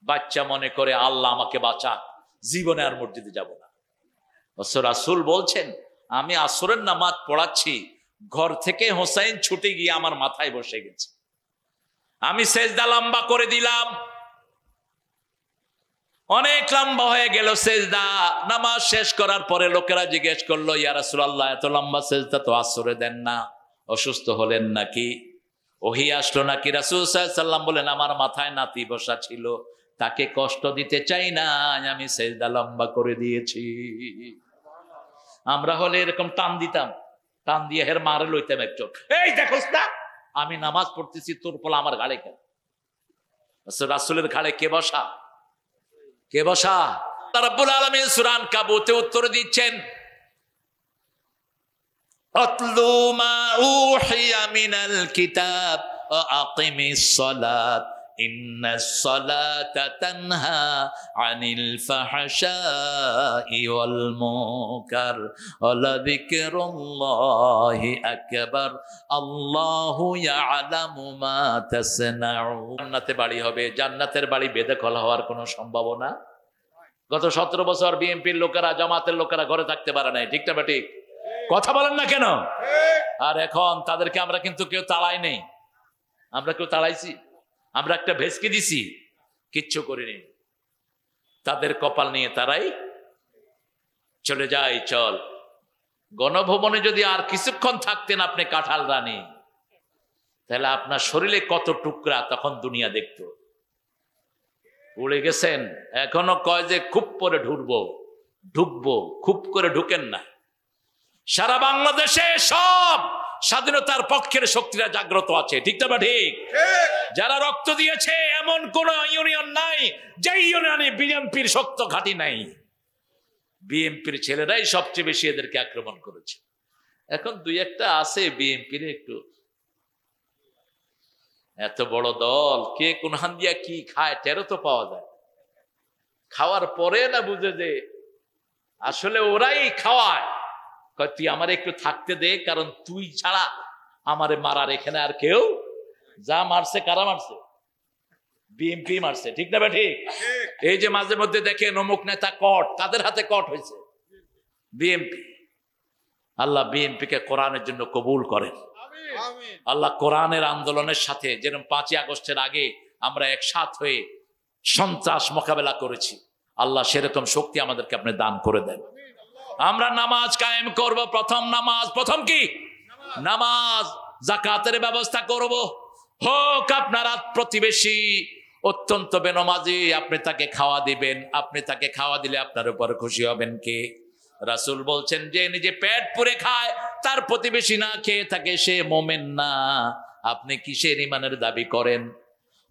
বাচ্চা মনে করে আল্লাহ আমাকে বাঁচা, জীবনে আর মসজিদে যাব না। রাসূল বলছেন, আমি আসরের নামাজ পড়াচ্ছি, ঘর থেকে হোসাইন ছুটে গিয়ে আমার মাথায় বসে গেছে। আমি সেজদা লম্বা করে দিলাম, অনেক লম্বা হয়ে গেল সেজদা। নামাজ শেষ করার পরে লোকেরা জিজ্ঞেস করলো, ইয়া রাসূলুল্লাহ, এত লম্বা সেজদা তো আসরে দেন না, অসুস্থ হলেন নাকি? ওহী আসলো নাকি? রাসূল সাল্লাল্লাহু আলাইহি ওয়াসাল্লাম বলেন, আমার মাথায় নাতি বসা ছিল, তাকে কষ্ট দিতে চাই না, আমি সেজদা লম্বা করে দিয়েছি। আমরা হলে এরকম টান দিতাম, টান দিয়ে হের মারে লইতাম একজন, এই দেখোস না আমি নামাজ পড়তেছি, তোর পোলা আমার ঘাড়ে কেন? রাসূলের ঘাড়ে কে বসা? কে বসা? রব্বুল আলামিন সূরা আনকাবুতে উত্তর দিচ্ছেন, আতলু মা উহিয়া মিনাল কিতাব ওয়া আকিমিস সালাত ইন্নাস সালাতা তানহা আনিল ফাহশাই ওয়াল মুনকার ওয়া যিকরুল্লাহি আকবার আল্লাহু ইয়ালামু মা তাসনাউন। জান্নাতে বাড়ি হবে, জান্নাতের বাড়ি বেদখল হওয়ার কোনো সম্ভাবনা। গত 17 বছর বিএনপির লোকেরা, জামাতের লোকেরা ঘরে থাকতে পারে নাই, ঠিক না ঠিক? কথা বলেন না কেন? আর এখন তাদেরকে আমরা কিন্তু কেউ তাড়াই নেই। আমরা কেউ তাড়াইছি? আমরা একটা ভেসকে দিছি? কিচ্ছু করিনি। তাদের কপাল নিয়ে তারাই চলে যায়। চল, গণভবনে যদি আর কিছুক্ষণ থাকতেন আপনি কাঁঠাল রানী, তাহলে আপনার শরীরে কত টুকরা তখন দুনিয়া দেখতো। উড়ে গেছেন, এখনো কয় যে খুব করে ঢুকবো, খুব করে ঢুকেন না। সারা বাংলাদেশে সব স্বাধীনতার পক্ষের শক্তিরা জাগ্রত আছে, ঠিক না ঠিক? যারা রক্ত দিয়েছে এমন কোন ইউনিয়ন নাই যে ইউনিয়নে বিএনপির শক্ত ঘাঁটি নাই। বিএনপির ছেলেরাই সবচেয়ে বেশি এদেরকে আক্রমণ করেছে। এখন 2-1টা আছে বিএনপির একটু, এত বড় দল, কে কোন হান দিয়া কি খায় টেরও তো পাওয়া যায়। খাওয়ার পরে না বুঝে যে আসলে ওরাই খাওয়ায়। তুই আমার একটু থাকতে দে, কারণ তুই ছাড়া আমারে মারার এখানে আর কেউ। যা মারছে, কারা মারছে? বিএনপি মারছে, ঠিক না ঠিক? এই যে মাঝে মধ্যে দেখেন অমুক নেতা কট, কাদের হাতে কট হয়েছে? বিএনপি। আল্লাহ বিএনপিকে কোরআনের জন্য কবুল করেন। আল্লাহ কোরআনের আন্দোলনের সাথে, যেরকম 5ই আগস্টের আগে আমরা একসাথ হয়ে সন্ত্রাস মোকাবেলা করেছি, আল্লাহ সেরকম শক্তি আমাদেরকে আপনি দান করে দেন। আমরা নামাজ কায়েম করব। প্রথম নামাজ, প্রথম কি? নামাজ। যাকাতের ব্যবস্থা করব। হোক আপনার প্রতিবেশী অত্যন্ত বেনমাজি, আপনি তাকে খাওয়া দিবেন। আপনি তাকে খাওয়া দিলে আপনার উপর খুশি হবেন কে? রাসূল বলছেন, যে নিজে পেট পুরে খায় তার প্রতিবেশী না খেয়ে থাকে, সে মোমেন না। আপনি কিসের ঈমানের দাবি করেন?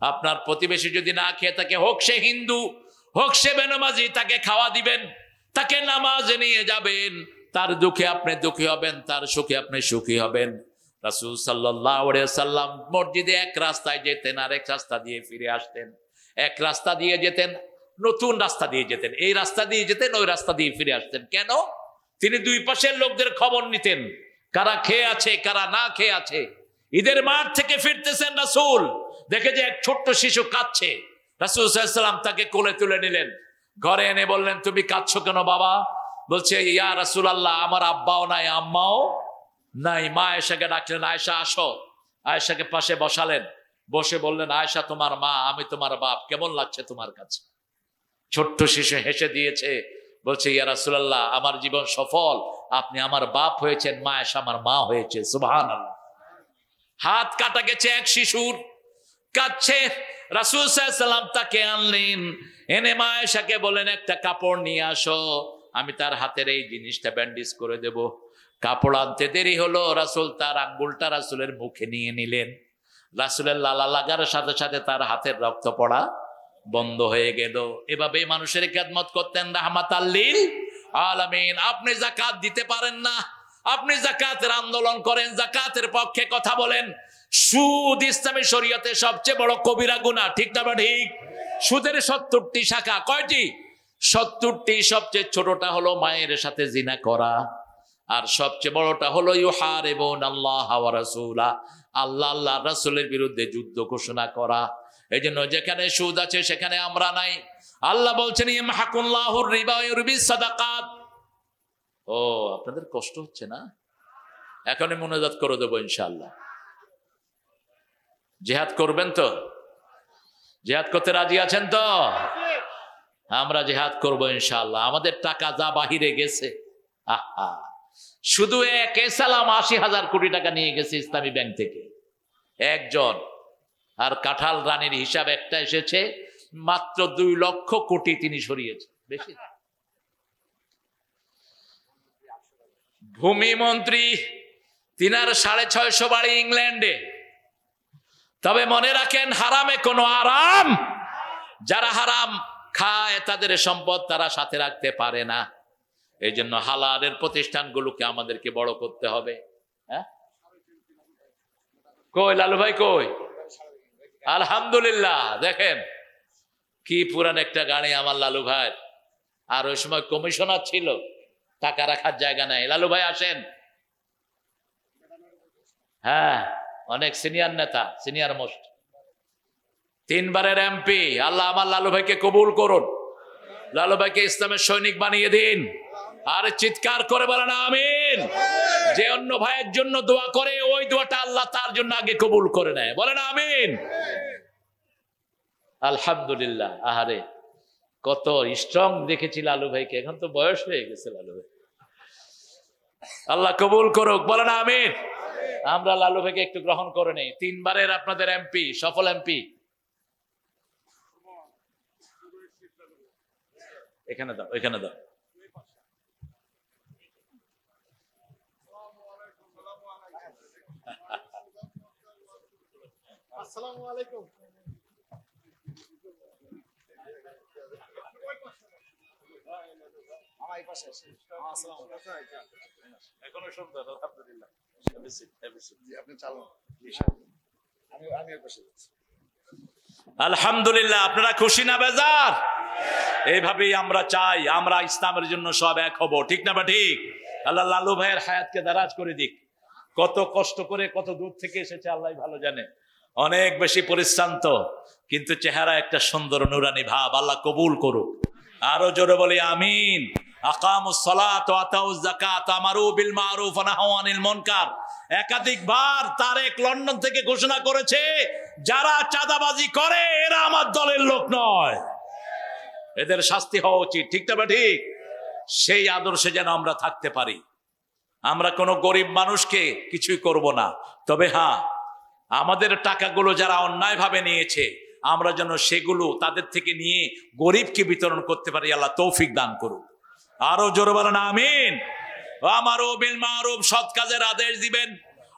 আপনার প্রতিবেশী যদি না খেয়ে থাকে, হোক সে হিন্দু, হোক সে বেনমাজি, তাকে খাওয়া দিবেন, তাকে নামাজে নিয়ে যাবেন। তার দুঃখে আপনি দুঃখী হবেন, তার সুখে আপনি সুখী হবেন। রাসূল সাল্লাল্লাহু আলাইহি ওয়াসাল্লাম মসজিদে এক রাস্তায় যেতেন, আর এক রাস্তা দিয়ে ফিরে আসতেন। এক রাস্তা দিয়ে যেতেন, নতুন রাস্তা দিয়ে যেতেন, এই রাস্তা দিয়ে যেতেন, ওই রাস্তা দিয়ে ফিরে আসতেন। কেন? তিনি দুই পাশের লোকদের খবর নিতেন, কারা খেয়ে আছে, কারা না খেয়ে আছে। ঈদের মাঠ থেকে ফিরতেছেন রাসূল, দেখে যে এক ছোট্ট শিশু কাঁদছে, রাসূল সাল্লাল্লাহু আলাইহি ওয়াসাল্লাম তাকে কোলে তুলে নিলেন, ঘরে এনে বললেন, তুমি কাঁদছো কেন বাবা? বলছে, ইয়া রাসূলুল্লাহ, আমার আব্বাও নাই আম্মাও নাই। মা আয়েশাকে ডাকলেন, আয়েশা আসো। আয়েশাকে পাশে বসালেন, বসে বললেন, আয়েশা তোমার মা, আমি তোমার বাপ, কেমন লাগছে তোমার কাছে? ছোট্ট শিশু হেসে দিয়েছে, বলছে, ইয়া রাসূলুল্লাহ, আমার জীবন সফল, আপনি আমার বাপ হয়েছেন, মা আয়েশা আমার মা হয়েছে। সুবহানাল্লাহ। হাত কাটা গেছে এক শিশুর, কাঁদছে। রাসূল সাল্লাল্লাহু আলাইহি ওয়াসাল্লাম তাকে আনলেন, এনে মা আয়েশাকে বলেন, একটা কাপড় নিয়ে আসো, আমি তার হাতের এই জিনিসটা ব্যান্ডেজ করে দেব। কাপড় আনতে দেরি হলো, রাসূল তার আঙ্গুলটা রাসূলের মুখে নিয়ে নিলেন। রাসূলের লালা লাগার সাথে সাথে তার হাতের রক্ত পড়া বন্ধ হয়ে গেল। এভাবে মানুষের খেদমত করতেন রাহমাতাল লিল আলামিন। আপনি যাকাত দিতে পারেন না, আপনি যাকাতের আন্দোলন করেন, যাকাতের পক্ষে কথা বলেন। সুদ ইসলামী শরীয়তে সবচেয়ে বড় কবিরা গুনাহ, ঠিক না ঠিক? সুদের 70টি শাখা, কয়টি? 70টি। সবচেয়ে ছোটটা হলো মায়ের সাথে জিনা করা, আর সবচেয়ে বড়টা হলো ইউহারিবুনাল্লাহ ওয়া রাসূলা, আল্লাহ আল্লাহ রাসূলের বিরুদ্ধে যুদ্ধ ঘোষণা করা। এই জন্য যেখানে সুদ আছে সেখানে আমরা নাই। আল্লাহ বলছেন, ইয়ামহাকুল্লাহুর রিবা ওয়া ইউরবিস সাদাকাত। ও, আপনাদের কষ্ট হচ্ছে না? এখনই মুনাজাত করে দেবো ইনশাআল্লাহ। জিহাদ করবেন তো? জিহাদ করতে রাজি আছেন তো? আমরা জিহাদ করবো ইনশাআল্লাহ। আমাদের টাকা যা বাহিরে গেছে, আহা, শুধু এক সালাম ৮০,০০০ কোটি টাকা নিয়ে গেছে ইসলামী ব্যাংক থেকে একজন। আর কাঁঠাল রানীর হিসাব একটা এসেছে, মাত্র ২ লক্ষ কোটি তিনি সরিয়েছে, বেশি। ভূমি মন্ত্রী, তিনার ৬৫০ বাড়ি ইংল্যান্ডে। তবে মনে রাখেন, হারামে কোনো আরাম। যারা হারাম খায় তাদের সম্পদ তারা সাথে রাখতে পারে না। এই জন্য হালালের প্রতিষ্ঠানগুলোকে আমাদেরকে বড় করতে হবে। হ্যাঁ, কই লালু ভাই কই? আলহামদুলিল্লাহ, দেখেন কি পুরান একটা গাড়ি আমার লালু ভাই। আর ওই সময় কমিশনার ছিল, টাকা রাখার জায়গা নাই। লালু ভাই আসেন। হ্যাঁ, অনেক সিনিয়র নেতা, সিনিয়র মোস্ট, 3 বারের এমপি। আল্লাহ আমার লালু ভাইকে কবুল করুন, লালু ভাইকে ইসলামের সৈনিক বানিয়ে দিন। আর চিৎকার করে বলেন আমিন। যে অন্য ভাইয়ের জন্য দোয়া করে, ওই দোয়াটা আল্লাহ তার জন্য আগে কবুল করে নেয়। বলেন আমিন। আলহামদুলিল্লাহ। আহারে, কত স্ট্রং দেখেছি লালু ভাইকে, এখন তো বয়স হয়ে গেছে লালু ভাই। আল্লাহ কবুল করুক, বলেন আমিন। আমরা লালু ভাইকে একটু গ্রহণ করে নেই। 3 বারের আপনাদের এমপি, সফল এমপি। এখানে দাও, এখানে দাও। আসসালামু আলাইকুম। এখনো সুন্দর, আলহামদুলিল্লাহ। আপনি চালান। আলহামদুলিল্লাহ। আপনারা খুশি না বেজার? এইভাবেই আমরা চাই, আমরা ইসলামের জন্য সব এক হব, ঠিক না বা ঠিক? আল্লাহ লালু ভাইয়ের হায়াতকে দারাজ করে দিক। কত কষ্ট করে, কত দূর থেকে এসেছে আল্লাহ ভালো জানে। অনেক বেশি পরিশ্রান্ত, কিন্তু চেহারা একটা সুন্দর নুরানি ভাব। আল্লাহ কবুল করুক। আরো জোরে বলি আমিন। আকামুস সালাত ওয়া আতাউজ যাকাত আমারু বিল মারুফ ওয়া নাহাউ আনিল মুনকার। একাধিকবার তারেক লন্ডন থেকে ঘোষণা করেছে, যারা চাঁদাবাজি করে এরা আমার দলের লোক নয়, এদের শাস্তি হওয়া উচিত, ঠিক না ঠিক? সেই আদর্শে যেন আমরা থাকতে পারি। আমরা কোনো গরিব মানুষকে কিছুই করব না, তবে হ্যাঁ, আমাদের টাকাগুলো যারা অন্যায়ভাবে নিয়েছে, আমরা যেন সেগুলো তাদের থেকে নিয়ে গরিবকে বিতরণ করতে পারি। আল্লাহ তৌফিক দান করুন। আরো জোরে বলেন আমিন। আমারও বিল মারুফ, সৎ কাজের আদেশ দিবেন,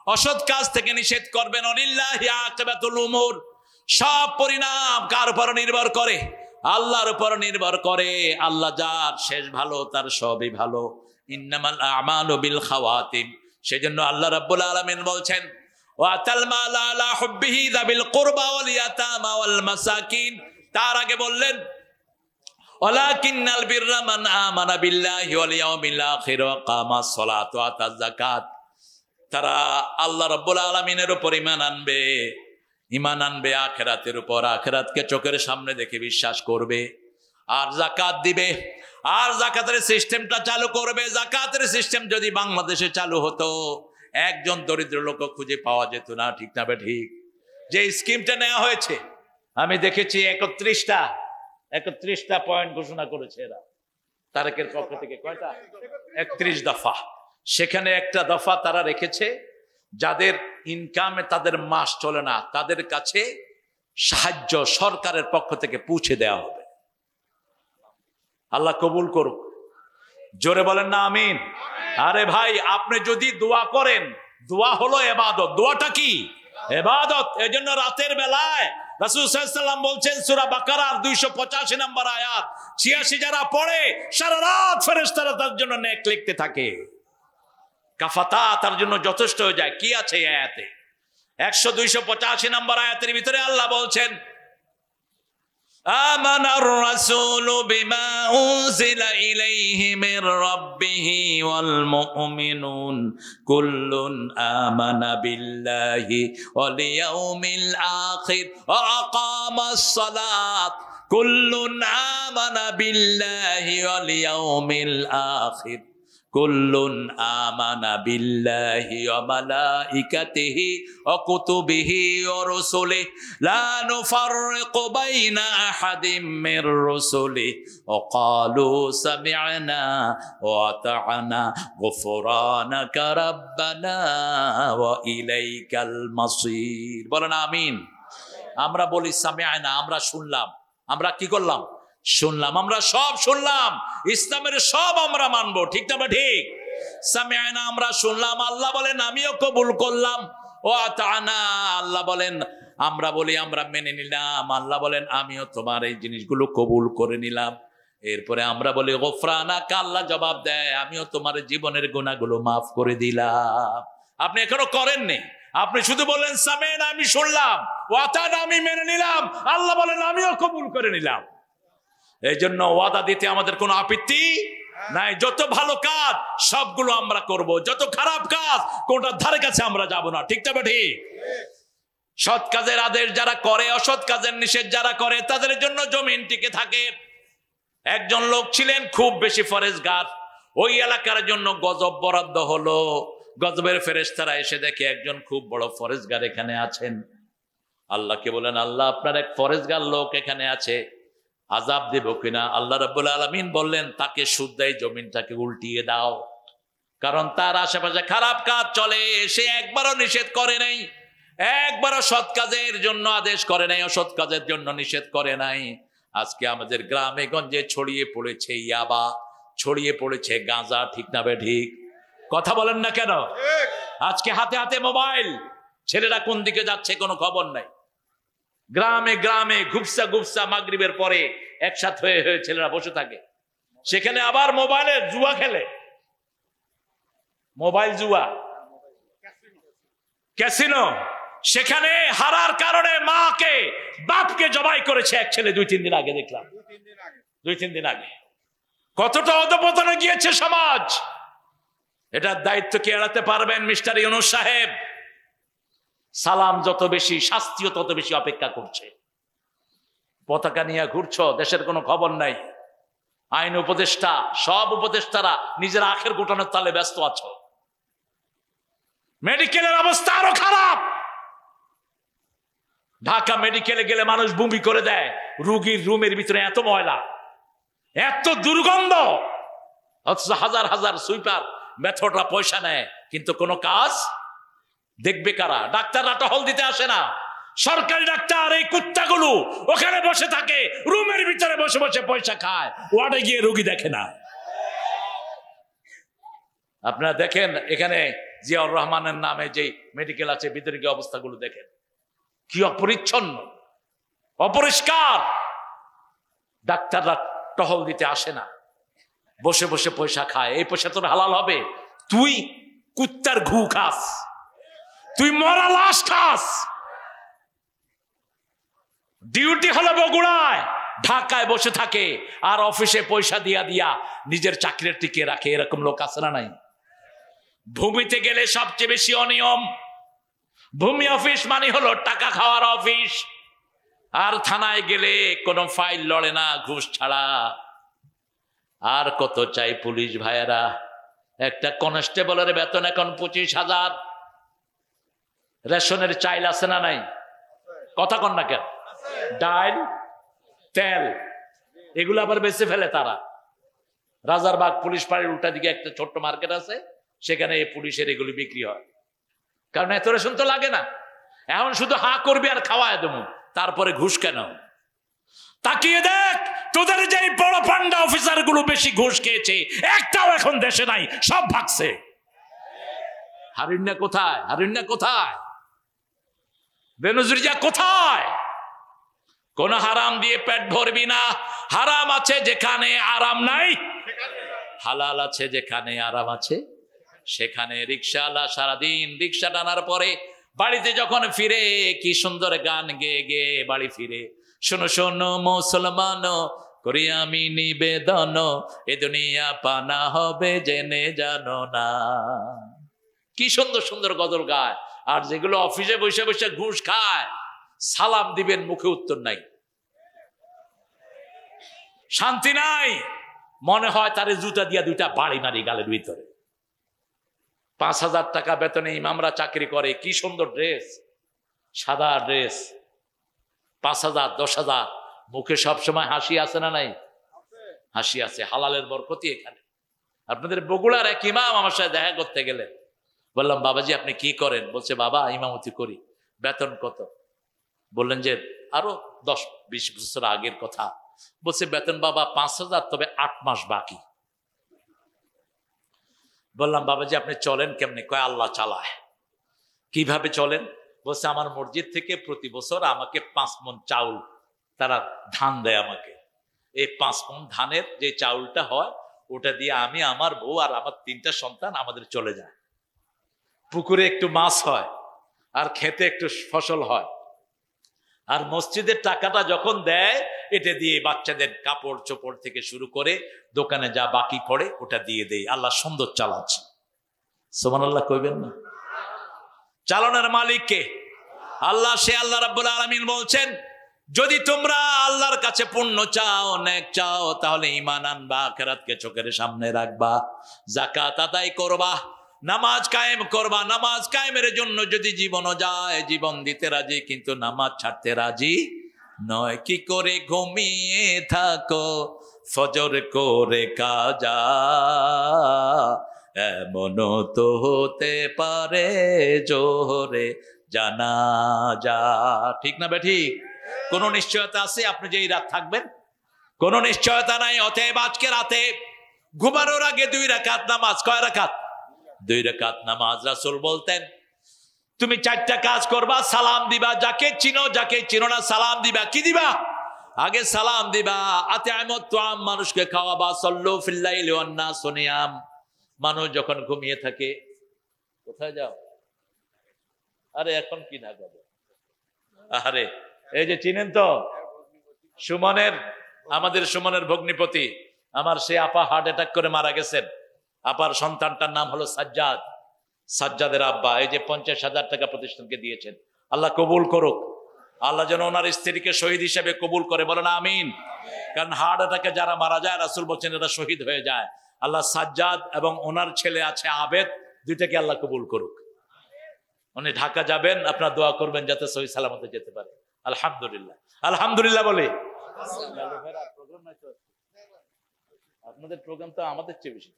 অসৎ কাজ থেকে নিষেধ করবেন। ওয়ালিল্লাহি আকিবাতুল উমুর। সব পরিণাম কার উপর নির্ভর করে? আল্লাহর উপর নির্ভর করে। আল্লাহ যার শেষ ভালো, তার সবই ভালো। ইন্নামাল আমালু বিল খাওয়াতিম। সেজন্য আল্লাহ রাব্বুল আলামিন বলছেন, ওয়াতাল মাল আলা হুব্বিহি যাবিল কুরবা ওয়াল ইয়াতামা ওয়াল মাসাকিন। তার আগে বললেন, ওয়ালাকিন্নাল বিররা মান আমানা বিল্লাহি ওয়াল ইয়াউমিল আখির ওয়া কামাস সালাত ওয়া আতাজ যাকাত। তারা আল্লাহ রাব্বুল আলামিনের উপর ঈমান আনবে, ঈমান আনবে আখিরাতের উপর, আখিরাতকে চোখের সামনে দেখে বিশ্বাস করবে, আর যাকাত দিবে, আর যাকাতের সিস্টেমটা চালু করবে। যাকাতের সিস্টেম যদি বাংলাদেশে চালু হতো, একজন দরিদ্র লোক খুঁজে পাওয়া যেত না। ঠিক না বে ঠিক? যে স্কিমটা নেওয়া হয়েছে, আমি দেখেছি 31টা পয়েন্ট ঘোষণা করেছে এরা তারেকের পক্ষ থেকে। কয়টা? 31 দফা। সেখানে একটা দফা তারা রেখেছে, যাদের ইনকামে তাদের মাস চলে না, তাদের কাছে সাহায্য সরকারের পক্ষ থেকে পৌঁছে দেওয়া হবে। আল্লাহ কবুল করুক। জোরে বলেন না আমিন। আরে ভাই, আপনি যদি দোয়া করেন, দোয়া হলো ইবাদত। দোয়াটা কি? ইবাদত। এজন্য রাতের বেলায় রাসূল সাল্লাল্লাহু আলাইহি ওয়াসাল্লাম বলছেন সূরা বাকারার 285 নম্বর আয়াত, 86 যারা পড়ে সারা রাত ফেরেশতারা তার জন্য নেক লিখতে থাকে। কাফাতা তার জন্য যথেষ্ট হয়ে যায়। কি আছে এই আয়াতে? 285 নম্বর আয়াতের ভিতরে আল্লাহ বলছেন, আমানার রাসূলু বিমা উনজিলা ইলাইহি মির রাব্বিহি ওয়াল মুমিনুন কুল্লুন আমানা বিল্লাহি ওয়াল ইয়াউমিল আখির ওয়া আকামাস সালাত কুল্লুন আমানা বিল্লাহি ওয়াল ইয়াউমিল আখির কুল্লুন আমানা বিল্লাহি ওয়া মালাইকাতিহি ওয়া কুতুবিহি ওয়া রুসুলিহি লা নুফাররিকু বাইনা আহাদিম মির রুসুলিহি ওয়া ক্বালু সামি'না ওয়া আতা'না গুফরানাকা রাব্বানা ওয়া ইলাইকাল মাসির। বলেন আমিন। আমরা বলি সামি'না, আমরা শুনলাম। আমরা কি করলাম? শুনলাম। আমরা সব শুনলাম, ইসলামের সব আমরা মানবো। ঠিক না? ঠিক। সামি'না, আমরা শুনলাম। আল্লাহ বলেন আমিও কবুল করলাম। ও আতা'না, আল্লাহ বলেন আমরা বলি আমরা মেনে নিলাম। আল্লাহ বলেন আমিও তোমার এই জিনিসগুলো কবুল করে নিলাম। এরপরে আমরা বলি গফরানাকা, আল্লাহ জবাব দেয় আমিও তোমার জীবনের গুনাহগুলো মাফ করে দিলাম। আপনি এখনো করেননি, আপনি শুধু বললেন সামি'না, আমি শুনলাম, ও আতা'না, আমি মেনে নিলাম। আল্লাহ বলেন আমিও কবুল করে নিলাম। এই জন্য ওয়াদা দিতে আমাদের কোনো আপত্তি নাই। যত ভালো কাজ সবগুলো আমরা করব, যত খারাপ কাজ কোনটার ধারে কাছে আমরা যাব না। ঠিক না ঠিক? সৎ কাজের আদেশ যারা করে, অসৎ কাজের নিষেধ যারা করে, তাদের জন্য জমিন টিকে থাকে। একজন লোক ছিলেন খুব বেশি ফরেজগার, ওই এলাকার জন্য গজব বরাদ্দ হলো। গজবের ফেরেশতারা এসে দেখে একজন খুব বড় ফরেজগার এখানে আছেন। আল্লাহকে বলেন আল্লাহ, আপনার এক ফরেজগার লোক এখানে আছে, আযাব দেব কিনা? আল্লাহ রাব্বুল আলামিন বললেন তাকে শুদ্ধাই জমিনটাকে উল্টিয়ে দাও, কারণ তার আশেপাশে খারাপ কাজ চলে। সে একবারও নিষেধ করে নাই, একবারও সৎ কাজের জন্য আদেশ করে নাই, অসৎ কাজের জন্য নিষেধ করে নাই। আজকে আমাদের গ্রামে গঞ্জে ছড়িয়ে পড়েছে ইয়াবা, ছড়িয়ে পড়েছে গাঁজা। ঠিক না বে ঠিক? কথা বলেন না কেন? আজকে হাতে হাতে মোবাইল, ছেলেরা কোন দিকে যাচ্ছে কোনো খবর নাই। গ্রামে গ্রামে ঘুপসা ঘুপসা মাগরিবের পরে একসাথে হয়ে ছেলেরা বসে থাকে, সেখানে আবার মোবাইলে জুয়া খেলে। মোবাইল জুয়া, ক্যাসিনো। সেখানে হারার কারণে মাকে বাপকে জবাই করেছে এক ছেলে 2-3 দিন আগে দেখলাম। 2-3 দিন আগে। কতটা অধঃপতনে গিয়েছে সমাজ। এটার দায়িত্ব কি এড়াতে পারবেন মিস্টার ইউনূস সাহেব? সালাম যত বেশি, শাস্তিও তত বেশি অপেক্ষা করছে। পতাকা নিয়ে ঘুরছো, দেশের কোনো খবর নাই। আইন উপদেষ্টা, সব উপদেষ্টারা নিজের আখের গুটানোর তালে ব্যস্ত আছো। মেডিকেলের অবস্থা আরো খারাপ। ঢাকা মেডিকেলে গেলে মানুষ বমি করে দেয়। রোগীর রুমের ভিতরে এত ময়লা, এত দুর্গন্ধ, অথচ হাজার হাজার সুইপার মেথডরা পয়সা নেয়, কিন্তু কোনো কাজ দেখবে কারা? ডাক্তাররা টহল দিতে আসে না। সরকারি ডাক্তার এই কুত্তাগুলো ওখানে বসে থাকে, রুমের ভিতরে বসে বসে পয়সা খায়, ওয়ার্ডে গিয়ে রোগী দেখে না। আপনারা দেখেন এখানে জিয়াউর রহমানের নামে যে মেডিকেল আছে, ভিতরে গিয়ে অবস্থাগুলো দেখেন, কি অপরিচ্ছন্ন, অপরিষ্কার। ডাক্তাররা টহল দিতে আসে না, বসে বসে পয়সা খায়। এই পয়সা তোর হালাল হবে? তুই কুত্তার ঘু খাস, তুই মরা লাশ খাস। ডিউটি হলো বগুড়ায়, ঢাকায় বসে থাকে, আর অফিসে পয়সা দিয়া দিয়া নিজের চাকরি টিকে রাখে। এরকম লোক আছে না নাই? ভূমিতে গেলে সবচেয়ে বেশি অনিয়ম, ভূমি অফিস মানে হলো টাকা খাওয়ার অফিস। আর থানায় গেলে কোনো ফাইল লড়ে না ঘুষ ছাড়া। আর কত চাই পুলিশ ভাইয়েরা? একটা কনস্টেবলের বেতন এখন 25,000। রেশনের চাইল আছে না নাই? কথা কন না কেন? ডাল, তেল এগুলো আবার বেঁচে ফেলে তারা। রাজারবাগ পুলিশ ফাঁড়ির উল্টা দিকে একটা ছোট্ট মার্কেট আছে, সেখানে এই পুলিশের এগুলি বিক্রি হয়। কারণ এত রেশন তো লাগে না। এখন শুধু হা করবি আর খাওয়ায় দেবো, তারপরে ঘুষ কেন? তাকিয়ে দেখ, তোদের যে বড় পান্ডা অফিসার গুলো বেশি ঘুষ খেয়েছে, একটাও এখন দেশে নাই, সব ভাগছে। হারিন্না কোথায়? হারিন্না কোথায়? বেনজিরিয়া কোথায়? কোন হারাম দিয়ে পেট ভরবি না। হারাম আছে যেখানে আরাম নাই, হালাল আছে যেখানে আরাম আছে সেখানে। রিক্সাওয়ালা সারাদিন রিক্সা টানার পরে বাড়িতে যখন ফিরে কি সুন্দর গান গেয়ে গেয়ে বাড়ি ফিরে। শোনো শোনো মুসলমান, করি আমি নিবেদন, এ দুনিয়া পানা হবে জেনে জানো না। কি সুন্দর সুন্দর গজল গায়। আর যেগুলো অফিসে বসে বসে ঘুষ খায়, সালাম দিবেন মুখে উত্তর নাই, শান্তি নাই। মনে হয় তারে জুতা দিয়া দুইটা বাড়ি মারি গালের ভিতরে। 5,000 টাকা বেতনে ইমামরা চাকরি করে, কি সুন্দর ড্রেস, সাদা ড্রেস। 5,000, 10,000, মুখে সবসময় হাসি আছে না নাই? হাসি আছে, হালালের বরকতি এখানে। আপনাদের বগুড়ার এক ইমাম আমার সাথে দেখা করতে গেলেন। বললাম, বাবাজি আপনি কি করেন? বলছে, বাবা ইমামতি করি। বেতন কত? বললেন যে আরো 10-20 বছর আগের কথা। বলছে, বেতন বাবা 5,000, তবে 8 মাস বাকি। বললাম, বাবাজি আপনি চলেন কেমনে? কয় আল্লাহ চালায়। কিভাবে চলেন? বলছে, আমার মসজিদ থেকে প্রতি বছর আমাকে 5 মণ চাউল তারা ধান দেয় আমাকে। এই 5 মণ ধানের যে চাউলটা হয়, ওটা দিয়ে আমি, আমার বউ আর আমার 3টা সন্তান আমাদের চলে যায়। পুকুরে একটু মাছ হয়, আর খেতে একটু ফসল হয়। আর মসজিদের টাকাটা যখন দেয়, এটা দিয়ে বাচ্চাদের কাপড় চোপড় থেকে শুরু করে দোকানে যা বাকি পড়ে ওটা দিয়ে দেয়। আল্লাহ সুন্দর চালাচ্ছে। সুবহানাল্লাহ কইবেন না? চালানোর মালিক কে? আল্লাহ। সে আল্লাহ রাব্বুল আলামিন বলছেন, যদি তোমরা আল্লাহর কাছে পুণ্য চাও, নেক চাও, তাহলে ঈমান আনবা, আখিরাতকে চোখের সামনে রাখবা, যাকাত আদায় করবা, নামাজ কায়েম করবা। নামাজ কায়েমের জন্য যদি জীবনও যায়, জীবন দিতে রাজি, কিন্তু নামাজ ছাড়তে রাজি নয়। কি করে ঘুমিয়ে থাকো ফজর করে কাজা, এমন তো হতে পারে জোহরে জানাজা। ঠিক না বেঠিক? কোন নিশ্চয়তা আছে আপনি যে এই রাত থাকবেন? কোন নিশ্চয়তা নাই। অতএব আজকে রাতে ঘুমানোর আগে 2 রাকাত নামাজ। কয় রাকাত? 2 রাকাত নামাজ। রাসূল বলতেন, তুমি 4টা কাজ করবা। সালাম দিবা, যাকে চিনো, যাকে চিনো না সালাম দিবা। কি দিবা? আগে সালাম দিবা। আতিআমুত তুআম, মানুষকে খাওয়াবা। সাল্লু ফিল লাইলি ওয়ান নাসু নিয়াম, মানুষ যখন ঘুমিয়ে থাকে। কোথায় যাও? আরে এখন কি না যাবে? আরে এই যে চিনেন তো সুমনের, আমাদের সুমনের ভগ্নিপতি, আমার সে আপা হার্ট অ্যাটাক করে মারা গেছেন। আপার সন্তানটার নাম হলো সাজ্জাদ। সাজ্জাদের আব্বা এই যে 50,000 টাকা প্রতিষ্ঠানকে দিয়েছেন। আল্লাহ কবুল করুক। আল্লাহ যেন ওনার স্ত্রীকে শহীদ হিসেবে কবুল করে, বলেন আমিন। কারণ হার্ট অ্যাটাকে যারা মারা যায়, রাসূল বলছেন এরা শহীদ হয়ে যায়। আল্লাহ সাজ্জাদ এবং ওনার ছেলে আছে আবেদ, দুইটাকে আল্লাহ কবুল করুক। উনি ঢাকা যাবেন, আপনার দোয়া করবেন যাতে সহি সালামতে যেতে পারে। আলহামদুলিল্লাহ, আলহামদুলিল্লাহ বলে। আপনাদের প্রোগ্রাম তো আমাদের চেয়ে বেশি।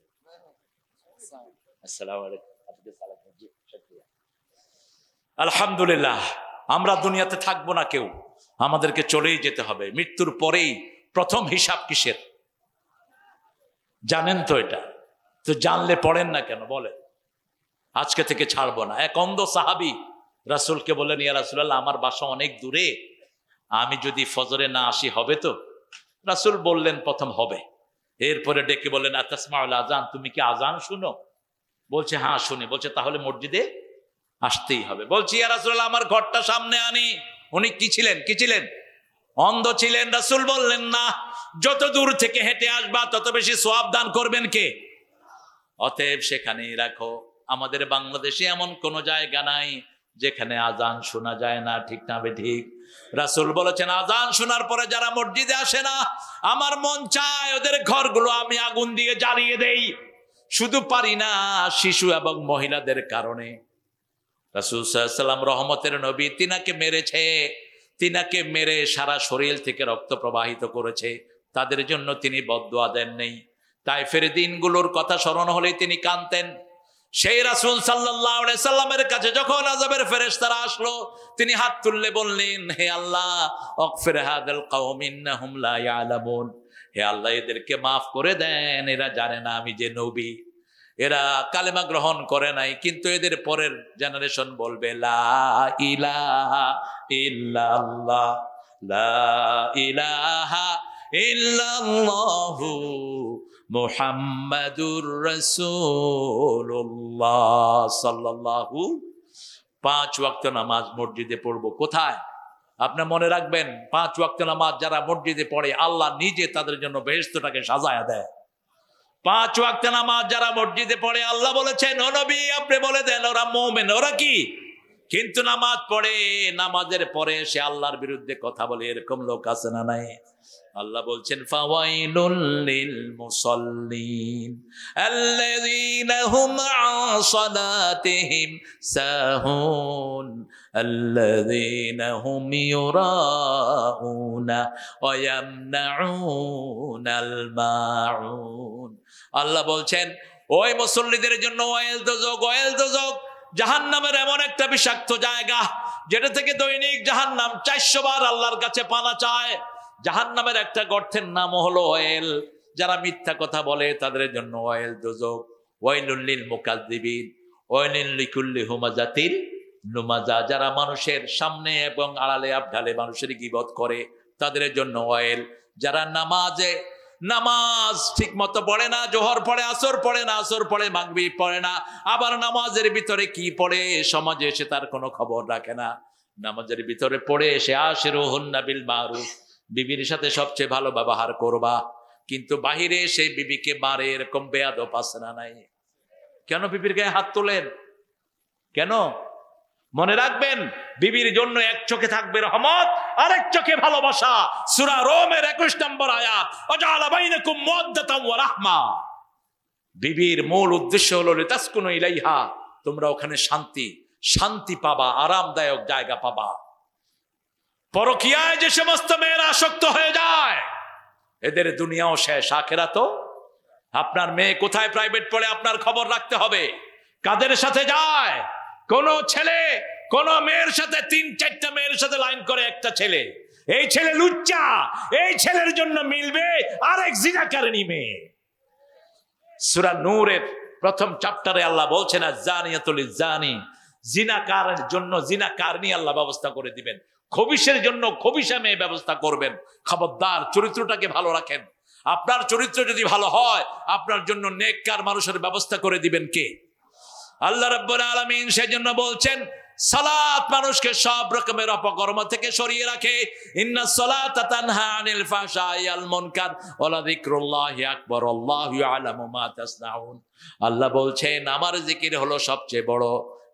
আসসালামু আলাইকুম। আলহামদুলিল্লাহ, আমরা দুনিয়াতে থাকবো না কেউ, আমাদেরকে চলেই যেতে হবে। মৃত্যুর পরেই প্রথম হিসাব কিসের জানেন তো? এটা তো জানলে পড়েন না কেন বলেন? আজকে থেকে ছাড়বো না। এক অন্ধ সাহাবী রাসূলকে বললেন, ইয়া রাসূলুল্লাহ, আমার বাসা অনেক দূরে, আমি যদি ফজরে না আসি হবে তো? রাসূল বললেন, প্রথম হবে। এরপরে ডেকে বললেন, আতাসমাউল আযান, তুমি কি আযান শুনো? বলছে, হ্যাঁ শুনি। বলছে, তাহলে মসজিদে আসতেই হবে। বলছি, ইয়া রাসূলুল্লাহ, আমার ঘরটা সামনে আনি। উনি কি ছিলেন? কি ছিলেন? অন্ধ ছিলেন। রাসূল বললেন, না, যত দূর থেকে হেঁটে আসবা তত বেশি সওয়াব দান করবেন কে? অতএব সেখানেই রাখো। আমাদের বাংলাদেশে এমন কোন জায়গা নাই যেখানে আজান শোনা যায় না, ঠিক না ঠিক? রাসূল বলেছেন আজান শোনার পরে যারা মসজিদে আসে না, আমার মন চায় ওদের ঘরগুলো আমি আগুন দিয়ে জ্বালিয়ে দেই। শুধু পারি না, শিশু এবং মহিলাদের কারণে। রাসূল সাল্লাল্লাহু আলাইহি ওয়াসাল্লাম রহমতের নবী, তিনাকে মেরেছে, তিনাকে মেরে সারা শরীর থেকে রক্ত প্রবাহিত করেছে, তাদের জন্য তিনি বদদুয়া দেন নেই। তাইফের দিনগুলোর কথা স্মরণ হলেই তিনি কাঁদতেন। সেই রাসূল সাল্লাল্লাহু আলাইহি সাল্লামের কাছে যখন আযাবের ফেরেশতারা আসলো, তিনি হাত তুললে বললেন, হে আল্লাহ, আগফির হাযাল কওম ইন্নাহুম লা ইয়ালামুন। হে আল্লাহ, এদেরকে মাফ করে দেন, এরা জানে না আমি যে নবী। এরা কালেমা গ্রহণ করে নাই, কিন্তু এদের পরের জেনারেশন বলবে লা ইলাহা ইল্লাল্লাহ, লা ইলাহা ইল্লাল্লাহু মুহাম্মাদুর রাসূলুল্লাহ সাল্লাল্লাহু। 5 ওয়াক্ত নামাজ মসজিদে পড়বো। কোথায়? আপনার মনে রাখবেন, 5 ওয়াক্ত নামাজ যারা মসজিদে পড়ে, আল্লাহ নিজে তাদের জন্য বেহেশতটাকে সাজায়া দেয়। 5 ওয়াক্ত নামাজ যারা মসজিদে পড়ে, আল্লাহ বলেছেন ও নবী আপনি বলে দেন ওরা মুমিন। ওরা কি? কিন্তু নামাজ পড়ে, নামাজের পরে সে আল্লাহর বিরুদ্ধে কথা বলে, এরকম লোক আছে না নাই? আল্লাহ বলছেন ফাওয়াইলুল লিল মুসাল্লিন আল্লাযীনা হুম আন সালাতিহিম সাহুন আল্লাযীনা হুম ইউরাউনা ওয়া ইয়ামনাউনাল মাউন। আল্লাহ বলছেন ওই মুসল্লিদের জন্য ওয়াইল দোজক, ওয়াইল দোজক জাহান্নামের এমন একটা বিষাক্ত জায়গা যেটা থেকে দৈনিক জাহান্নাম 400 বার আল্লাহর কাছে পানা চায়। জাহান্নামের একটা গর্তের নাম হলো ওয়াইল। যারা মিথ্যা কথা বলে তাদের জন্য ওয়াইল দোজক। ওয়াইলুল লিল মুকাজ্জিবিন ওয়াইলুল লিকুল্লি হুমাজাতিল লুমাজা। যারা মানুষের সামনে এবং আড়ালে আবঢালে মানুষের গীবত করে, তাদের জন্য ওয়াইল। যারা নামাজ ঠিক মতো পড়ে না, জোহর পড়ে, আসর পড়ে না, আসর পড়ে, মাগরিব পড়ে না, আবার নামাজের ভিতরে কি পড়ে সমাজে এসে তার কোনো খবর রাখে না। নামাজের ভিতরে পড়ে এসে আশিরুহুন্না বিল মারুফ, বিবির সাথে সবচেয়ে ভালো ব্যবহার করবা, কিন্তু বাহিরে সেই বিবিকে মারে, এরকম বেয়াদব আছে না নাই? কেন বিবির গায়ে হাত তোলেন? কেন? মনে রাখবেন, বিবির জন্য এক চোখে থাকবে রহমত, আরেক চোখে ভালোবাসা। সূরা রোমের 21 নম্বর আয়াত, ওয়াজাআলা বাইনাকুম মাওয়াদ্দাতান ওয়া রাহমা। বিবির মূল উদ্দেশ্য হলো লিতাসকুনু ইলাইহা, তোমরা ওখানে শান্তি পাবা, আরামদায়ক জায়গা পাবা। পরকীয়ায় যে সমস্ত মেয়েরা আসক্ত হয়ে যায়, এদের দুনিয়াও শেষ, আখিরাতও। আপনার মেয়ে কোথায় প্রাইভেট পড়ে আপনার খবর রাখতে হবে। কাদের সাথে যায়? কোন ছেলে কোন মেয়ের সাথে 3-4টা মেয়ের সাথে লাইন করে একটা ছেলে, এই ছেলে লুচ্চা, এই ছেলের জন্য মিলবে আরেক জিনাকারিনী মেয়ে। সূরা নূরের প্রথম চ্যাপ্টারে আল্লাহ বলছেন আয-যানিয়াতুল জানি, জিনাকারের জন্য জিনাকারিনী আল্লাহ ব্যবস্থা করে দিবেন, খবিশের জন্য খবিশা মেয়ে ব্যবস্থা করবেন। খবরদার, চরিত্রটাকে ভালো রাখেন। আপনার চরিত্র যদি ভালো হয়, আপনার জন্য নেককার মানুষের ব্যবস্থা করে দিবেন কে? আল্লাহ রাব্বুল আলামিন। সেজন্য বলছেন সালাত মানুষকে সব রকমের অপকর্ম থেকে সরিয়ে রাখে। ইন্নাস সালাতা তানহা আনিল ফাহশাই ওয়াল মুনকার ওয়া লাযিকরুল্লাহি আকবার আল্লাহু ইয়ালামু মা তাসনাউন। আল্লাহ বলছেন আমার জিকির হলো সবচেয়ে বড়।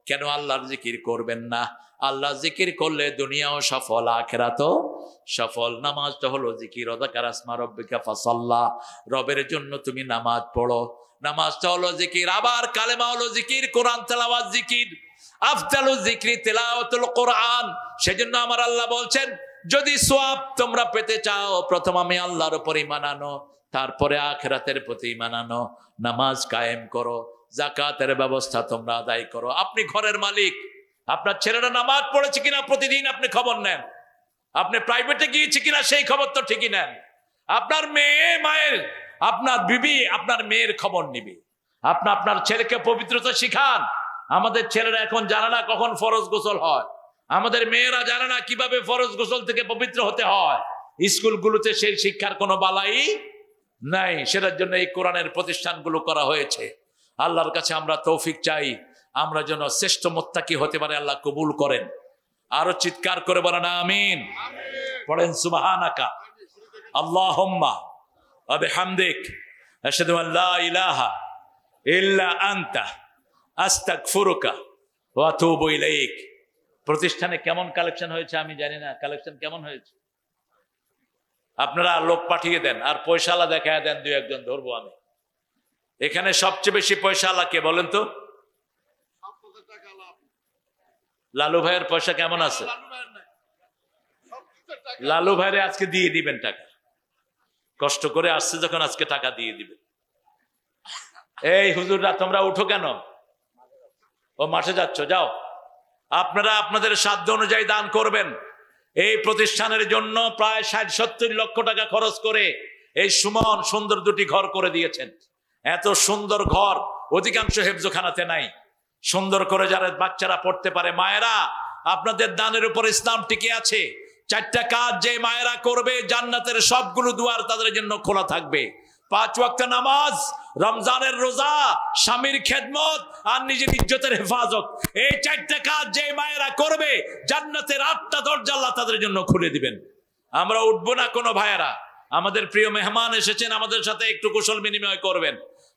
কেন আল্লাহর জিকির করবেন না? আল্লাহ জিকির করলে দুনিয়াও সফল, আখিরাতও সফল। নামাজটা হলো জিকির। ওয়াযাকার আসমা রাব্বিকা ফাসাল্লা, রবের জন্য তুমি নামাজ পড়ো, নামাজটা হলো জিকির। আবার কালেমা হলো জিকির, কোরআন তেলাওয়াত জিকির। আফদালুজ যিকরি তিলাওয়াতুল কোরআন। সেজন্য আমার আল্লাহ বলছেন যদি সওয়াব তোমরা পেতে চাও, প্রথম আমি আল্লাহর উপর ঈমান আনো, তারপরে আখিরাতের প্রতি ঈমান আনো, নামাজ কায়েম করো, যাকাতের ব্যবস্থা তোমরা আদায় করো। আপনি ঘরের মালিক, আপনার ছেলেরা নামাজ পড়েছে কিনা প্রতিদিন আপনি খবর নেন। আপনি প্রাইভেটে গিয়েছে কিনা সেই খবর তো ঠিকই নেন। আপনার মায়ের আপনার বিবি আপনার মেয়ের খবর নিবে। আপনার ছেলেকে পবিত্রতা শিখান। আমাদের ছেলেরা এখন জানে না কখন ফরজ গোসল হয়, আমাদের মেয়েরা জানে না কিভাবে ফরজ গোসল থেকে পবিত্র হতে হয়। স্কুলগুলোতে সেই শিক্ষার কোনো বালাই নাই। সেটার জন্য এই কোরআনের প্রতিষ্ঠানগুলো করা হয়েছে। আল্লাহর কাছে আমরা তৌফিক চাই, আমরা যেন শ্রেষ্ঠ মুত্তাকি হতে পারে, আল্লাহ কবুল করেন। আরো চিৎকার করে বলেন আমিন। পড়েন সুবহানাকা আল্লাহুম্মা ওয়া বিহামদিক আশহাদু আল লা ইলাহা ইল্লা আনতা আস্তাগফিরুকা ওয়া আতুবু ইলাইক। প্রতিষ্ঠানে কেমন কালেকশন হয়েছে আমি জানি না, কালেকশন কেমন হয়েছে? আপনারা লোক পাঠিয়ে দেন আর পয়সালা দেখায় দেন, দুই একজন ধরবো আমি। এখানে সবচেয়ে বেশি পয়সালা কে বলেন তো? লালু ভাইয়ের পয়সা কেমন আছে? লালু ভাইরে আজকে দিয়ে দিবেন টাকা, কষ্ট করে আসছে যখন আজকে টাকা দিয়ে দিবেন। এই হুজুররা তোমরা উঠো কেন? ও মাঠে যাচ্ছ, যাও। আপনারা আপনাদের সাধ্য অনুযায়ী দান করবেন। এই প্রতিষ্ঠানের জন্য প্রায় 60-70 লক্ষ টাকা খরচ করে এই সুমন সুন্দর দুটি ঘর করে দিয়েছেন। এত সুন্দর ঘর অধিকাংশ হেফজোখানাতে নাই। সুন্দর করে যারা বাচ্চারা পড়তে পারে, মায়েরা আপনাদের দানের উপর ইসলাম টিকে আছে। 4টা কাজ যে মায়েরা করবে, জান্নাতের সবগুলো দুয়ার তাদের জন্য খোলা থাকবে। 5 ওয়াক্ত নামাজ, রমজানের রোজা, স্বামীর খেদমত আর নিজের ইজ্জতের হেফাজত। এই 4টা কাজ যে মায়েরা করবে, জান্নাতের 8টা দরজা আল্লাহ তাদের জন্য খুলে দিবেন। আমরা উঠবো না কোনো ভাইয়েরা, আমাদের প্রিয় মেহমান এসেছেন, আমাদের সাথে একটু কুশল বিনিময় করবেন।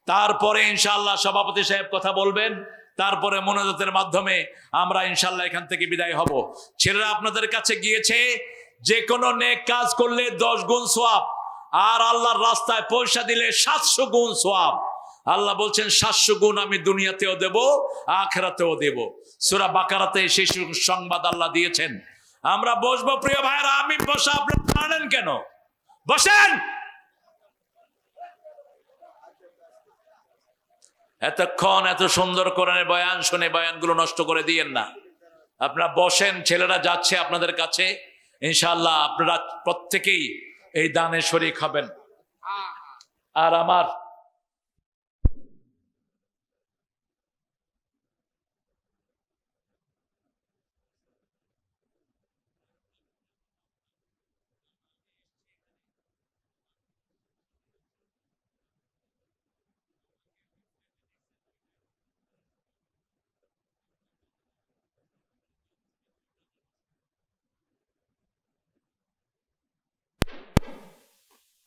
তারপরে ইনশাআল্লাহ সভাপতি সাহেব কথা বলবেন, তারপরে মোনাজাতের মাধ্যমে আমরা ইনশাআল্লাহ এখান থেকে বিদায় হব। ছেলেরা আপনাদের কাছে গিয়েছে, যে কোনো নেক কাজ করলে 10 গুণ সওয়াব, আর আল্লাহর রাস্তায় পয়সা দিলে 700 গুণ সওয়াব। আল্লাহ বলছেন 700 গুণ আমি দুনিয়াতেও দেব, আখিরাতেও দেব। সূরা বাকারাতে সেই সংবাদ আল্লাহ দিয়েছেন। আমরা বসবো প্রিয় ভাইরা, আমি বসা আপনারা জানেন কেন? বসেন। এতক্ষণ এত সুন্দর কোরআনের বয়ান শুনে বয়ানগুলো নষ্ট করে দিয়েন না। আপনারা বসেন, ছেলেরা যাচ্ছে আপনাদের কাছে। ইনশাআল্লাহ আপনারা প্রত্যেকেই এই দানে শরীক হবেন। আর আমার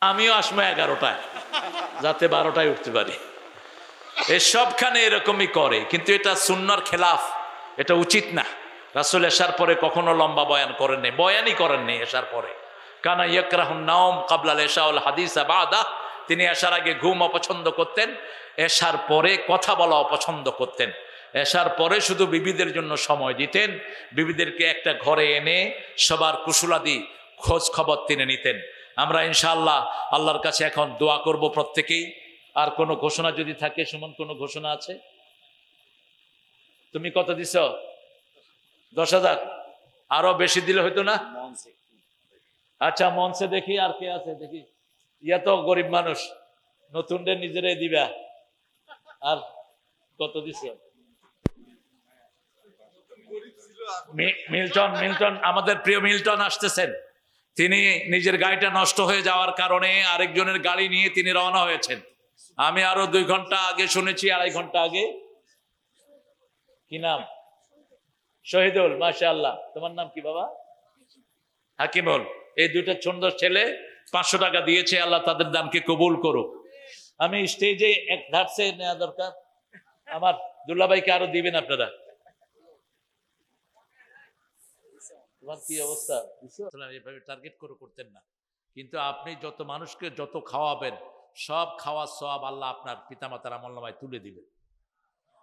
আমিও আসবো 11টায়, যাতে 12টায় উঠতে পারি। এসবখানে এরকমই করে, কিন্তু এটা সুন্নাহর খেলাফ, এটা উচিত না। রাসূল এশার পরে কখনো লম্বা বয়ান করেননি, বয়ানই করেননি এশার পরে। কানা ইয়াকরাহুন নাওম ক্বাবলাল ইশা ওয়াল হাদিসা বাদা। তিনি এশার আগে ঘুম অপছন্দ করতেন, এশার পরে কথা বলা অপছন্দ করতেন। এশার পরে শুধু বিবিদের জন্য সময় দিতেন, বিবিদেরকে একটা ঘরে এনে সবার কুশলাদি খোঁজ খবর তিনি নিতেন। আমরা ইনশাআল্লাহ আল্লাহর কাছে এখন দোয়া করব প্রত্যেকেই। আর কোনো ঘোষণা যদি থাকে, সুমন কোনো ঘোষণা আছে? তুমি কত দিছ? 10,000। আরো বেশি দিলে হইতো না? আচ্ছা মঞ্চে দেখি আর কে আছে, দেখি। ইয়া তো গরিব মানুষ, নতুনদের নিজেরাই দিবা। আর কত দিছ? মিল্টন, আমাদের প্রিয় মিল্টন আসতেছেন। তিনি নিজের গাড়িটা নষ্ট হয়ে যাওয়ার কারণে আরেকজনের গাড়ি নিয়ে তিনি রওনা হয়েছেন। আমি আরো 2 ঘন্টা আগে শুনেছি, 2.5 ঘন্টা আগে। কি নাম? শহীদুল। মাশাআল্লাহ। তোমার নাম কি বাবা? হাকিমুল। এই 2টা সুন্দর ছেলে 500 টাকা দিয়েছে, আল্লাহ তাদের দানকে কবুল করুক। আমি স্টেজে এক ধারছে নেওয়া দরকার, আমার দুল্লাভাইকে আরো দিবেন আপনারা। তোমার কি অবস্থা? এভাবে টার্গেট করে করতেন না, কিন্তু আপনি যত মানুষকে যত খাওয়াবেন, সব খাওয়ার সওয়াব আল্লাহ আপনার পিতামাতার আমলনামায় তুলে দিবেন।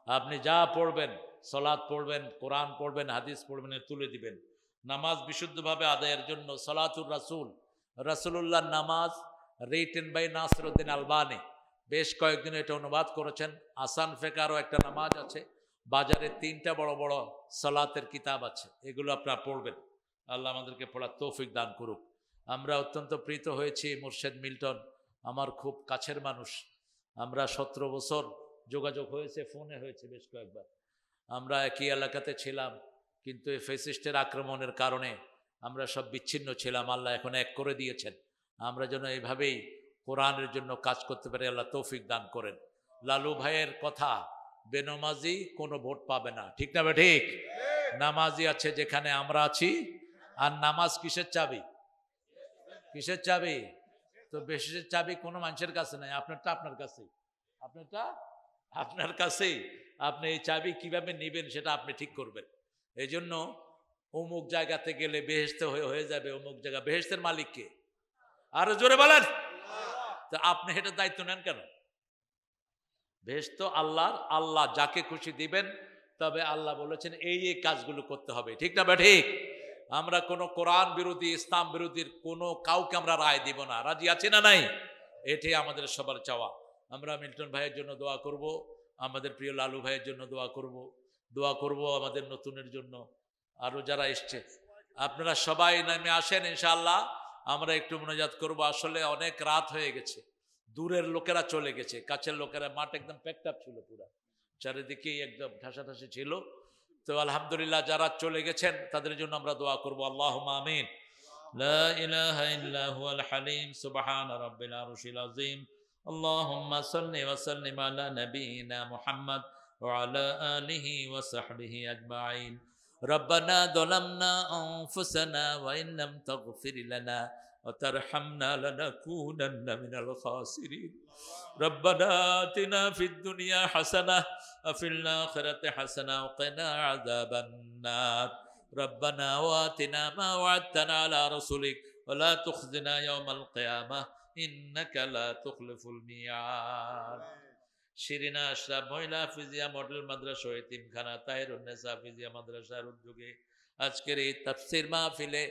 আপনি যা পড়বেন, সালাত পড়বেন, কোরআন পড়বেন, হাদিস পড়বেন, তুলে দিবেন। নামাজ বিশুদ্ধভাবে আদায়ের জন্য সালাতুর রাসূল, রাসূলুল্লাহ নামাজ রিটেন বাই নাসিরউদ্দিন আলবানী বেশ কয়েকদিন এটা অনুবাদ করেছেন। আসান ফেকারও একটা নামাজ আছে, বাজারে 3টা বড় বড় সালাতের কিতাব আছে, এগুলো আপনারা পড়বেন। আল্লাহ আমাদেরকে পড়ার তৌফিক দান করুক। আমরা অত্যন্ত প্রীত হয়েছি। মুর্শেদ মিল্টন আমার খুব কাছের মানুষ। আমরা 17 বছর যোগাযোগ হয়েছে, ফোনে হয়েছে বেশ কয়েকবার। আমরা একই এলাকাতে ছিলাম, কিন্তু এই ফ্যাসিস্টের আক্রমণের কারণে আমরা সব বিচ্ছিন্ন ছিলাম। আল্লাহ এখন এক করে দিয়েছেন। আমরা যেন এইভাবেই কোরআনের জন্য কাজ করতে পারি, আল্লাহ তৌফিক দান করেন। লালু ভাইয়ের কথা, বেনামাজি কোনো ভোট পাবে না, ঠিক না বে ঠিক? নামাজি আছে যেখানে আমরা আছি। আর নামাজ কিসের চাবি? কিসের চাবি? তো বেশির চাবি কোনো মানুষের কাছে নাই, আপনারটা আপনার কাছেই, আপনারটা আপনার কাছেই। আপনি এই চাবি কিভাবে নেবেন সেটা আপনি ঠিক করবেন। এই জন্য অমুক জায়গাতে গেলে বেহেশতে হয়ে যাবে, অমুক জায়গা। বেহেশতের মালিক কে? আরো জোরে বলেন। তো আপনি এটার দায়িত্ব নেন কেন? বেহেশত আল্লাহর, আল্লাহ যাকে খুশি দিবেন। তবে আল্লাহ বলেছেন এই এই কাজগুলো করতে হবে, ঠিক না ঠিক? আমরা কোনো কোরআন বিরোধী, ইসলাম বিরোধীর কোনো কাউকে আমরা রায় দিব না। রাজি আছি না নাই? এটাই আমাদের সবার চাওয়া। আমরা মিল্টন ভাইয়ের জন্য দোয়া করব, আমাদের প্রিয় লালু ভাইয়ের জন্য দোয়া করব আমাদের নতুনের জন্য, আরো যারা এসছে। আপনারা সবাই নামে আসেন ইনশাআল্লাহ, আমরা একটু মোনাজাত করব। আসলে অনেক রাত হয়ে গেছে, দূরের লোকেরা চলে গেছে, কাছের লোকেরা, মাঠ একদম প্যাকড আপ ছিল, পুরা চারিদিকেই একদম ঠাসাঠাসি ছিল। তো আলহামদুলিল্লাহ যারা চলে গেছেন তাদের জন্য আমরা দোয়া করব। আল্লাহুম্মা আমিন। লা ইলাহা ইল্লা হুয়াল হালিম সুবহানা রাব্বিল আরশিল আযীম। আল্লাহুম্মা সাল্লি ওয়া সাল্লিম আলা নাবিয়িনা মুহাম্মদ ওয়া আলা আলিহি ওয়া সাহবিহি আজমাইন। রব্বানা যালামনা আনফুসানা ওয়া ইন লাম তাগফির লানা ওয়া তারহামনা লানাকুনান্না মিনাল খাসিরিন। রব্বানা আতিনা ফিদ দুনিয়া হাসানাহ ওয়া ফিল আখিরাতি হাসানাহ ওয়া কিনা আযাবান নার। ربنا واتنا ما وعدتنا على رسلك ولا تخزنا يوم القيامة إنك لا تخلف الميعاد। শিরিনা আশরাফ মহিলা হাফিজিয়া মডেল মাদ্রাসা ও এতিমখানা তাহিরুন্নেসা হাফিজিয়া মাদ্রাসার উদ্যোগে আজকের এই তাফসীর মাহফিলে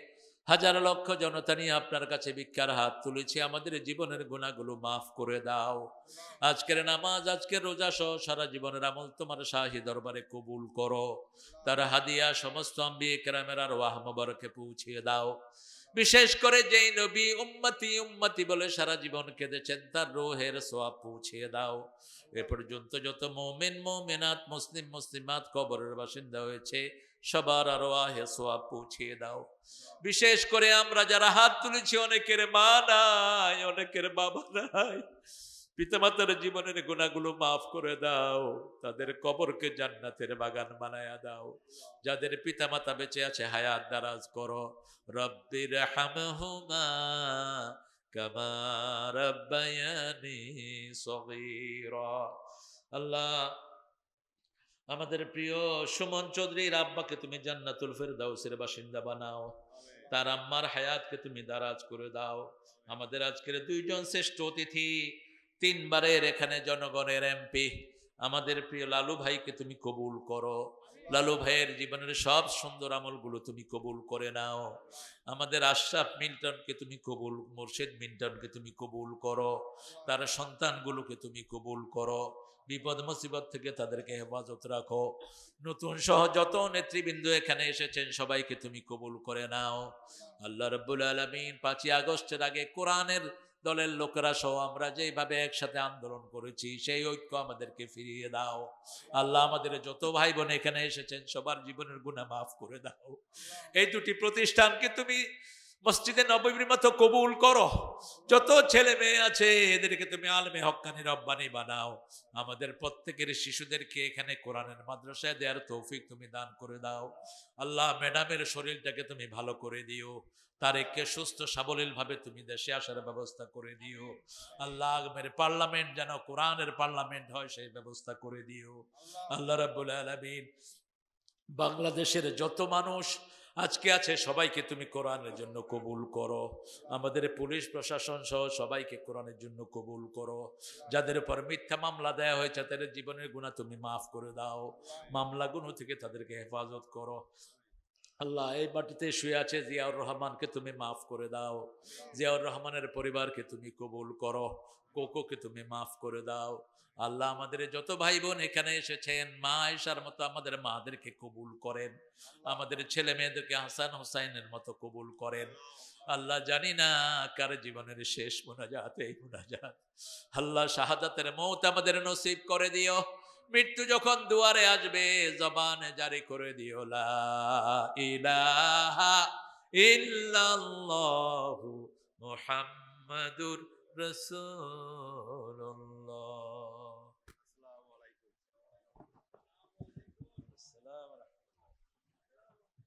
হাজার লক্ষ জনতা নিয়ে আপনার কাছে ভিক্ষার হাত তুলেছি। আমাদের জীবনের গুনাহগুলো মাফ করে দাও। আজকের নামাজ, আজকের রোজা সহ সারা জীবনের আমল তোমার শাহী দরবারে কবুল করো। তার হাদিয়া সমস্ত আম্বিয়ে কেরামের আরওয়াহ মুবারকে পৌঁছিয়ে দাও। বিশেষ করে যেই নবী উম্মতি উম্মতি বলে সারা জীবন কেঁদেছেন, তার রূহের সওয়াব পৌঁছিয়ে দাও। এ পর্যন্ত যত মুমিন মুমিনাত, মুসলিম মুসলিমাত কবরের বাসিন্দা হয়েছে, সবার আরওয়াহে সওয়াব পৌঁছিয়ে দাও। বিশেষ করে আমরা যারা হাত তুলেছি, অনেকের মা নাই, অনেকের বাবা নাই, পিতামাতার জীবনের গুনাহগুলো মাফ করে দাও। তাদের কবরকে জান্নাতের বাগান বানায়া দাও। যাদের পিতামাতা বেঁচে আছে হায়াত দারাজ করো। রব্বির হামহুমা কামা রাব্বায়ানি সগীরা। আল্লাহ, আমাদের প্রিয় সুমন চৌধুরীর আব্বাকে তুমি জান্নাতুল ফেরদাউসের বাসিন্দা বানাও। তার আম্মার হায়াতকে তুমি দারাজ করে দাও। আমাদের আজকের দুইজন শ্রেষ্ঠ অতিথি, তিনবারের এখানে জনগণের এমপি, আমাদের প্রিয় লালু ভাইকে তুমি কবুল করো। লালু ভাইয়ের জীবনের সব সুন্দর আমলগুলো তুমি কবুল করে নাও। আমাদের আশরাফ মিল্টনকে তুমি কবুল, মুর্শেদ মিল্টনকে তুমি কবুল করো। তার সন্তানগুলোকে তুমি কবুল করো। বিপদ মুসিবত থেকে তাদেরকে হেফাজত রাখো। নতুন সহ যত নেতৃবৃন্দ এখানে এসেছেন সবাইকে তুমি কবুল করে নাও। আল্লাহ রাব্বুল আলামিন 5ই আগস্টের আগে কোরআনের দলের লোকেরা সহ আমরা যেভাবে একসাথে আন্দোলন করেছি, সেই ঐক্য আমাদেরকে ফিরিয়ে দাও। আল্লাহ, আমাদের যত ভাই বোন এখানে এসেছেন সবার জীবনের গুনাহ মাফ করে দাও। এই দুটি প্রতিষ্ঠানকে তুমি মসজিদে নববীর মতো কবুল করো। যত ছেলে মেয়ে আছে এদেরকে তুমি আলেমে হক্কানি রব্বানি বানাও। আমাদের প্রত্যেকের শিশুদেরকে এখানে কোরআনের মাদ্রাসায় দেওয়ার তৌফিক তুমি দান করে দাও। আল্লাহ, ম্যাডামের শরীরটাকে তুমি ভালো করে দিও। তারেককে সুস্থ সাবলীল ভাবে তুমি দেশে আসার ব্যবস্থা করে দিও। আল্লাহ, মেরে পার্লামেন্ট যেন কোরআনের পার্লামেন্ট হয় সেই ব্যবস্থা করে দিও। আল্লাহ রাব্বুল আলামিন, বাংলাদেশের যত মানুষ আজকে আছে সবাইকে তুমি কোরআনের জন্য কবুল করো। আমাদের পুলিশ প্রশাসন সহ সবাইকে কোরআনের জন্য কবুল করো। যাদের উপর মিথ্যা মামলা দেয়া হয়েছে তাদের জীবনের গুনাহ তুমি মাফ করে দাও। মামলাগুলো থেকে তাদেরকে হেফাজত করো। আল্লাহ, এই মাটিতে শুয়ে আছে জিয়াউর রহমানকে তুমি মাফ করে দাও। জিয়াউর রহমানের পরিবারকে তুমি কবুল করো। কোকোকে তুমি মাফ করে দাও। আল্লাহ, আমাদের যত ভাই বোন এখানে এসেছেন, মা আয়েশার মতো আমাদের মাদেরকে কবুল করেন। আমাদের ছেলে মেয়েদেরকে হাসান হোসাইনের মতো কবুল করেন। আল্লাহ, জানি না কার জীবনের শেষ মুনাজাত এই মুনাজাত। আল্লাহ, শাহাদাতের মৌত আমাদের নসিব করে দিও। মৃত্যু যখন দুয়ারে আসবে জবানে জারি করে দিও লা ইলাহা ইল্লাল্লাহু মুহাম্মাদুর রাসূলুল্লাহ।